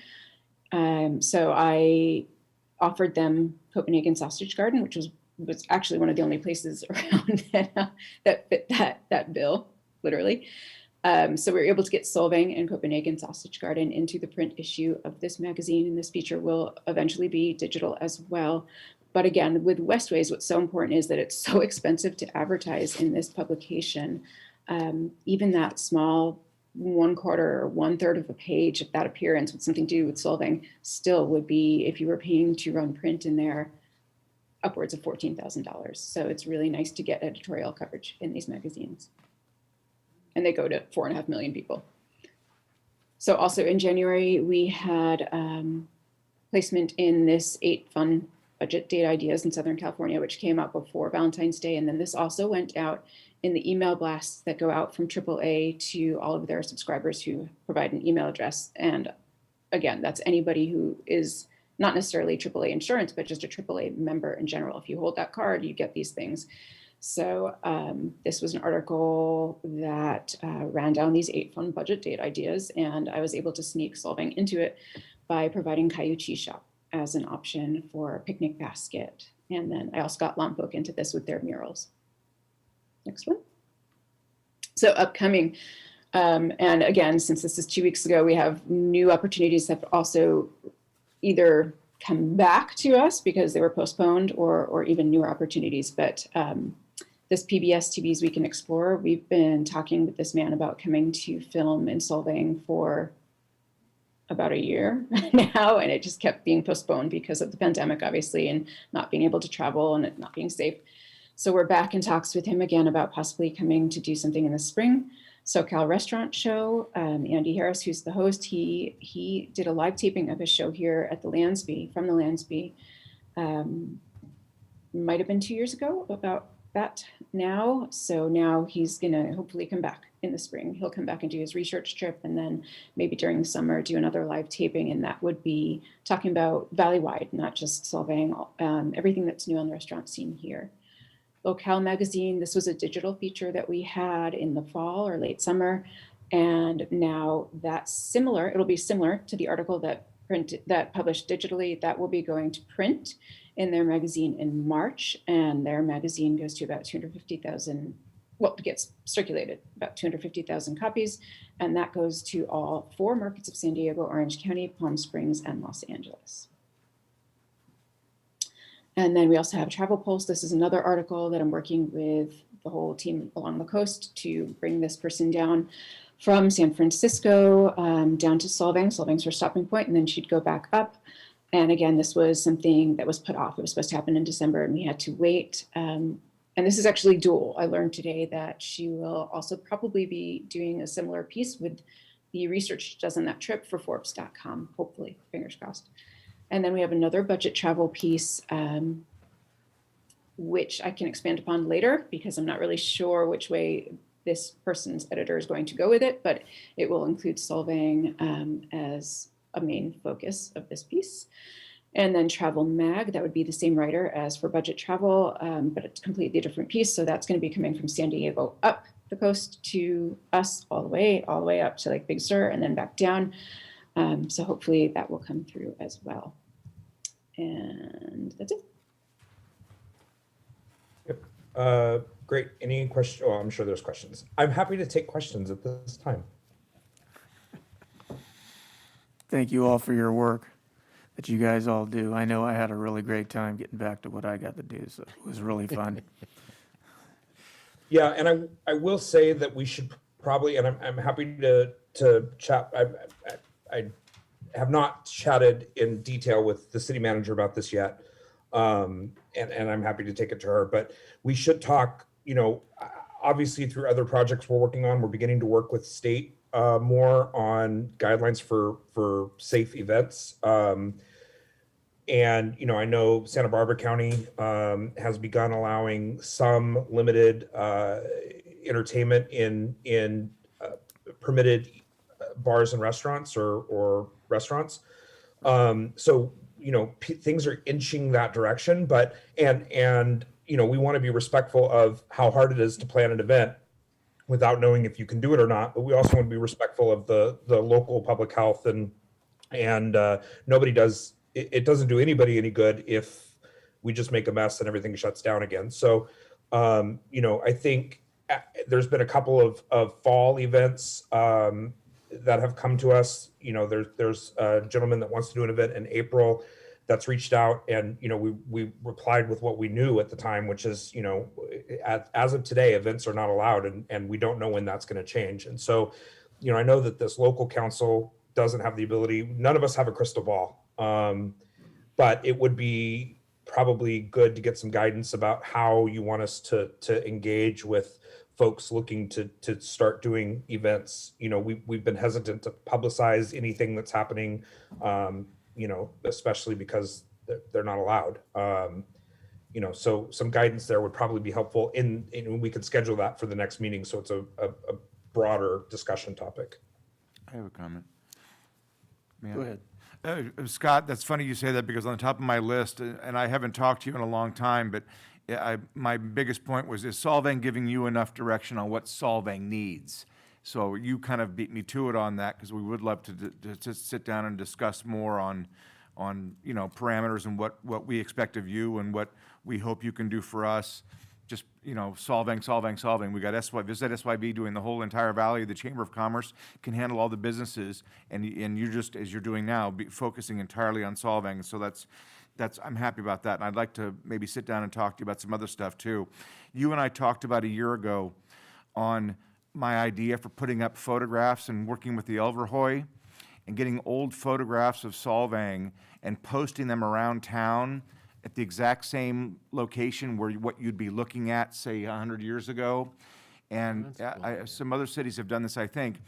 So I offered them Copenhagen Sausage Garden, which was actually one of the only places around that fit that bill, literally. So we were able to get Solvang and Copenhagen Sausage Garden into the print issue of this magazine, and this feature will eventually be digital as well. But again, with Westways, what's so important is that it's so expensive to advertise in this publication. Even that small 1/4 or 1/3 of a page of that appearance with something to do with Solvang still would be, if you were paying to run print in there, upwards of $14,000. So it's really nice to get editorial coverage in these magazines. And they go to 4.5 million people. So also in January, we had placement in this 8 fun budget date ideas in Southern California, which came out before Valentine's Day. And then this also went out in the email blasts that go out from AAA to all of their subscribers who provide an email address. And again, that's anybody who is not necessarily AAA insurance, but just a AAA member in general. If you hold that card, you get these things. So this was an article that ran down these 8 fun budget date ideas, and I was able to sneak Solvang into it by providing Caillou Cheese Shop as an option for a picnic basket. And then I also got Lompoc into this with their murals. Next one. So upcoming, and again, since this is 2 weeks ago, we have new opportunities that have also either come back to us because they were postponed, or even newer opportunities. But this PBS TV's Week in Explorer, we've been talking with this man about coming to film in Solvang for about a year now, and it just kept being postponed because of the pandemic, obviously, and not being able to travel and it not being safe. So we're back in talks with him again about possibly coming to do something in the spring. SoCal Restaurant Show, Andy Harris, who's the host, he did a live taping of his show here at the Lansby, from the Lansby. Might have been 2 years ago, about that now. So now he's gonna hopefully come back in the spring. He'll come back and do his research trip, and then maybe during the summer do another live taping, and that would be talking about Valley-wide, not just Solvang, everything that's new on the restaurant scene here. Locale Magazine, this was a digital feature that we had in the fall or late summer, and now that's similar. It'll be similar to the article that published digitally. That will be going to print in their magazine in March, and their magazine goes to about 250,000. Well, it gets circulated about 250,000 copies, and that goes to all 4 markets of San Diego, Orange County, Palm Springs, and Los Angeles. And then we also have Travel Pulse. This is another article that I'm working with the whole team along the coast to bring this person down from San Francisco down to Solvang. Solvang's her stopping point, and then she'd go back up. And again, this was something that was put off. It was supposed to happen in December, and we had to wait. And this is actually dual. I learned today that she will also probably be doing a similar piece with the research she does on that trip for Forbes.com, hopefully, fingers crossed. And then we have another budget travel piece, which I can expand upon later because I'm not really sure which way this person's editor is going to go with it, but it will include Solvang as a main focus of this piece. And then Travel Mag, that would be the same writer as for budget travel, but it's a completely different piece. So that's going to be coming from San Diego up the coast to us all the way up to like Big Sur and then back down. So hopefully that will come through as well. And that's it. Yep. Great. Any questions? Oh, I'm sure there's questions. I'm happy to take questions at this time. thank you all for your work that you guys all do. I know I had a really great time getting back to what I got to do, so it was really fun. Yeah, and I will say that we should probably, and I'm happy to chat. I have not chatted in detail with the city manager about this yet, and I'm happy to take it to her. But we should talk. You know, obviously through other projects we're working on, we're beginning to work with state more on guidelines for safe events. And, you know, I know Santa Barbara County has begun allowing some limited entertainment in permitted bars and restaurants or restaurants. So, you know, things are inching that direction, but, and, you know, we want to be respectful of how hard it is to plan an event without knowing if you can do it or not. But we also want to be respectful of the local public health and nobody does, it doesn't do anybody any good if we just make a mess and everything shuts down again. So, you know, I think there's been a couple of fall events that have come to us. You know, there's a gentleman that wants to do an event in April that's reached out, and, you know, we replied with what we knew at the time, which is, you know, as of today, events are not allowed, and we don't know when that's going to change. And so, you know, I know that this local council doesn't have the ability. None of us have a crystal ball, but it would be probably good to get some guidance about how you want us to engage with folks looking to start doing events. You know, we've been hesitant to publicize anything that's happening, you know, especially because they're not allowed. You know, so some guidance there would probably be helpful in we could schedule that for the next meeting. So it's a broader discussion topic. I have a comment. Go ahead. Scott, that's funny you say that, because on the top of my list, and I haven't talked to you in a long time, but my biggest point was, is Solvang giving you enough direction on what Solvang needs? So you kind of beat me to it on that, because we would love to sit down and discuss more on you know, parameters and what we expect of you and what we hope you can do for us. Just, you know, Solvang. We got Visit SYB doing the whole entire valley. The Chamber of Commerce can handle all the businesses, and you just, as you're doing now, be focusing entirely on Solvang. So that's I'm happy about that, and I'd like to maybe sit down and talk to you about some other stuff too. You and I talked about a year ago on my idea for putting up photographs and working with the Elverhoy and getting old photographs of Solvang and posting them around town at the exact same location where what you'd be looking at, say, 100 years ago. And some other cities have done this, I think,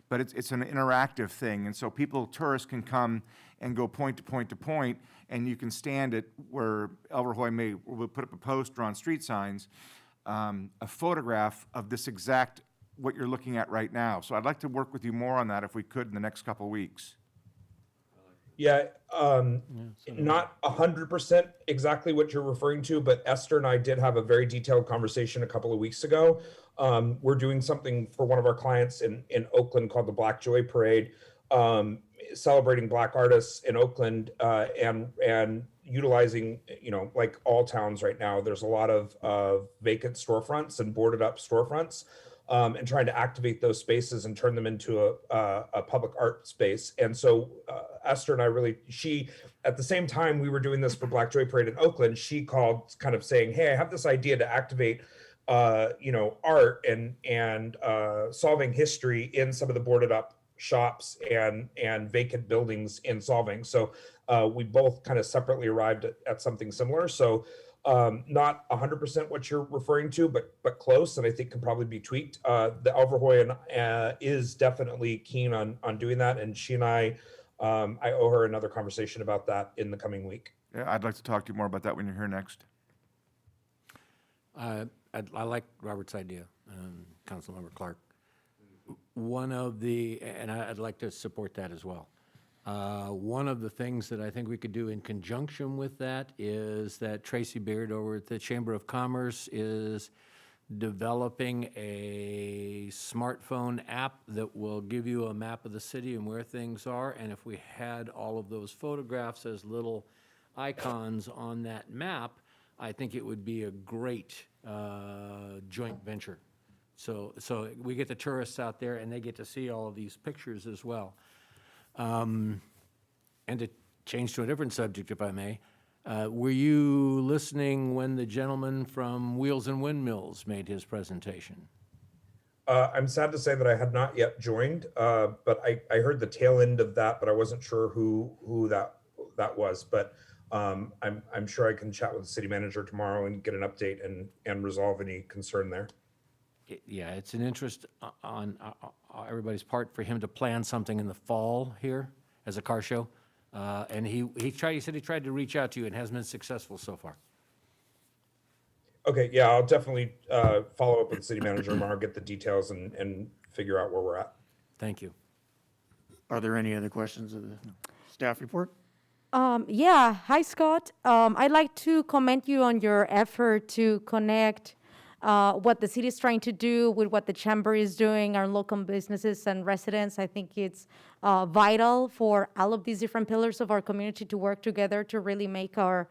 but it's an interactive thing. And so tourists can come and go point to point to point, and you can stand at where Elverhoy will put up a poster on street signs, a photograph of this exact, what you're looking at right now. So I'd like to work with you more on that if we could in the next couple of weeks. Yeah, not 100% exactly what you're referring to, but Esther and I did have a very detailed conversation a couple of weeks ago. We're doing something for one of our clients in Oakland called the Black Joy Parade, celebrating Black artists in Oakland, and utilizing, you know, like all towns right now, there's a lot of vacant storefronts and boarded up storefronts. And trying to activate those spaces and turn them into a public art space. And so Esther and I at the same time we were doing this for Black Joy Parade in Oakland, she called kind of saying, hey, I have this idea to activate, you know, art and solving history in some of the boarded up shops and vacant buildings in Solvang. So we both kind of separately arrived at something similar. So not 100% what you're referring to, but close, and I think can probably be tweaked. The Elverhoy is definitely keen on doing that, and she and I owe her another conversation about that in the coming week. Yeah, I'd like to talk to you more about that when you're here next. I like Robert's idea, Councilmember Clark. And I'd like to support that as well. One of the things that I think we could do in conjunction with that is that Tracy Beard over at the Chamber of Commerce is developing a smartphone app that will give you a map of the city and where things are. And if we had all of those photographs as little icons on that map, I think it would be a great joint venture. So we get the tourists out there and they get to see all of these pictures as well. And to change to a different subject, if I may, were you listening when the gentleman from Wheels and Windmills made his presentation? I'm sad to say that I had not yet joined, but I heard the tail end of that, but I wasn't sure who that was. But I'm sure I can chat with the city manager tomorrow and get an update and resolve any concern there. Yeah, it's an interest on everybody's part for him to plan something in the fall here as a car show. And he said he tried to reach out to you and hasn't been successful so far. Okay, yeah, I'll definitely follow up with the city manager tomorrow, get the details and figure out where we're at. Thank you. Are there any other questions of the staff report? Yeah, hi Scott. I'd like to commend you on your effort to connect what the city is trying to do with what the chamber is doing, our local businesses and residents. I think it's vital for all of these different pillars of our community to work together to really make our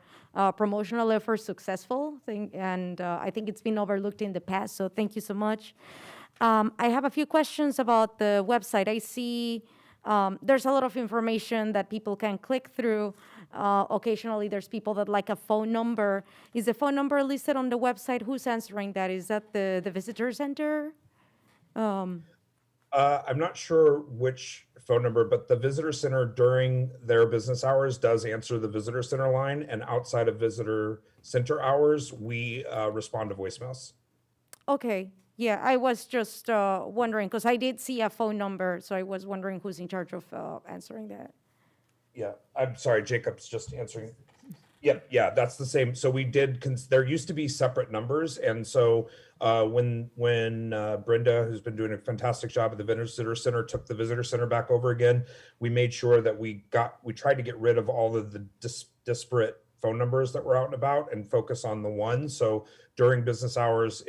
promotional efforts successful. And I think it's been overlooked in the past, so thank you so much. I have a few questions about the website. I see there's a lot of information that people can click through. Occasionally, there's people that like a phone number. Is the phone number listed on the website? Who's answering that? Is that the visitor center? I'm not sure which phone number, but the visitor center during their business hours does answer the visitor center line, and outside of visitor center hours, we respond to voicemails. Okay. Yeah, I was just wondering, because I did see a phone number, so I was wondering who's in charge of answering that. Yeah, I'm sorry, Jacob's just answering. Yep, yeah, that's the same. So we did, there used to be separate numbers. And so when Brenda, who's been doing a fantastic job at the visitor center, took the visitor center back over again, we made sure that we tried to get rid of all of the disparate phone numbers that were out and about and focus on the one. So during business hours,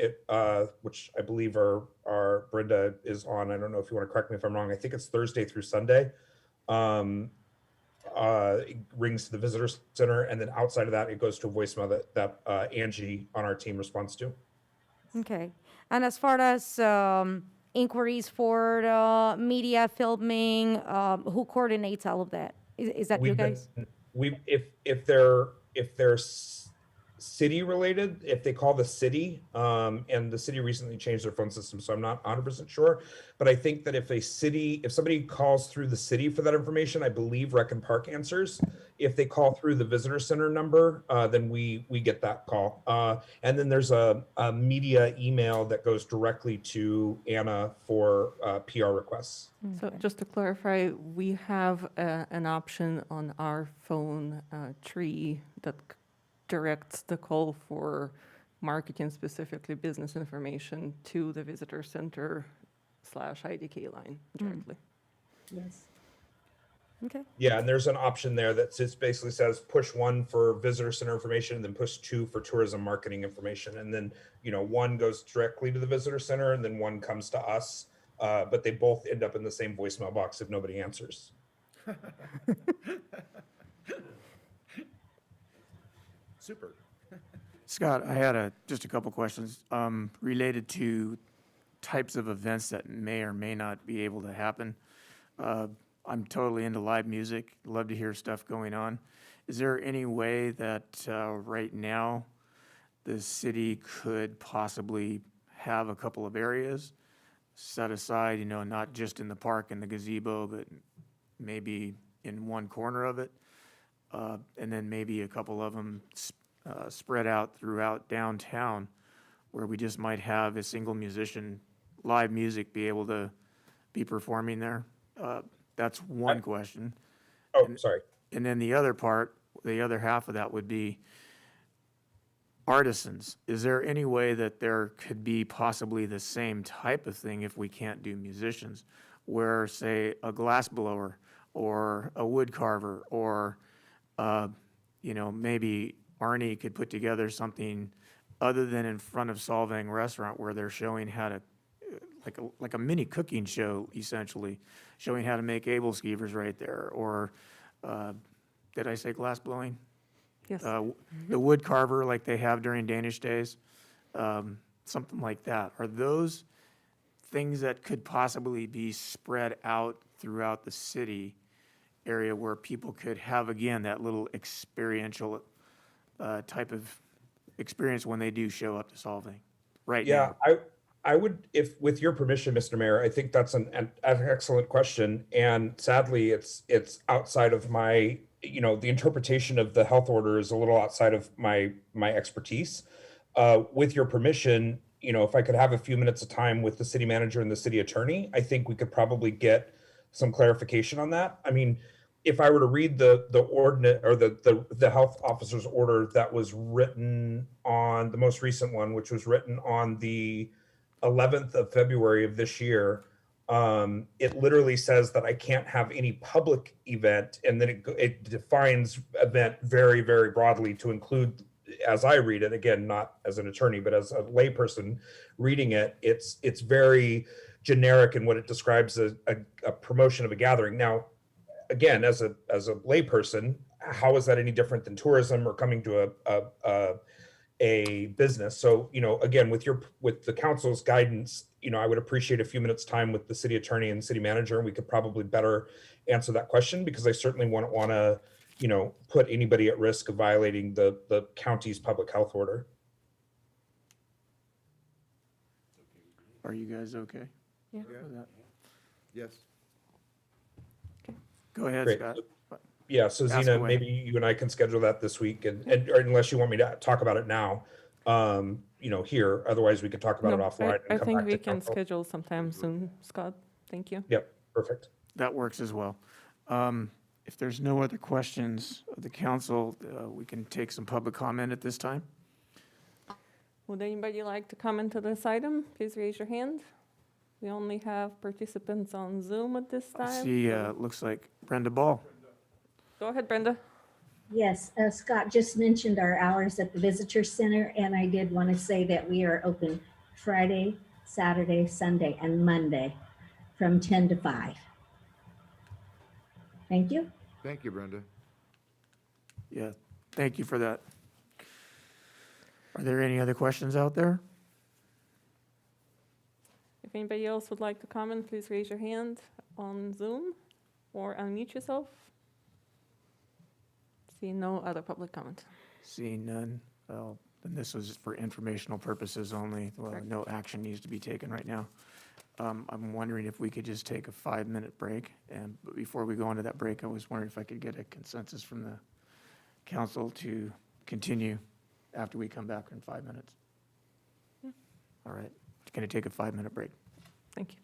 which I believe our Brenda is on, I don't know if you want to correct me if I'm wrong, I think it's Thursday through Sunday. It rings to the visitor center, and then outside of that, it goes to a voicemail that Angie on our team responds to. Okay. And as far as inquiries for media filming, who coordinates all of that? Is that you guys? If they're city related, if they call the city, and the city recently changed their phone system, so I'm not 100% sure, but I think that if somebody calls through the city for that information, I believe Rec and Park answers. If they call through the visitor center number, then we get that call. And then there's a media email that goes directly to Anna for PR requests. So just to clarify, we have an option on our phone tree that directs the call for marketing, specifically business information, to the visitor center /IDK line directly. Yes. Okay. Yeah, and there's an option there that basically says push 1 for visitor center information, and then push 2 for tourism marketing information. And then, 1 goes directly to the visitor center, and then 1 comes to us. But they both end up in the same voicemail box if nobody answers. Super. Scott, I had just a couple questions related to types of events that may or may not be able to happen. I'm totally into live music, love to hear stuff going on. Is there any way that right now the city could possibly have a couple of areas set aside, not just in the park and the gazebo, but maybe in one corner of it? And then maybe a couple of them spread out throughout downtown, where we just might have a single musician, live music, be able to be performing there. That's one question. Oh, sorry. And then the other half of that would be artisans. Is there any way that there could be possibly the same type of thing if we can't do musicians, where, say, a glass blower or a wood carver or maybe Arnie could put together something other than in front of Solvang restaurant, where they're showing how to, like a mini cooking show, essentially, showing how to make able skeevers right there. Or did I say glass blowing? Yes. The wood carver, like they have during Danish days, something like that. Are those things that could possibly be spread out throughout the city area where people could have, again, that little experiential type of experience when they do show up to Solvang right Yeah, now. I would, if, with your permission, Mr. Mayor, I think that's an excellent question. And sadly, it's outside of my, the interpretation of the health order is a little outside of my expertise. With your permission, if I could have a few minutes of time with the city manager and the city attorney, I think we could probably get some clarification on that. I mean, if I were to read the ordinance or the health officer's order that was written on the most recent one, which was written on the 11th of February of this year, it literally says that I can't have any public event, and then it defines event very, very broadly to include, as I read it, again, not as an attorney, but as a layperson reading it, it's very generic in what it describes as a promotion of a gathering. Now, again, as a layperson, how is that any different than tourism or coming to a business? So, again, with the council's guidance, I would appreciate a few minutes time with the city attorney and city manager, and we could probably better answer that question, because I certainly wouldn't want to, put anybody at risk of violating the county's public health order. Are you guys okay? Yeah. with that? Yes. Go ahead, Great. Scott. Yeah, so Ask Zena, away. maybe you and I can schedule that this week, or unless you want me to talk about it now, here. Otherwise, we can talk about it No, offline. I and come think back we to can council. schedule sometime soon, Scott. Thank you. Yep, perfect. That works as well. If there's no other questions of the council, we can take some public comment at this time. Would anybody like to comment to this item? Please raise your hand. We only have participants on Zoom at this I time. see, looks like Brenda Ball. Go ahead, Brenda. Yes, Scott just mentioned our hours at the Visitor Center, and I did want to say that we are open Friday, Saturday, Sunday, and Monday from 10 to 5. Thank you. Thank you, Brenda. Yeah, thank you for that. Are there any other questions out there? If anybody else would like to comment, please raise your hand on Zoom or unmute yourself. See no other public comment. Seeing none, well, then this was for informational purposes only. Well, Correct. no action needs to be taken right now. I'm wondering if we could just take a 5-minute break. And but before we go into that break, I was wondering if I could get a consensus from the council to continue after we come back in 5 minutes. Yeah. All right, going to take a 5-minute break. Thank you.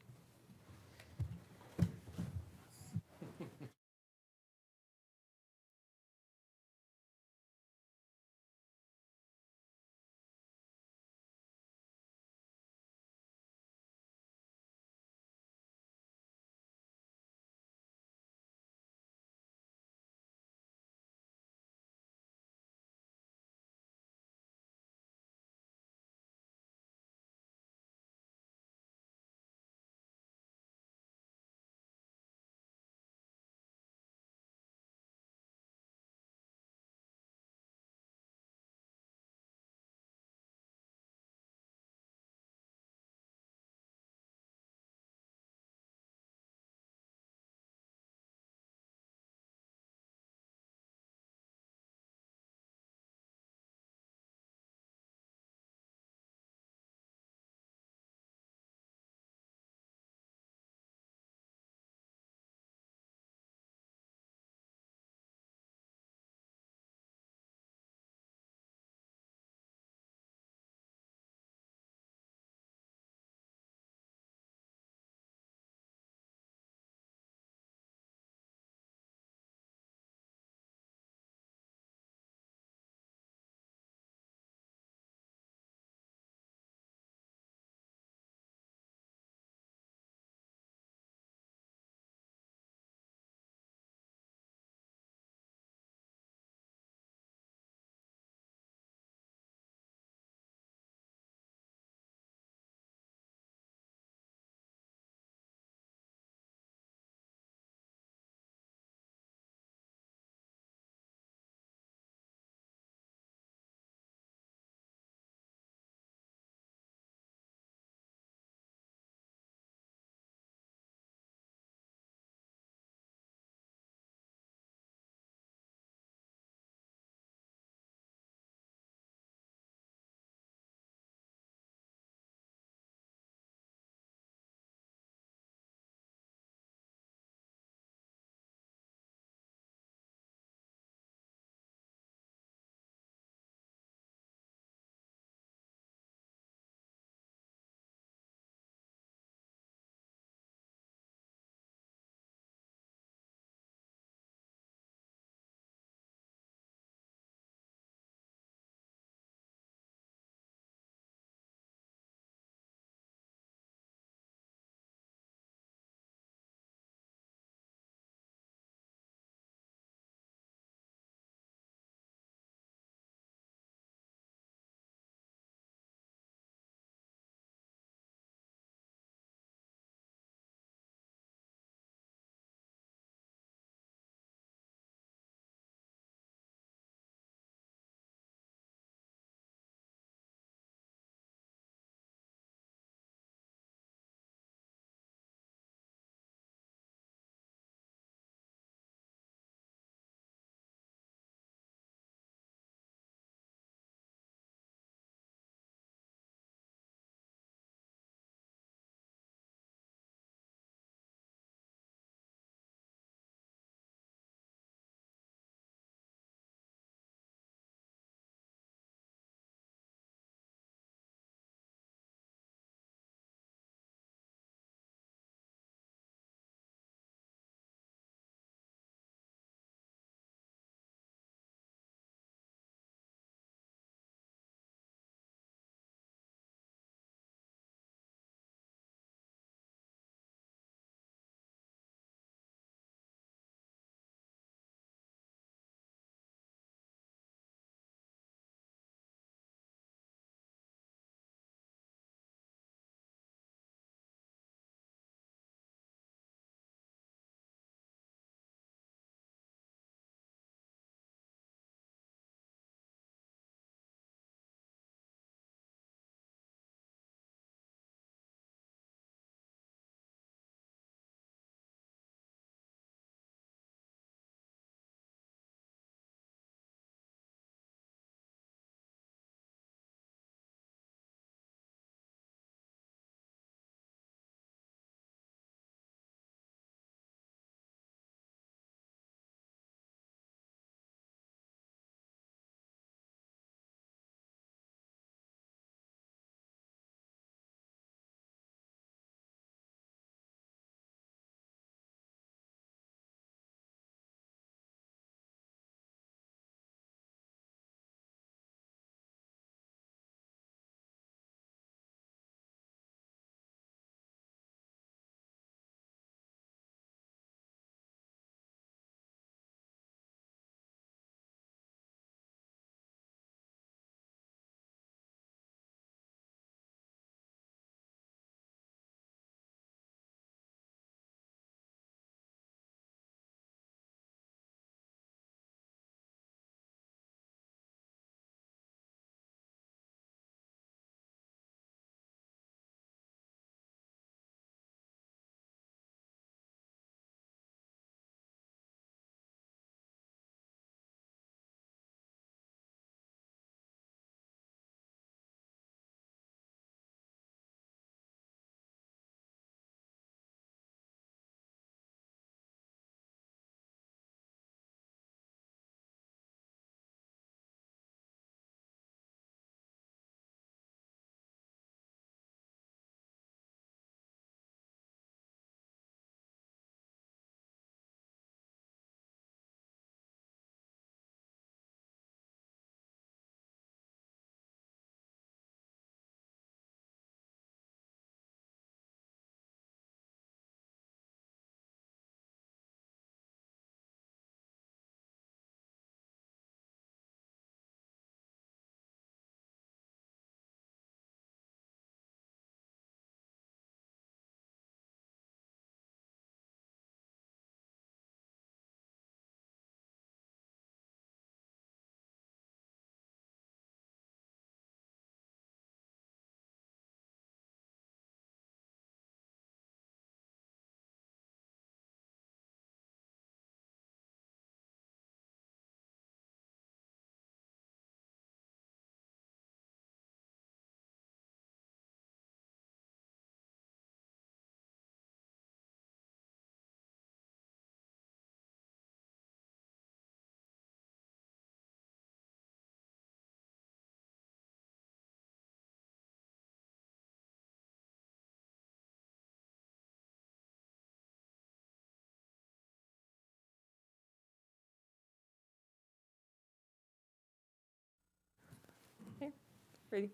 Ready?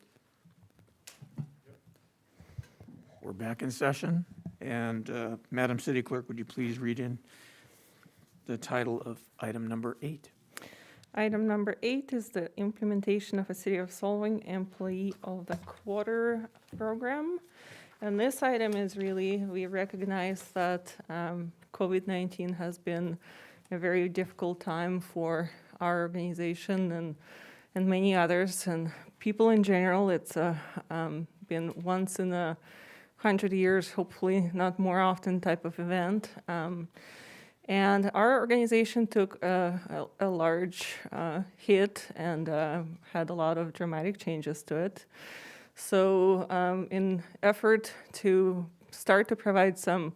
We're back in session, and Madam City Clerk, would you please read in the title of item number 8? Item number 8 is the implementation of a City of Solvang Employee of the Quarter program. And this item is really, we recognize that COVID-19 has been a very difficult time for our organization and many others, and people in general. It's been once in 100 years, hopefully not more often, type of event. And our organization took a large hit and had a lot of dramatic changes to it. So in effort to start to provide some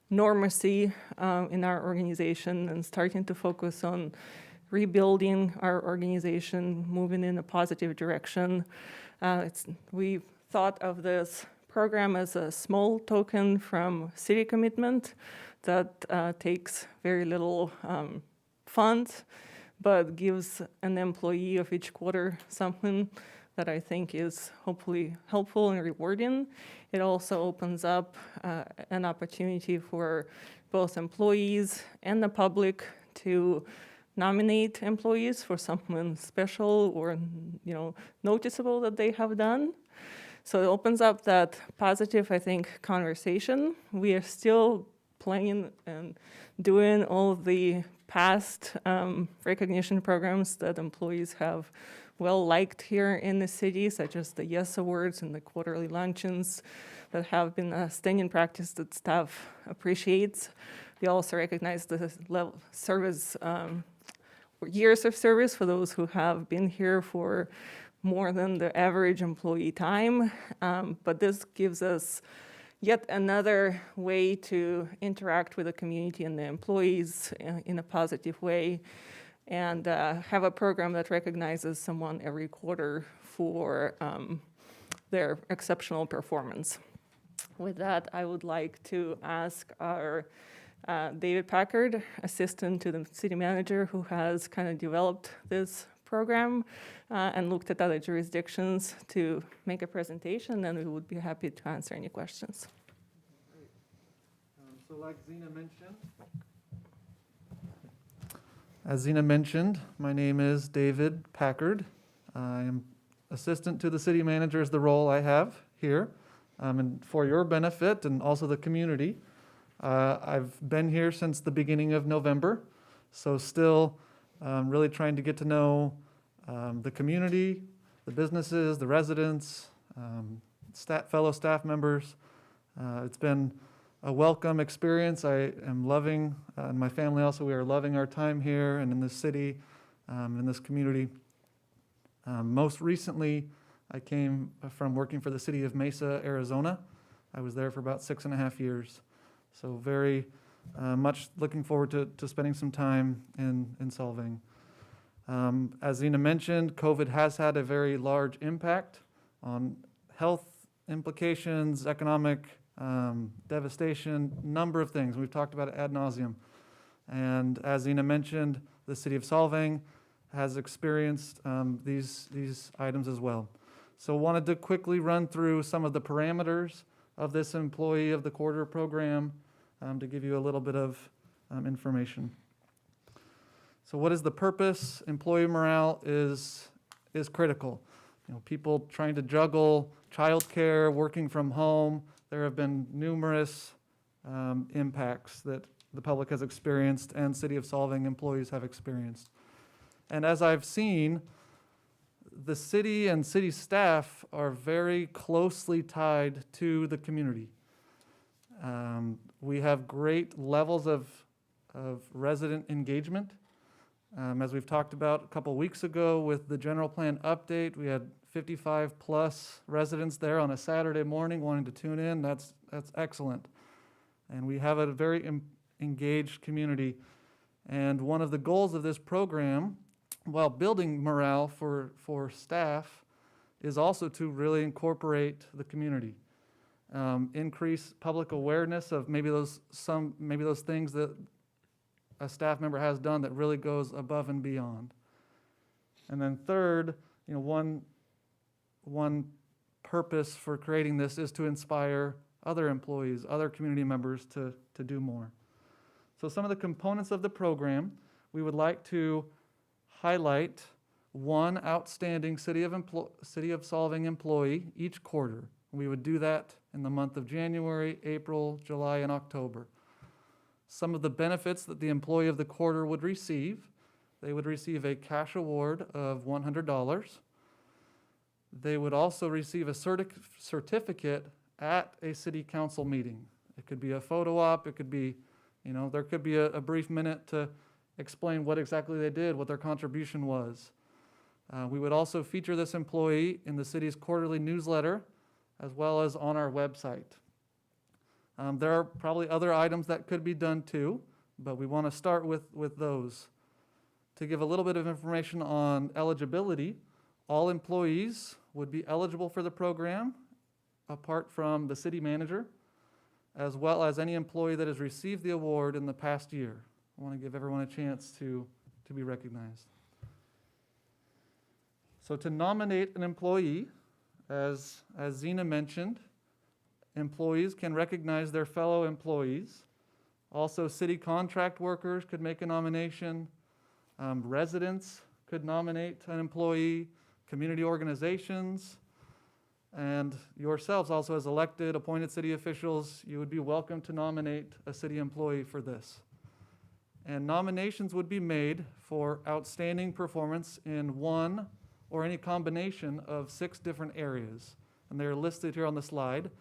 normalcy in our organization and starting to focus on rebuilding our organization, moving in a positive direction, we thought of this program as a small token from city commitment that takes very little funds, but gives an employee of each quarter something that I think is hopefully helpful and rewarding. It also opens up an opportunity for both employees and the public to nominate employees for something special or noticeable that they have done. So it opens up that positive, I think, conversation. We are still playing and doing all of the past recognition programs that employees have well liked here in the city, such as the Yes Awards and the quarterly luncheons that have been a standing practice that staff appreciates. We also recognize the level service, years of service for those who have been here for more than the average employee time. But this gives us yet another way to interact with the community and the employees in a positive way, and have a program that recognizes someone every quarter for their exceptional performance. With that, I would like to ask our David Packard, assistant to the city manager, who has kind of developed this program and looked at other jurisdictions, to make a presentation, and we would be happy to answer any questions. So like Zena mentioned, as Zena mentioned, my name is David Packard. I am assistant to the city manager is the role I have here. And for your benefit and also the community, I've been here since the beginning of November, so still really trying to get to know the community, the businesses, the residents, fellow staff members. It's been a welcome experience. I am loving, and my family also, we are loving our time here and in this city, in this community. Most recently, I came from working for the city of Mesa, Arizona. I was there for about 6.5 years. So very much looking forward to spending some time in Solvang. As Zena mentioned, COVID has had a very large impact on health implications, economic devastation, number of things. We've talked about it ad nauseum. And as Zena mentioned, the city of Solvang has experienced these items as well. So wanted to quickly run through some of the parameters of this Employee of the Quarter program to give you a little bit of information. So what is the purpose? Employee morale is critical. People trying to juggle childcare, working from home. There have been numerous impacts that the public has experienced and City of Solvang employees have experienced. And as I've seen, the city and city staff are very closely tied to the community. We have great levels of resident engagement. As we've talked about a couple weeks ago with the general plan update, we had 55 plus residents there on a Saturday morning wanting to tune in. That's excellent. And we have a very engaged community. And one of the goals of this program, while building morale for staff, is also to really incorporate the community. Increase public awareness of maybe those things that a staff member has done that really goes above and beyond. And then third, one one purpose for creating this is to inspire other employees, other community members to do more. So some of the components of the program, we would like to highlight one outstanding City of Solvang employee each quarter. We would do that in the month of January, April, July, and October. Some of the benefits that the employee of the quarter would receive: they would receive a cash award of $100. They would also receive a certificate at a city council meeting. It could be a photo op, it could be, there could be a brief minute to explain what exactly they did, what their contribution was. We would also feature this employee in the city's quarterly newsletter, as well as on our website. There are probably other items that could be done too, but we want to start with those. To give a little bit of information on eligibility, all employees would be eligible for the program, apart from the city manager, as well as any employee that has received the award in the past year. I want to give everyone a chance to be recognized. So to nominate an employee, as Zena mentioned, employees can recognize their fellow employees. Also, city contract workers could make a nomination. Residents could nominate an employee, community organizations, and yourselves also as elected, appointed city officials, you would be welcome to nominate a city employee for this. And nominations would be made for outstanding performance in one or any combination of 6 different areas. And they're listed here on the slide: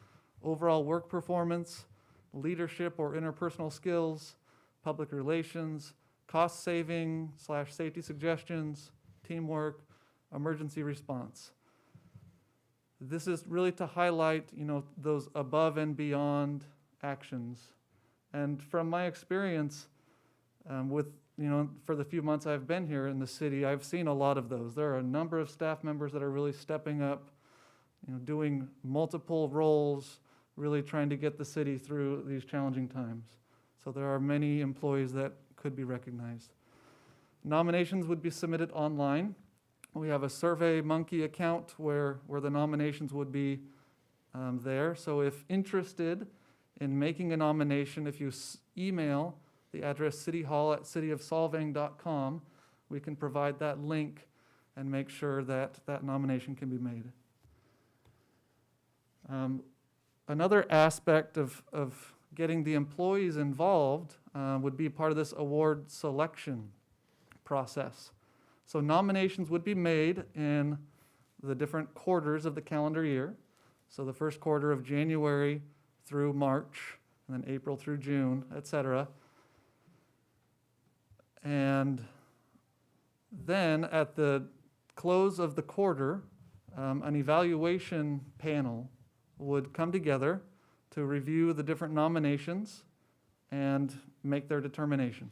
overall work performance, leadership or interpersonal skills, public relations, cost saving / safety suggestions, teamwork, emergency response. This is really to highlight, those above and beyond actions. And from my experience for the few months I've been here in the city, I've seen a lot of those. There are a number of staff members that are really stepping up, doing multiple roles, really trying to get the city through these challenging times. So there are many employees that could be recognized. Nominations would be submitted online. We have a SurveyMonkey account where the nominations would be there. So if interested in making a nomination, if you email the address cityhall@cityofsolvang.com, we can provide that link and make sure that nomination can be made. Another aspect of getting the employees involved would be part of this award selection process. So nominations would be made in the different quarters of the calendar year. So the first quarter of January through March, and then April through June, etc. And then at the close of the quarter, an evaluation panel would come together to review the different nominations and make their determination.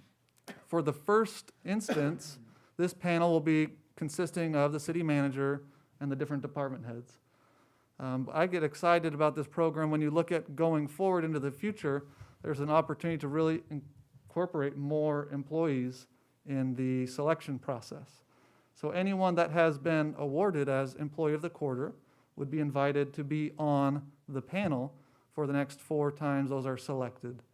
For the first instance, this panel will be consisting of the city manager and the different department heads. I get excited about this program. When you look at going forward into the future, there's an opportunity to really incorporate more employees in the selection process. So anyone that has been awarded as Employee of the Quarter would be invited to be on the panel for the next 4 times those are selected.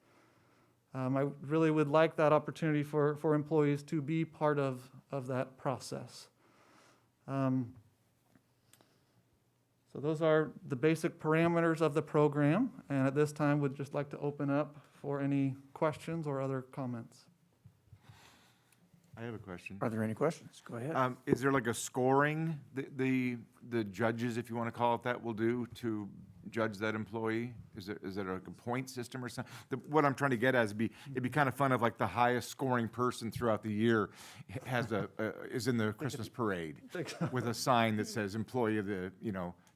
I really would like that opportunity for employees to be part of that process. So those are the basic parameters of the program, and at this time would just like to open up for any questions or other comments. I have a question. Are there any questions? Go ahead. Is there like a scoring the judges, if you want to call it that, will do to judge that employee? Is there like a point system or something? What I'm trying to get at is it'd be kind of fun if like the highest scoring person throughout the year has is in the Christmas parade with a sign that says employee of the,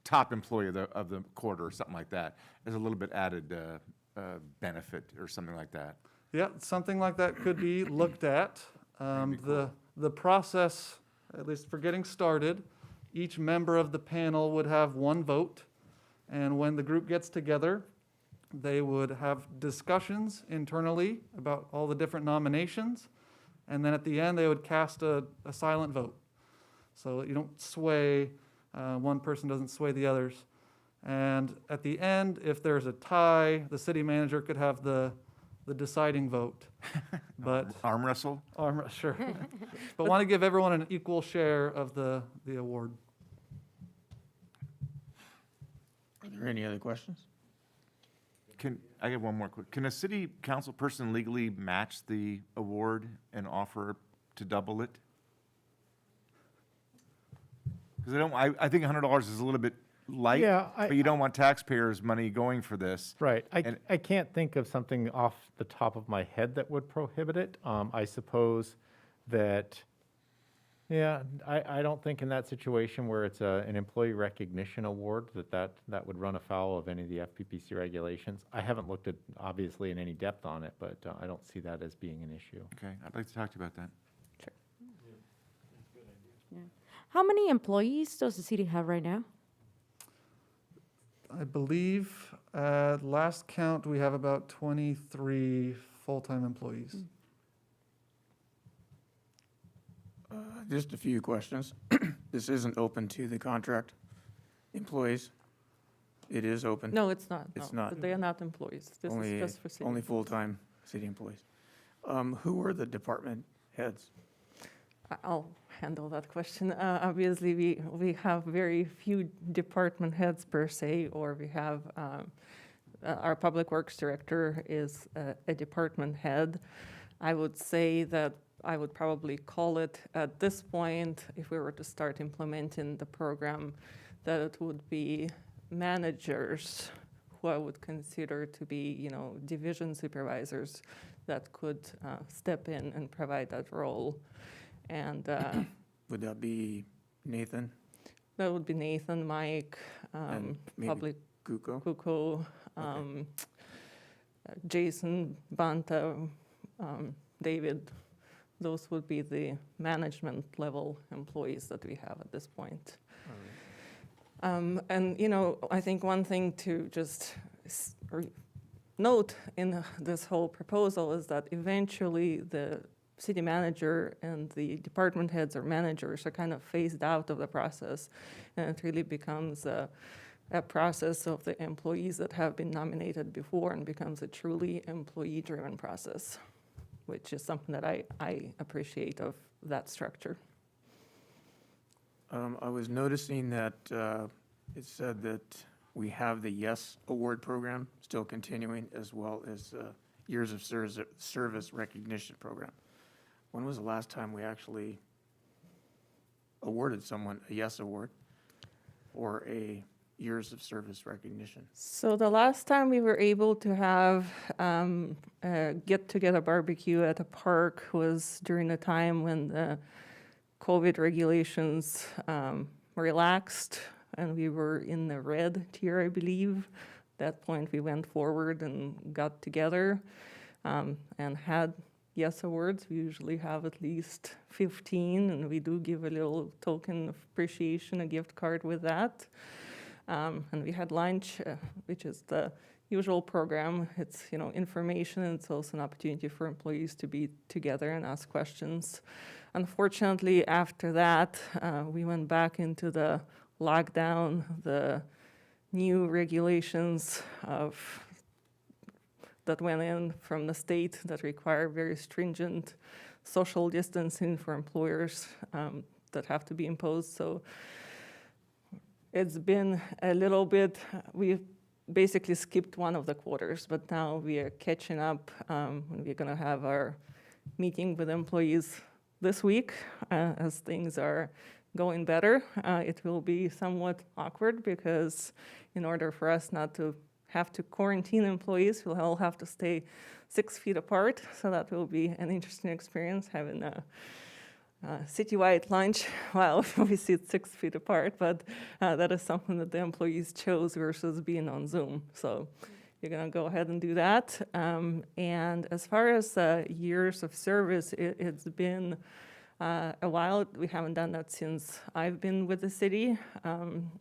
top employee of the quarter or something like that. There's a little bit added benefit or something like that. Yeah, something like that could be looked at. The process, at least for getting started, each member of the panel would have 1 vote, and when the group gets together, they would have discussions internally about all the different nominations, and then at the end they would cast a silent vote. So you don't sway One person doesn't sway the others. And at the end, if there's a tie, the city manager could have the deciding vote. But Arm wrestle? sure. But want to give everyone an equal share of the award. Are there any other questions? I have one more quick. Can a city council person legally match the award and offer to double it? Because I think $100 is a little bit light, Yeah, but you don't want taxpayers' money going for this. Right. And- I can't think of something off the top of my head that would prohibit it. I suppose that, yeah, I don't think in that situation where it's an employee recognition award that would run afoul of any of the FPPC regulations. I haven't looked at, obviously, in any depth on it, but I don't see that as being an issue. Okay, I'd like to talk to you about that. How many employees does the city have right now? I believe at last count, we have about 23 full-time employees. Just a few questions. This isn't open to the contract employees? It is open? No, it's not. It's No, not. They are not employees. This is Only, just for city. only full-time city employees. Who are the department heads? I'll handle that question. Obviously, we have very few department heads per se, or we have, our public works director is a department head. I would say that I would probably call it at this point, if we were to start implementing the program, that it would be managers who I would consider to be, division supervisors that could step in and provide that role. And Would that be Nathan that would be Nathan, Mike, and maybe public Kuko? Kuko, Jason, Banta, David. Those would be the management level employees that we have at this point. And, I think one thing to just note in this whole proposal is that eventually the city manager and the department heads or managers are kind of phased out of the process, and it really becomes a process of the employees that have been nominated before and becomes a truly employee-driven process, which is something that I appreciate of that structure. I was noticing that it said that we have the YES Award program still continuing, as well as Years of Service Recognition program. When was the last time we actually awarded someone a YES Award or a Years of Service Recognition? So the last time we were able to have a get-together barbecue at a park was during the time when the COVID regulations relaxed and we were in the red tier, I believe. At that point, we went forward and got together and had YES Awards. We usually have at least 15, and we do give a little token of appreciation, a gift card with that. And we had lunch, which is the usual program. It's, information, and it's also an opportunity for employees to be together and ask questions. Unfortunately, after that, we went back into the lockdown, the new regulations that went in from the state that require very stringent social distancing for employers that have to be imposed. So it's been a little bit, we've basically skipped one of the quarters, but now we are catching up. And we're going to have our meeting with employees this week as things are going better. It will be somewhat awkward because in order for us not to have to quarantine employees, we'll all have to stay 6 feet apart. So that will be an interesting experience, having a citywide lunch while we sit 6 feet apart. But that is something that the employees chose versus being on Zoom. So you're going to go ahead and do that. And as far as years of service, it's been a while. We haven't done that since I've been with the city.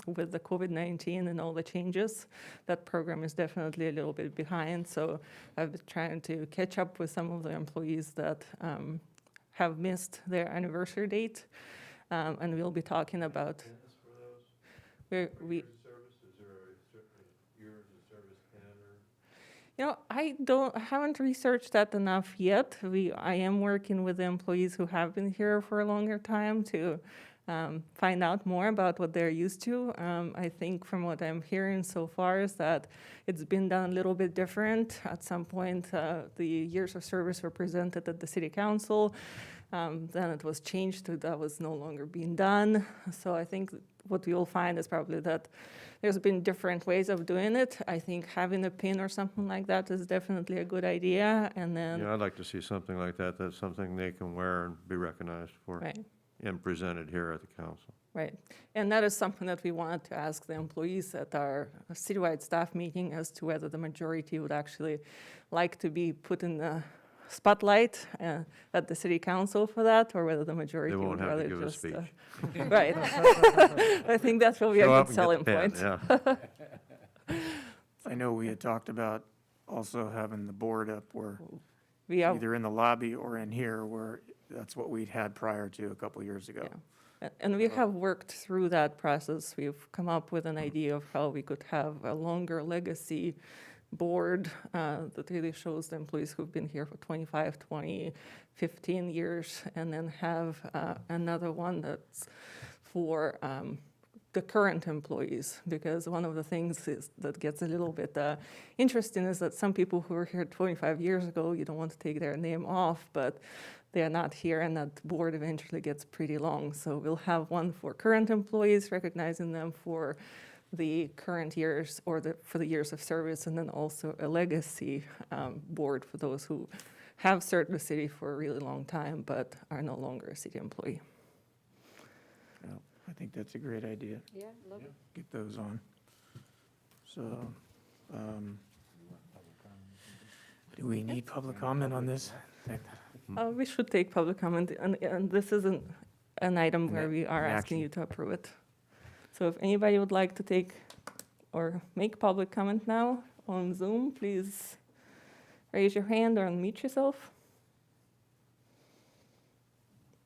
With the COVID-19 and all the changes, that program is definitely a little bit behind. So I've been trying to catch up with some of the employees that have missed their anniversary date. And we'll be talking about, We I haven't researched that enough yet. I am working with the employees who have been here for a longer time to find out more about what they're used to. I think from what I'm hearing so far is that it's been done a little bit different. At some point, the years of service were presented at the city council. Then it was changed to that was no longer being done. So I think what we will find is probably that there's been different ways of doing it. I think having a pin or something like that is definitely a good idea. And then, Yeah, I'd like to see something like that. That's something they can wear and be recognized for. right. And presented here at the council. Right. And that is something that we wanted to ask the employees at our citywide staff meeting as to whether the majority would actually like to be put in the spotlight at the city council for that, or whether the majority They won't would have to rather give a just. speech. Right. I think that will be a Show up good and get selling the point. pen, I know we had talked about also having the board up where We have, either in the lobby or in here, where that's what we'd had prior to a couple years ago. and we have worked through that process. We've come up with an idea of how we could have a longer legacy board that really shows the employees who've been here for 25, 20, 15 years, and then have another one that's for the current employees, because one of the things that gets a little bit interesting is that some people who were here 25 years ago, you don't want to take their name off, but they are not here, and that board eventually gets pretty long. So we'll have one for current employees, recognizing them for the current years or for the years of service, and then also a legacy board for those who have served the city for a really long time but are no longer a city employee. Yeah, I think that's a great idea. Yeah, love it. Get those on. So, do we need public comment on this? We should take public comment, and this isn't an item where we are an asking action. you to approve it. So if anybody would like to take or make public comment now on Zoom, please raise your hand or unmute yourself.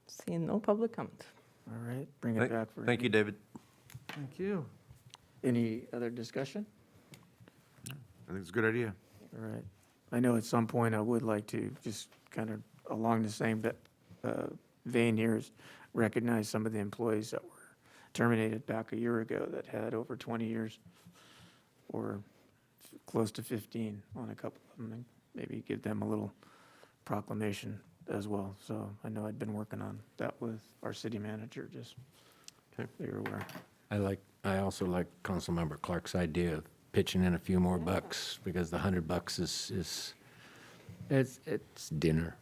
Seeing no public comment. All right, bring it back for. Thank you, David. Thank you. Any other discussion? I think it's a good idea. All right. I know at some point I would like to just kind of along the same vein here is recognize some of the employees that were terminated back a year ago that had over 20 years or close to 15 on a couple of them, and maybe give them a little proclamation as well. So I know I'd been working on that with our city manager, just so you're aware. I also like Councilmember Clark's idea of pitching in a few more bucks, because the $100 is it's dinner.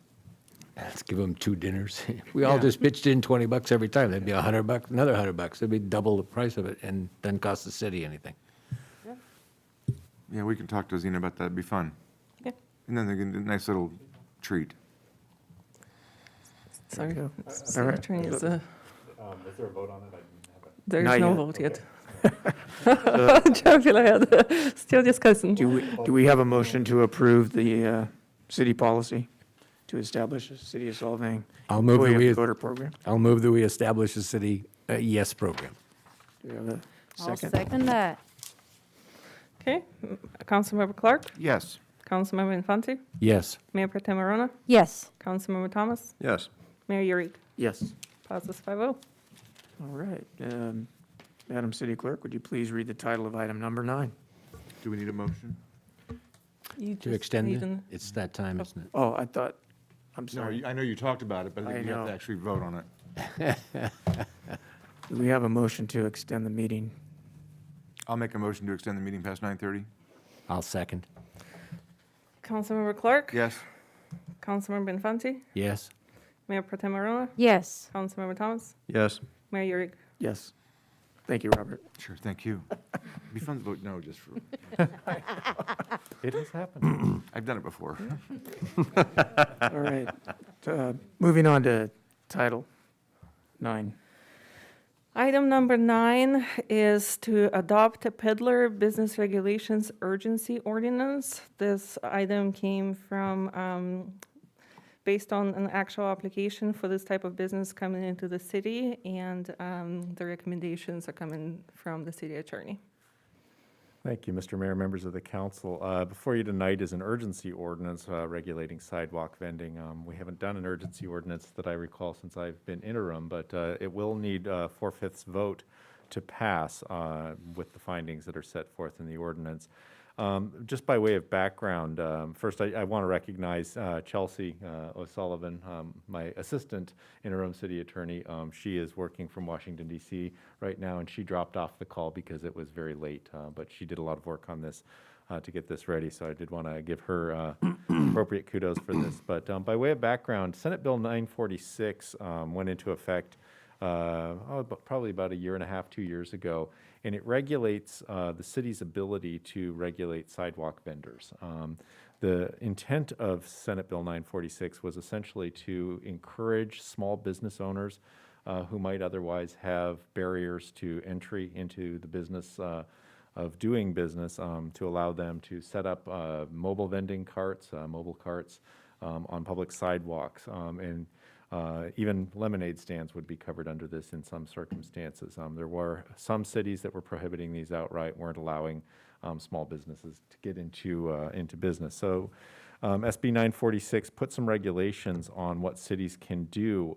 Let's give them 2 dinners. We all Yeah. just pitched in $20 every time. That'd be $100, another $100. It'd be double the price of it, and doesn't cost the city anything. Yeah, we can talk to Zena about that. It'd be fun. Yeah. And then they get a nice little treat. Sorry. All City right. attorney is, Is there a vote on it? I didn't have it. there is Not no yet. vote yet. Joking ahead. Still discussing. Do we have a motion to approve the city policy to establish a City of Solvang I'll move that employee we, voter program? I'll move that we establish a city yes program. Do we have a I'll second? second that. Okay, Councilmember Clark, Yes. Councilmember Infante, Yes. Mayor Pro Tem Arona, Yes. Councilmember Thomas, Yes. Mayor Urick. Yes. Passes 5-0. All right. Madam City Clerk, would you please read the title of item number 9? Do we need a motion? You To just extend need it, an- it's that time, isn't it? Oh, I thought, I'm No, sorry. I know you talked about it, but I I think we have to know. actually vote on it. Do we have a motion to extend the meeting? I'll make a motion to extend the meeting past 9:30. I'll second. Councilmember Clark, Yes. Councilmember Infante, Yes. Mayor Pro Tem Arona, Yes. Councilmember Thomas, Yes. Mayor Urick. Yes. Thank you, Robert. Sure, thank you. It'd be fun to vote no, just for, It has happened. I've done it before. All right. Moving on to Title 9. Item number 9 is to adopt a peddler business regulations urgency ordinance. This item came from based on an actual application for this type of business coming into the city, and the recommendations are coming from the city attorney. Thank you, Mr. Mayor, members of the council. Before you tonight is an urgency ordinance regulating sidewalk vending. We haven't done an urgency ordinance that I recall since I've been interim, but it will need a 4/5 vote to pass with the findings that are set forth in the ordinance. Just by way of background, first I want to recognize Chelsea O'Sullivan, my assistant interim city attorney. She is working from Washington, D.C. right now, and she dropped off the call because it was very late, but she did a lot of work on this to get this ready, so I did want to give her appropriate kudos for this. But by way of background, Senate Bill 946 went into effect probably about a year and a half, 2 years ago, and it regulates the city's ability to regulate sidewalk vendors. The intent of Senate Bill 946 was essentially to encourage small business owners who might otherwise have barriers to entry into the business of doing business, to allow them to set up mobile vending carts, mobile carts on public sidewalks, and even lemonade stands would be covered under this in some circumstances. There were some cities that were prohibiting these outright, weren't allowing small businesses to get into business. So SB 946 put some regulations on what cities can do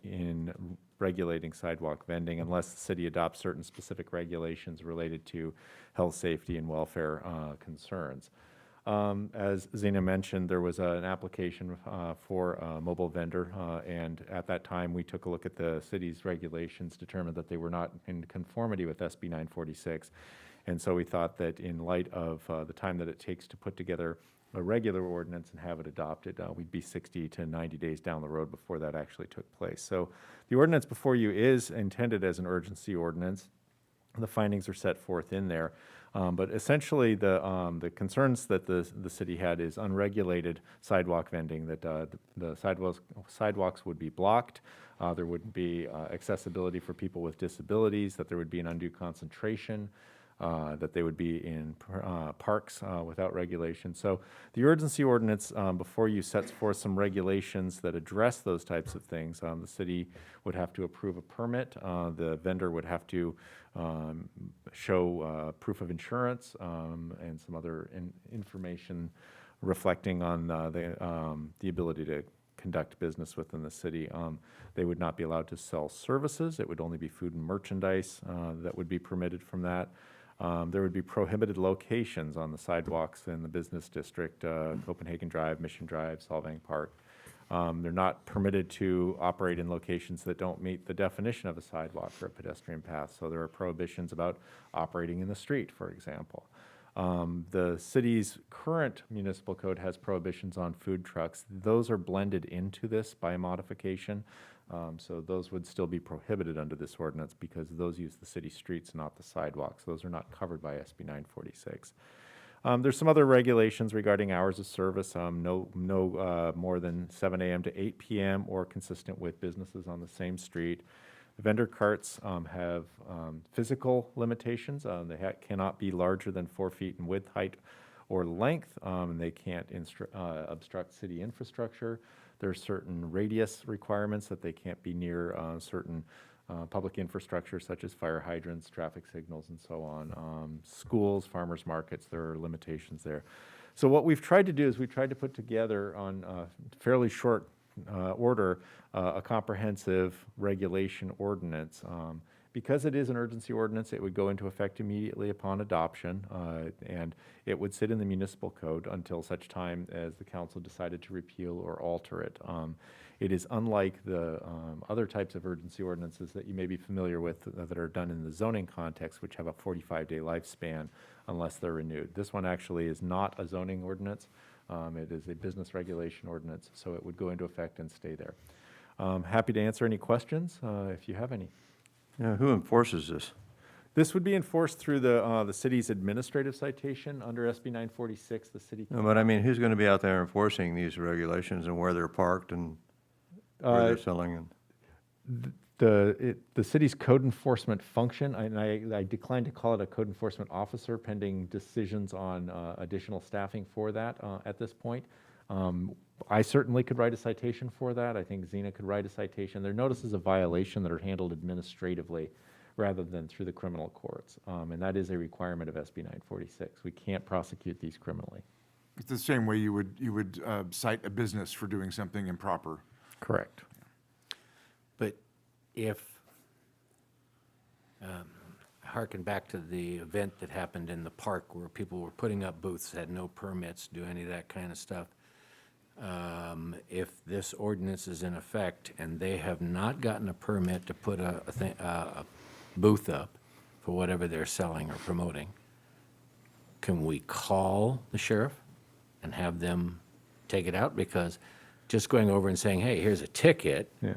in regulating sidewalk vending unless the city adopts certain specific regulations related to health, safety, and welfare concerns. As Zena mentioned, there was an application for a mobile vendor, and at that time we took a look at the city's regulations, determined that they were not in conformity with SB 946, and so we thought that in light of the time that it takes to put together a regular ordinance and have it adopted, we'd be 60 to 90 days down the road before that actually took place. So the ordinance before you is intended as an urgency ordinance. The findings are set forth in there. But essentially, the concerns that the city had is unregulated sidewalk vending, that the sidewalks would be blocked, there wouldn't be accessibility for people with disabilities, that there would be an undue concentration, that they would be in parks without regulation. So the urgency ordinance before you sets forth some regulations that address those types of things. The city would have to approve a permit. The vendor would have to show proof of insurance and some other information reflecting on the ability to conduct business within the city. They would not be allowed to sell services. It would only be food and merchandise that would be permitted from that. There would be prohibited locations on the sidewalks in the business district, Copenhagen Drive, Mission Drive, Solvang Park. They're not permitted to operate in locations that don't meet the definition of a sidewalk or a pedestrian path. So there are prohibitions about operating in the street, for example. The city's current municipal code has prohibitions on food trucks. Those are blended into this by modification. So those would still be prohibited under this ordinance because those use the city streets, not the sidewalks. Those are not covered by SB 946. There's some other regulations regarding hours of service, no more than 7 a.m. to 8 p.m. or consistent with businesses on the same street. The vendor carts have physical limitations. They cannot be larger than 4 feet in width, height, or length. They can't obstruct city infrastructure. There are certain radius requirements that they can't be near certain public infrastructure such as fire hydrants, traffic signals, and so on. Schools, farmers markets, there are limitations there. So what we've tried to do is we've tried to put together on fairly short order a comprehensive regulation ordinance. Because it is an urgency ordinance, it would go into effect immediately upon adoption, and it would sit in the municipal code until such time as the council decided to repeal or alter it. It is unlike the other types of urgency ordinances that you may be familiar with that are done in the zoning context, which have a 45-day lifespan unless they're renewed. This one actually is not a zoning ordinance. It is a business regulation ordinance, so it would go into effect and stay there. Happy to answer any questions if you have any. Yeah, who enforces this? This would be enforced through the city's administrative citation under SB 946. The city. No, but I mean, who's going to be out there enforcing these regulations and where they're parked and where they're selling? And The city's code enforcement function, and I decline to call it a code enforcement officer pending decisions on additional staffing for that at this point. I certainly could write a citation for that. I think Zena could write a citation. They're notices of violation that are handled administratively rather than through the criminal courts. And that is a requirement of SB 946. We can't prosecute these criminally. It's the same way you would cite a business for doing something improper. Correct. But if, harken back to the event that happened in the park where people were putting up booths, had no permits, do any of that kind of stuff. If this ordinance is in effect and they have not gotten a permit to put a booth up for whatever they're selling or promoting, can we call the sheriff and have them take it out? Because just going over and saying, hey, here's a ticket, Yeah.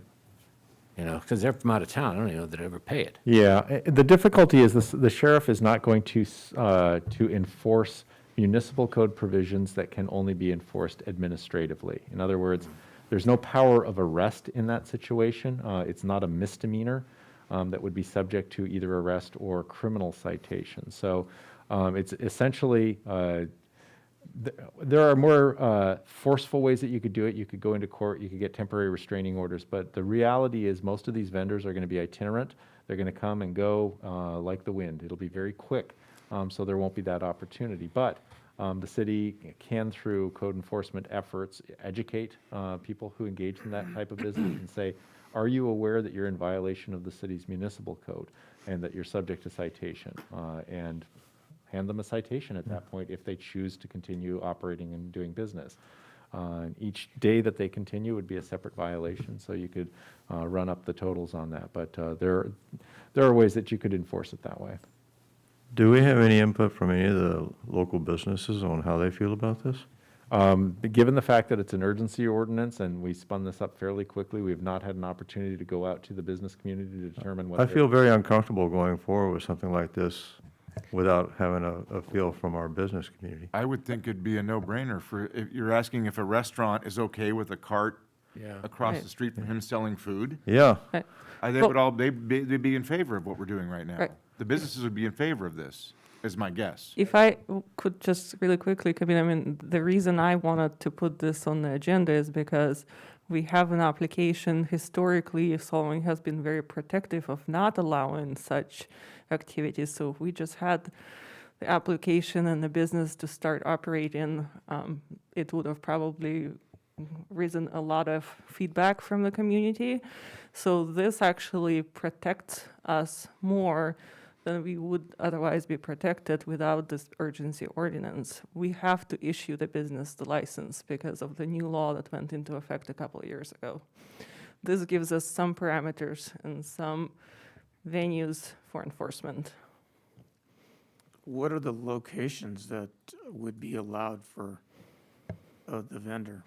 you know, because they're from out of town, I don't even know that they ever pay it. Yeah, the difficulty is the sheriff is not going to enforce municipal code provisions that can only be enforced administratively. In other words, there's no power of arrest in that situation. It's not a misdemeanor that would be subject to either arrest or criminal citation. So it's essentially, there are more forceful ways that you could do it. You could go into court, you could get temporary restraining orders, but the reality is most of these vendors are going to be itinerant. They're going to come and go like the wind. It'll be very quick, so there won't be that opportunity. But the city can, through code enforcement efforts, educate people who engage in that type of business and say, are you aware that you're in violation of the city's municipal code and that you're subject to citation? And hand them a citation at that point if they choose to continue operating and doing business. Each day that they continue would be a separate violation, so you could run up the totals on that. But there are ways that you could enforce it that way. Do we have any input from any of the local businesses on how they feel about this? Given the fact that it's an urgency ordinance and we spun this up fairly quickly, we have not had an opportunity to go out to the business community to determine what I feel very uncomfortable going forward with something like this without having a feel from our business community. I would think it'd be a no-brainer if you're asking if a restaurant is okay with a cart across Right. the street from him selling food. Yeah. Right. They would all, they'd be in favor of what we're doing right now. Right. The businesses would be in favor of this, is my guess. If I could just really quickly, Kabir, I mean, the reason I wanted to put this on the agenda is because we have an application. Historically, Solvang has been very protective of not allowing such activities. So if we just had the application and the business to start operating, it would have probably risen a lot of feedback from the community. So this actually protects us more than we would otherwise be protected without this urgency ordinance. We have to issue the business the license because of the new law that went into effect a couple of years ago. This gives us some parameters and some venues for enforcement. What are the locations that would be allowed for the vendor?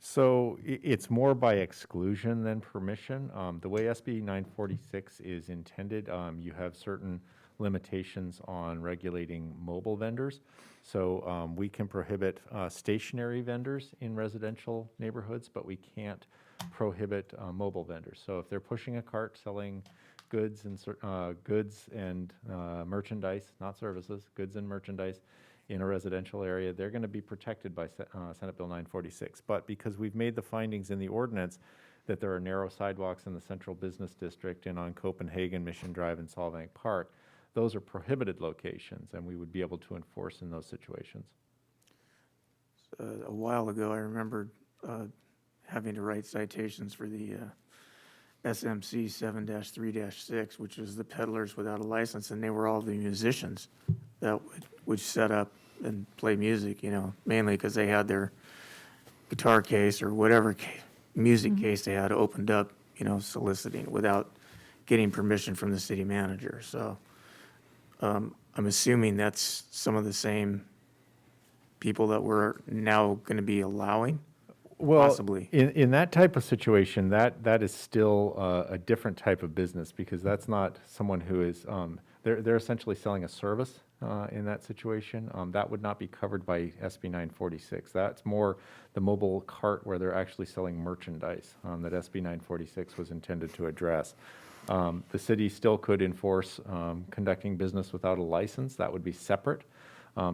So it's more by exclusion than permission. The way SB 946 is intended, you have certain limitations on regulating mobile vendors. So we can prohibit stationary vendors in residential neighborhoods, but we can't prohibit mobile vendors. So if they're pushing a cart selling goods and merchandise, not services, goods and merchandise, in a residential area, they're going to be protected by Senate Bill 946. But because we've made the findings in the ordinance that there are narrow sidewalks in the central business district and on Copenhagen, Mission Drive, and Solvang Park, those are prohibited locations, and we would be able to enforce in those situations. A while ago, I remember having to write citations for the SMC 7-3-6, which was the peddlers without a license, and they were all the musicians that would set up and play music, you know, mainly because they had their guitar case or whatever music case they had opened up, you know, soliciting without getting permission from the city manager. So I'm assuming that's some of the same people that we're now going to be allowing. Well, possibly. In that type of situation, that is still a different type of business because that's not someone who is, they're essentially selling a service in that situation. That would not be covered by SB 946. That's more the mobile cart where they're actually selling merchandise that SB 946 was intended to address. The city still could enforce conducting business without a license. That would be separate.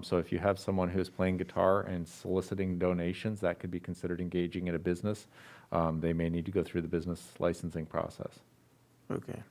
So if you have someone who's playing guitar and soliciting donations, that could be considered engaging in a business. They may need to go through the business licensing process. Okay.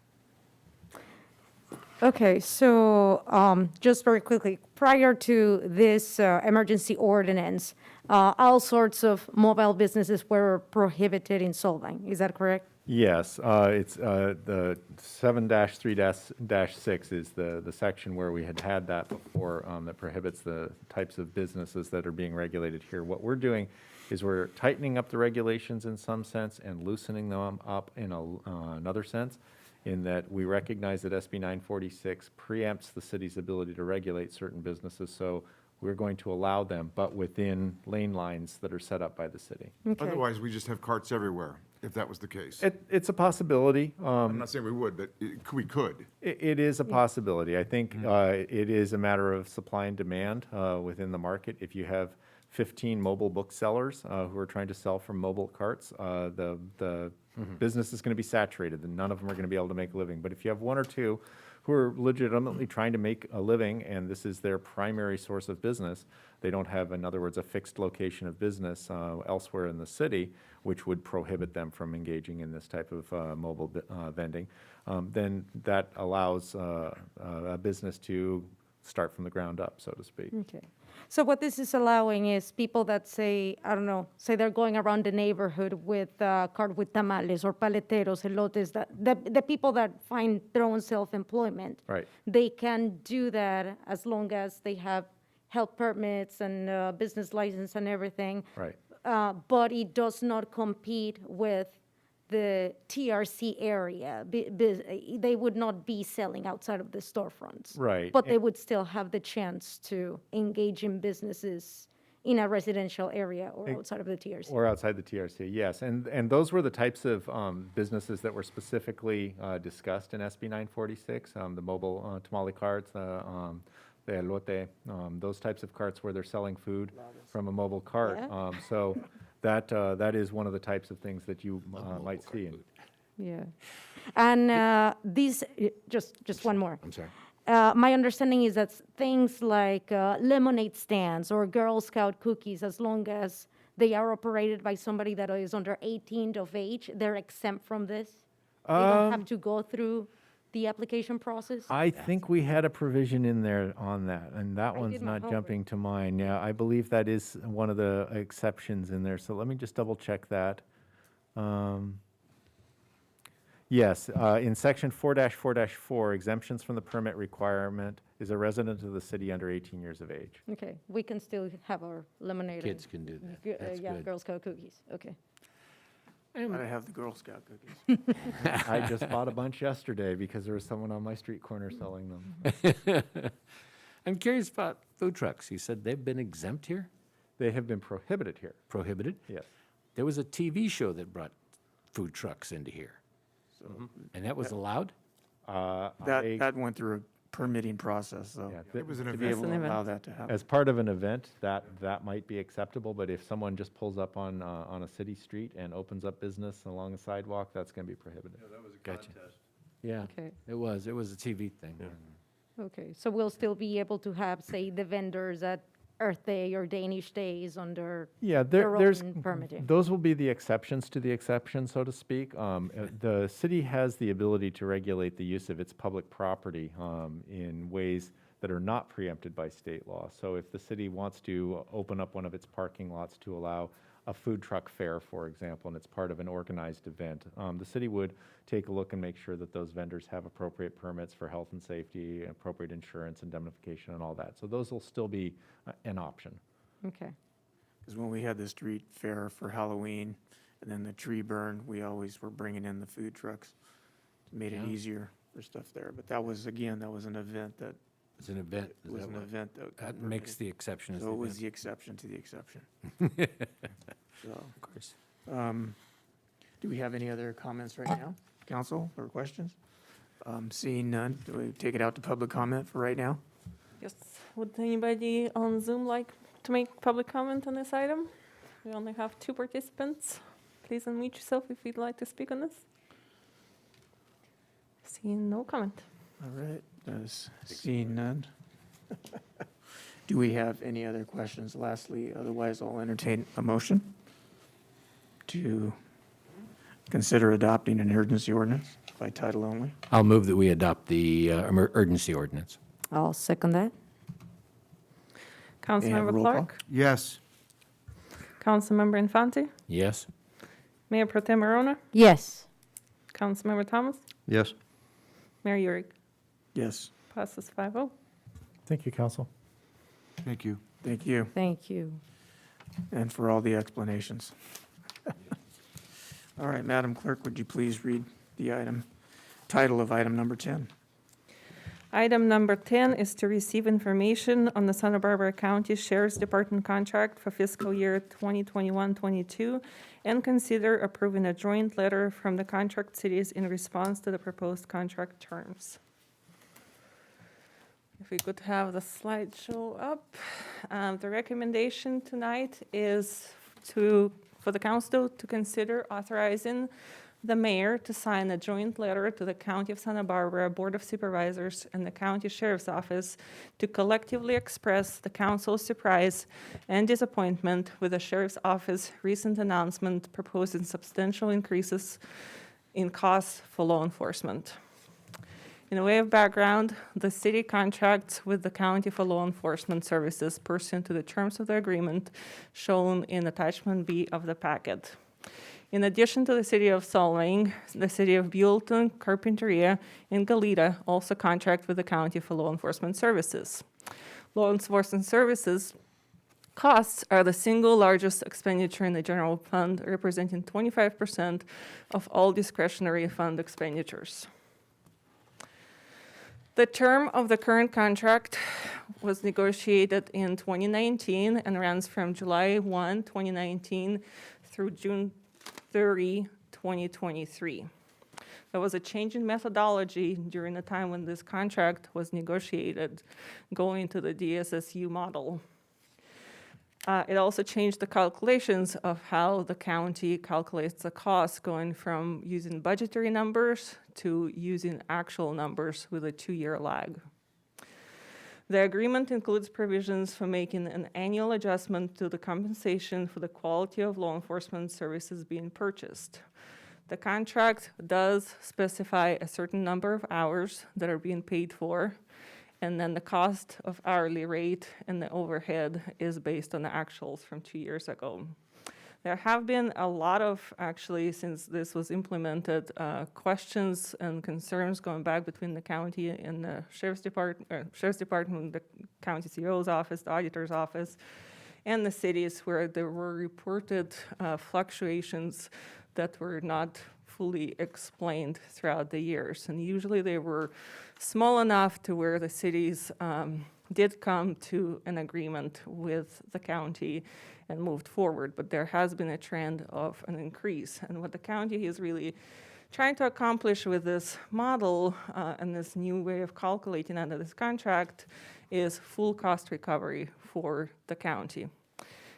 Okay, so just very quickly, prior to this emergency ordinance, all sorts of mobile businesses were prohibited in Solvang. Is that correct? Yes, it's the 7-3-6 is the section where we had that before that prohibits the types of businesses that are being regulated here. What we're doing is we're tightening up the regulations in some sense and loosening them up in another sense, in that we recognize that SB 946 preempts the city's ability to regulate certain businesses, so we're going to allow them, but within lane lines that are set up by the city. Okay. Otherwise, we just have carts everywhere, if that was the case. It's a possibility. I'm not saying we would, but we could. It is a possibility. I think it is a matter of supply and demand within the market. If you have 15 mobile booksellers who are trying to sell from mobile carts, the business is going to be saturated, and none of them are going to be able to make a living. But if you have one or two who are legitimately trying to make a living, and this is their primary source of business, they don't have, in other words, a fixed location of business elsewhere in the city, which would prohibit them from engaging in this type of mobile vending, then that allows a business to start from the ground up, so to speak. Okay. So what this is allowing is people that say, I don't know, say they're going around the neighborhood with a cart with tamales or paleteros, elotes, the people that find their own self-employment. Right. They can do that as long as they have health permits and business license and everything. Right. But it does not compete with the TRC area. They would not be selling outside of the storefronts. Right. But they would still have the chance to engage in businesses in a residential area or outside of the TRC. Or outside the TRC, yes. And those were the types of businesses that were specifically discussed in SB 946, the mobile tamale carts, the elote, those types of carts where they're selling food from a mobile cart. Yeah. So that is one of the types of things that you might see. Yeah. And these, just one more. I'm sorry. My understanding is that things like lemonade stands or Girl Scout cookies, as long as they are operated by somebody that is under 18 of age, they're exempt from this? They don't have to go through the application process? I think we had a provision in there on that, and that one's did my not homework. jumping to mind. Yeah, I believe that is one of the exceptions in there, so let me just double check that. Yes, in section 4-4-4, exemptions from the permit requirement is a resident of the city under 18 years of age. Okay, we can still have our lemonade. and Kids can do that. That's Yeah, good. Girl Scout cookies, okay. I have the Girl Scout cookies. I just bought a bunch yesterday because there was someone on my street corner selling them. I'm curious about food trucks. You said they've been exempt here? They have been prohibited here. Prohibited? Yes. There was a TV show that brought food trucks into here. And that was allowed? That went through a permitting process, so Yeah, It was an to be event. able to allow that to happen. As part of an event, that might be acceptable, but if someone just pulls up on a city street and opens up business along a sidewalk, that's going to be prohibited. Gotcha. Yeah, Okay. it was a TV thing. Okay, so we'll still be able to have, say, the vendors at Earth Day or Danish Days under Yeah, their there's, own permitting? those will be the exceptions to the exception, so to speak. The city has the ability to regulate the use of its public property in ways that are not preempted by state law. So if the city wants to open up one of its parking lots to allow a food truck fair, for example, and it's part of an organized event, the city would take a look and make sure that those vendors have appropriate permits for health and safety, appropriate insurance, indemnification, and all that. So those will still be an option. Okay, Because when we had the street fair for Halloween and then the tree burn, we always were bringing in the food trucks. Made it Yeah. easier for stuff there. But that was an event that It's an event. Is was that an what- event that got That makes permitted. the exception as the So it was event. the exception to the exception. So, Of course. do we have any other comments right now, council, or questions? Seeing none, do we take it out to public comment for right now? Yes. Would anybody on Zoom like to make public comment on this item? We only have 2 participants. Please unmute yourself if you'd like to speak on this. Seeing no comment. All right, seeing none. Do we have any other questions lastly? Otherwise, I'll entertain a motion to consider adopting an urgency ordinance by title only. I'll move that we adopt the urgency ordinance. I'll second that. Councilmember roll call? Clark, Yes. Councilmember Infante, Yes? Mayor Pro Tem Arona, Yes. Councilmember Thomas, Yes. Mayor Yurik. Yes. Passes 5-0. Thank you, council. Thank you. Thank you, Thank you. and for all the explanations. All right, Madam Clerk, would you please read the title of item number 10? Item number 10 is to receive information on the Santa Barbara County Sheriff's Department contract for fiscal year 2021-22 and consider approving a joint letter from the contract cities in response to the proposed contract terms. If we could have the slideshow up. The recommendation tonight is for the council to consider authorizing the mayor to sign a joint letter to the County of Santa Barbara Board of Supervisors and the County Sheriff's Office to collectively express the council's surprise and disappointment with the Sheriff's Office recent announcement proposing substantial increases in costs for law enforcement. In a way of background, the city contracts with the county for law enforcement services pursuant to the terms of the agreement shown in attachment B of the packet. In addition to the city of Solvang, the city of Buellton, Carpinteria, and Goleta also contract with the county for law enforcement services. Law enforcement services costs are the single largest expenditure in the general fund, representing 25% of all discretionary fund expenditures. The term of the current contract was negotiated in 2019 and runs from July 1, 2019 through June 30, 2023. There was a change in methodology during the time when this contract was negotiated, going to the DSSU model. It also changed the calculations of how the county calculates the cost, going from using budgetary numbers to using actual numbers with a 2-year lag. The agreement includes provisions for making an annual adjustment to the compensation for the quality of law enforcement services being purchased. The contract does specify a certain number of hours that are being paid for, and then the cost of hourly rate and the overhead is based on the actuals from 2 years ago. There have been a lot of, actually, since this was implemented, questions and concerns going back between the county and the Sheriff's Department, the County CEO's office, the Auditor's office, and the cities where there were reported fluctuations that were not fully explained throughout the years. And usually they were small enough to where the cities did come to an agreement with the county and moved forward, but there has been a trend of an increase. And what the county is really trying to accomplish with this model and this new way of calculating under this contract is full cost recovery for the county.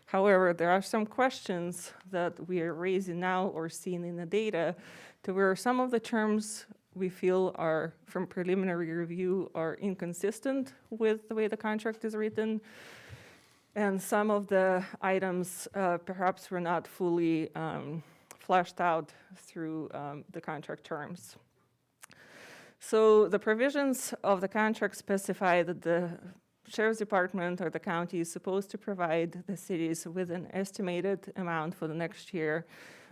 However, there are some questions that we are raising now or seeing in the data to where some of the terms we feel are, from preliminary review, are inconsistent with the way the contract is written. And some of the items perhaps were not fully fleshed out through the contract terms. So the provisions of the contract specify that the Sheriff's Department or the county is supposed to provide the cities with an estimated amount for the next year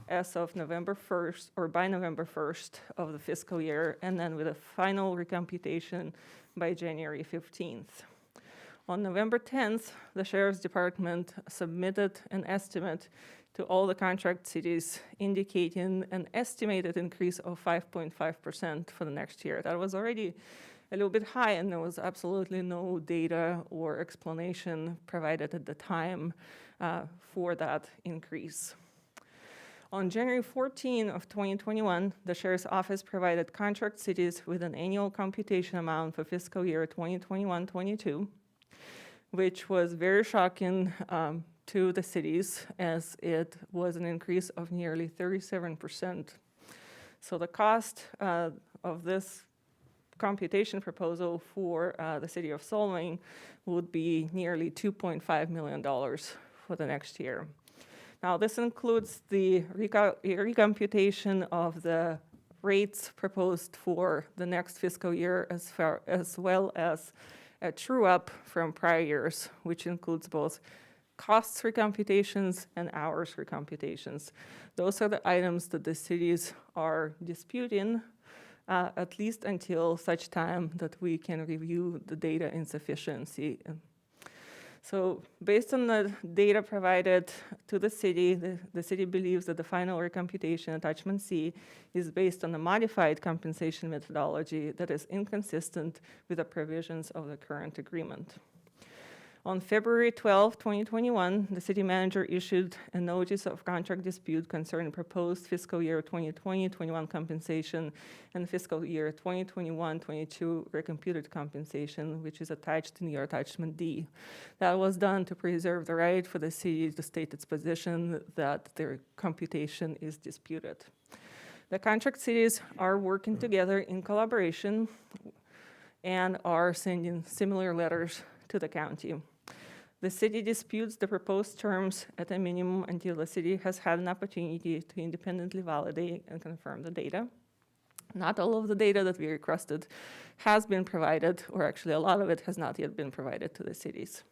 as of November 1st or by November 1st of the fiscal year, and then with a final recomputation by January 15th. On November 10th, the Sheriff's Department submitted an estimate to all the contract cities indicating an estimated increase of 5.5% for the next year. That was already a little bit high, and there was absolutely no data or explanation provided at the time for that increase. On January 14 of 2021, the Sheriff's Office provided contract cities with an annual computation amount for fiscal year 2021-22, which was very shocking to the cities, as it was an increase of nearly 37%. So the cost of this computation proposal for the city of Solvang would be nearly $2.5 million for the next year. Now, this includes the recomputation of the rates proposed for the next fiscal year, as well as a true-up from prior years, which includes both costs recomputations and hours recomputations. Those are the items that the cities are disputing, at least until such time that we can review the data insufficiency. So based on the data provided to the city, the city believes that the final recomputation, attachment C, is based on a modified compensation methodology that is inconsistent with the provisions of the current agreement. On February 12, 2021, the city manager issued a notice of contract dispute concerning proposed fiscal year 2020-21 compensation and fiscal year 2021-22 recomputed compensation, which is attached in your attachment D. That was done to preserve the right for the city to state its position that their computation is disputed. The contract cities are working together in collaboration and are sending similar letters to the county. The city disputes the proposed terms at a minimum until the city has had an opportunity to independently validate and confirm the data. Not all of the data that we requested has been provided, or actually a lot of it has not yet been provided to the cities.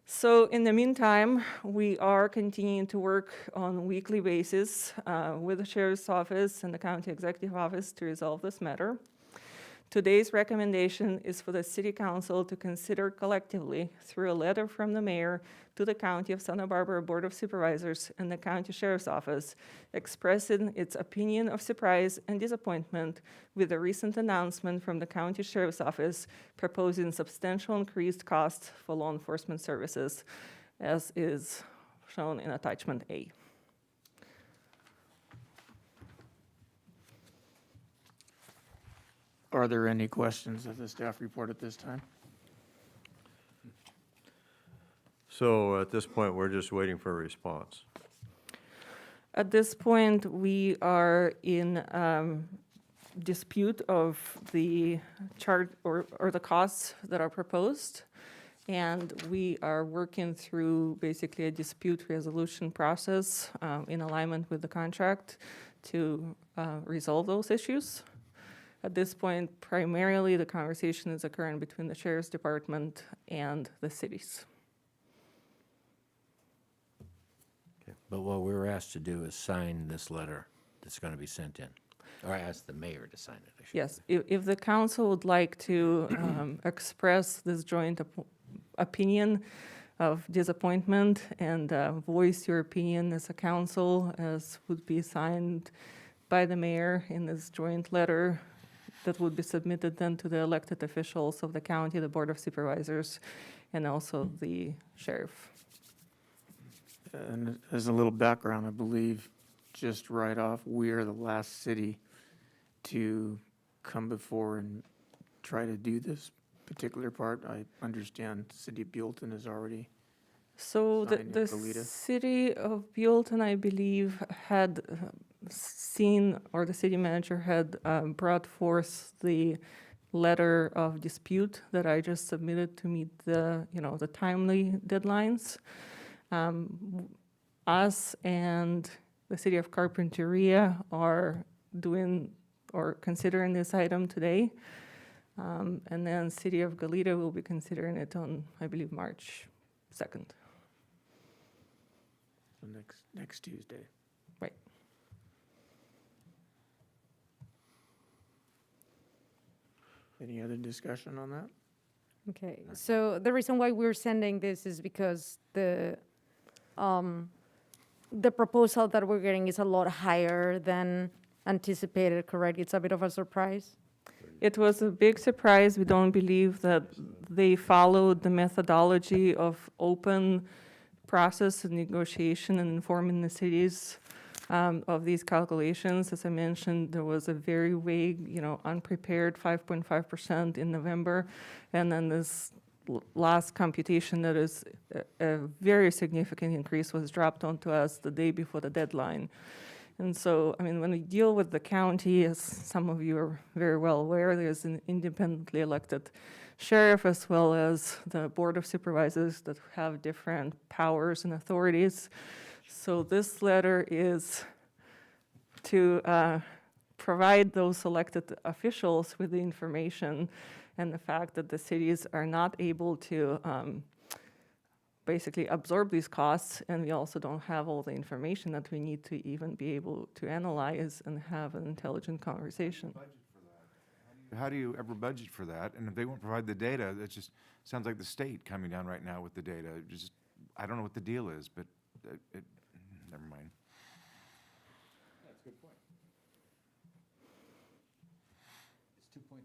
So in the meantime, we are continuing to work on a weekly basis with the Sheriff's Office and the County Executive Office to resolve this matter. Today's recommendation is for the City Council to consider collectively, through a letter from the Mayor to the County of Santa Barbara Board of Supervisors and the County Sheriff's Office, expressing its opinion of surprise and disappointment with the recent announcement from the County Sheriff's Office proposing substantial increased costs for law enforcement services, as is shown in attachment A. Are there any questions of the staff report at this time? So at this point, we're just waiting for a response. At this point, we are in dispute of the charge or the costs that are proposed, and we are working through basically a dispute resolution process in alignment with the contract to resolve those issues. At this point, primarily the conversation is occurring between the Sheriff's Department and the cities. Okay. But what we were asked to do is sign this letter that's going to be sent in. Or I asked the mayor to sign it, I should Yes, say. if the council would like to express this joint opinion of disappointment and voice your opinion as a council, as would be signed by the mayor in this joint letter, that would be submitted then to the elected officials of the county, the Board of Supervisors, and also the sheriff. And as a little background, I believe, just right off, we are the last city to come before and try to do this particular part. I understand the city of Buellton is already So the signed in Goleta. city of Buellton, I believe, had seen, or the city manager had brought forth the letter of dispute that I just submitted to meet the, the timely deadlines. Us and the city of Carpinteria are doing or considering this item today. And then city of Goleta will be considering it on, I believe, March 2nd. So next Tuesday. Right. Any other discussion on that? Okay, so the reason why we're sending this is because the proposal that we're getting is a lot higher than anticipated, correct? It's a bit of a surprise. It was a big surprise. We don't believe that they followed the methodology of open process and negotiation and informing the cities of these calculations. As I mentioned, there was a very vague, unprepared 5.5% in November, and then this last computation that is a very significant increase was dropped onto us the day before the deadline. And so, I mean, when we deal with the county, as some of you are very well aware, there's an independently elected sheriff as well as the Board of Supervisors that have different powers and authorities. So this letter is to provide those elected officials with the information and the fact that the cities are not able to basically absorb these costs, and we also don't have all the information that we need to even be able to analyze and have an intelligent conversation. How do you ever budget for that? And if they won't provide the data, that just sounds like the state coming down right now with the data. Just, I don't know what the deal is, but never mind. That's a good point. It's 2.5.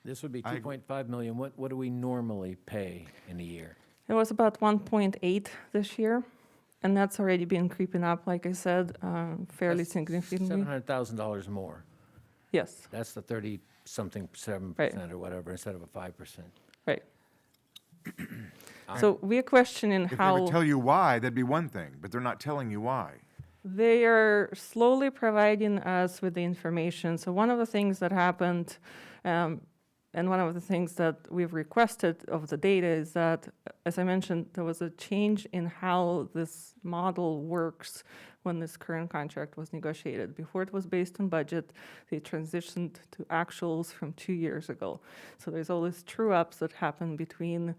This would be 2.5 million. What do we normally pay in a year? It was about 1.8 this year, and that's already been creeping up, like I said, fairly significantly. $700,000 more. Yes, That's the 30-something 7% Right. or whatever, instead of a 5%. right. So we're questioning If they how would tell you why, that'd be one thing, but they're not telling you why. they are slowly providing us with the information. So one of the things that happened, and one of the things that we've requested of the data is that, as I mentioned, there was a change in how this model works when this current contract was negotiated. Before it was based on budget, they transitioned to actuals from 2 years ago. So there's all these true-ups that happen between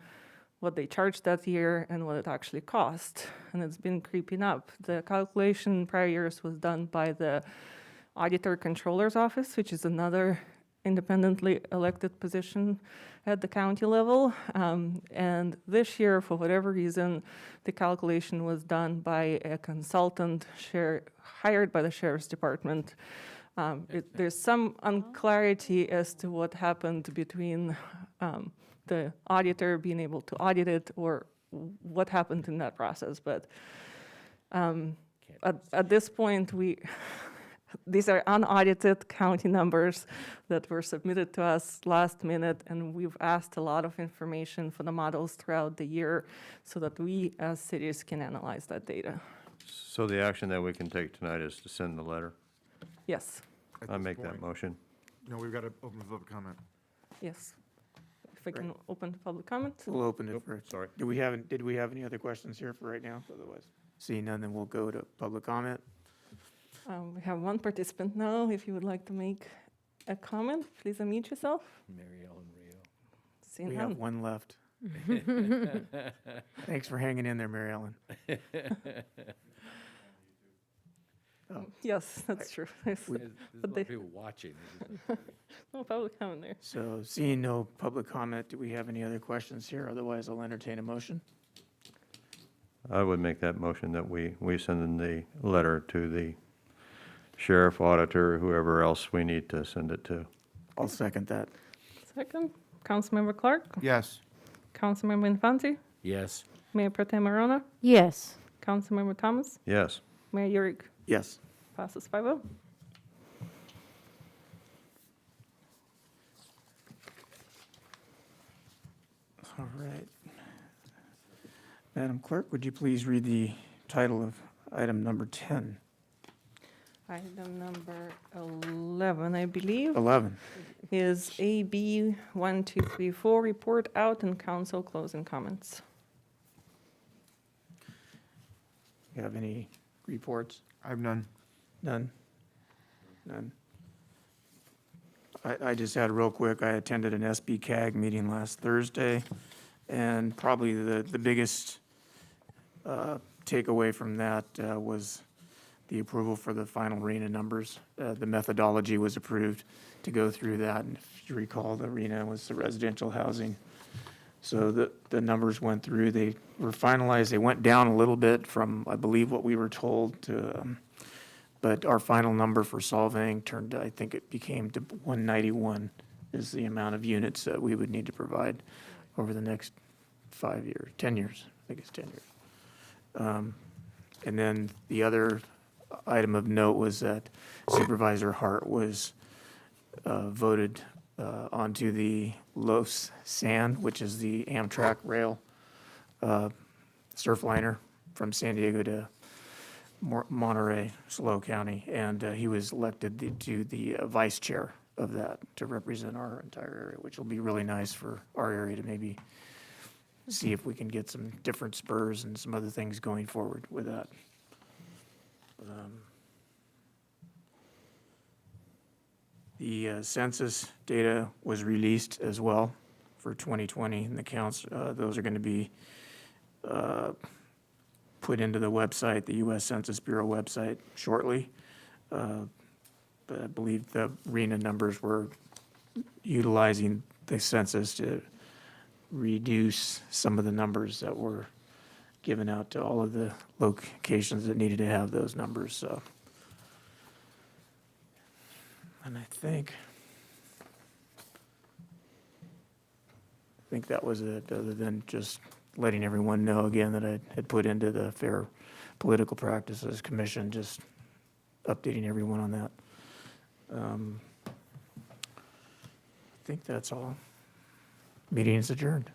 what they charged that year and what it actually cost, and it's been creeping up. The calculation in prior years was done by the Auditor Controller's Office, which is another independently elected position at the county level. And this year, for whatever reason, the calculation was done by a consultant hired by the Sheriff's Department. There's some unclarity as to what happened between the auditor being able to audit it or what happened in that process. But at this point, these are unaudited county numbers that were submitted to us last minute, and we've asked a lot of information for the models throughout the year so that we as cities can analyze that data. So the action that we can take tonight is to send the letter? Yes, I make that motion. No, we've got to open the public comment. yes. If I can open to public comment? We'll open it first. Sorry. Did we have any other questions here for right now? Otherwise, seeing none, then we'll go to public comment. We have one participant now. If you would like to make a comment, please unmute yourself. Mary Ellen Rio. Seeing We none. have one left. Thanks for hanging in there, Mary Ellen. Yes, that's true. There's a But lot of people watching. No public comment there. So seeing no public comment, do we have any other questions here? Otherwise, I'll entertain a motion. I would make that motion that we send in the letter to the sheriff, auditor, whoever else we need to send it to. I'll second that. Second, Councilmember Clark, Yes. Councilmember Infante, Yes. Mayor Pro Tem Arona, Yes. Councilmember Thomas, Yes. Mayor Yurik. Yes. Passes 5-0. All right. Madam Clerk, would you please read the title of item number 10? Item number 11, I believe, 11. is AB 1234, report out and council closing comments. You have any reports? I have none. None? None. I just had real quick, I attended an SB-CAG meeting last Thursday, and probably the biggest takeaway from that was the approval for the final RENA numbers. The methodology was approved to go through that, and if you recall, the RENA was the residential housing. So the numbers went through, they were finalized, they went down a little bit from, I believe, what we were told to, but our final number for Solvang turned, I think it became to 191 is the amount of units that we would need to provide over the next 5 years, 10 years, I think it's 10 years. And then the other item of note was that Supervisor Hart was voted onto the Los San, which is the Amtrak rail surfliner from San Diego to Monterey, SLO County, and he was elected to the vice chair of that to represent our entire area, which will be really nice for our area to maybe see if we can get some different spurs and some other things going forward with that. The census data was released as well for 2020, and the counts, those are going to be put into the website, the U.S. Census Bureau website shortly. But I believe the RENA numbers were utilizing the census to reduce some of the numbers that were given out to all of the locations that needed to have those numbers, so. And I think that was it, other than just letting everyone know again that I had put into the Fair Political Practices Commission, just updating everyone on that. I think that's all. Meeting is adjourned.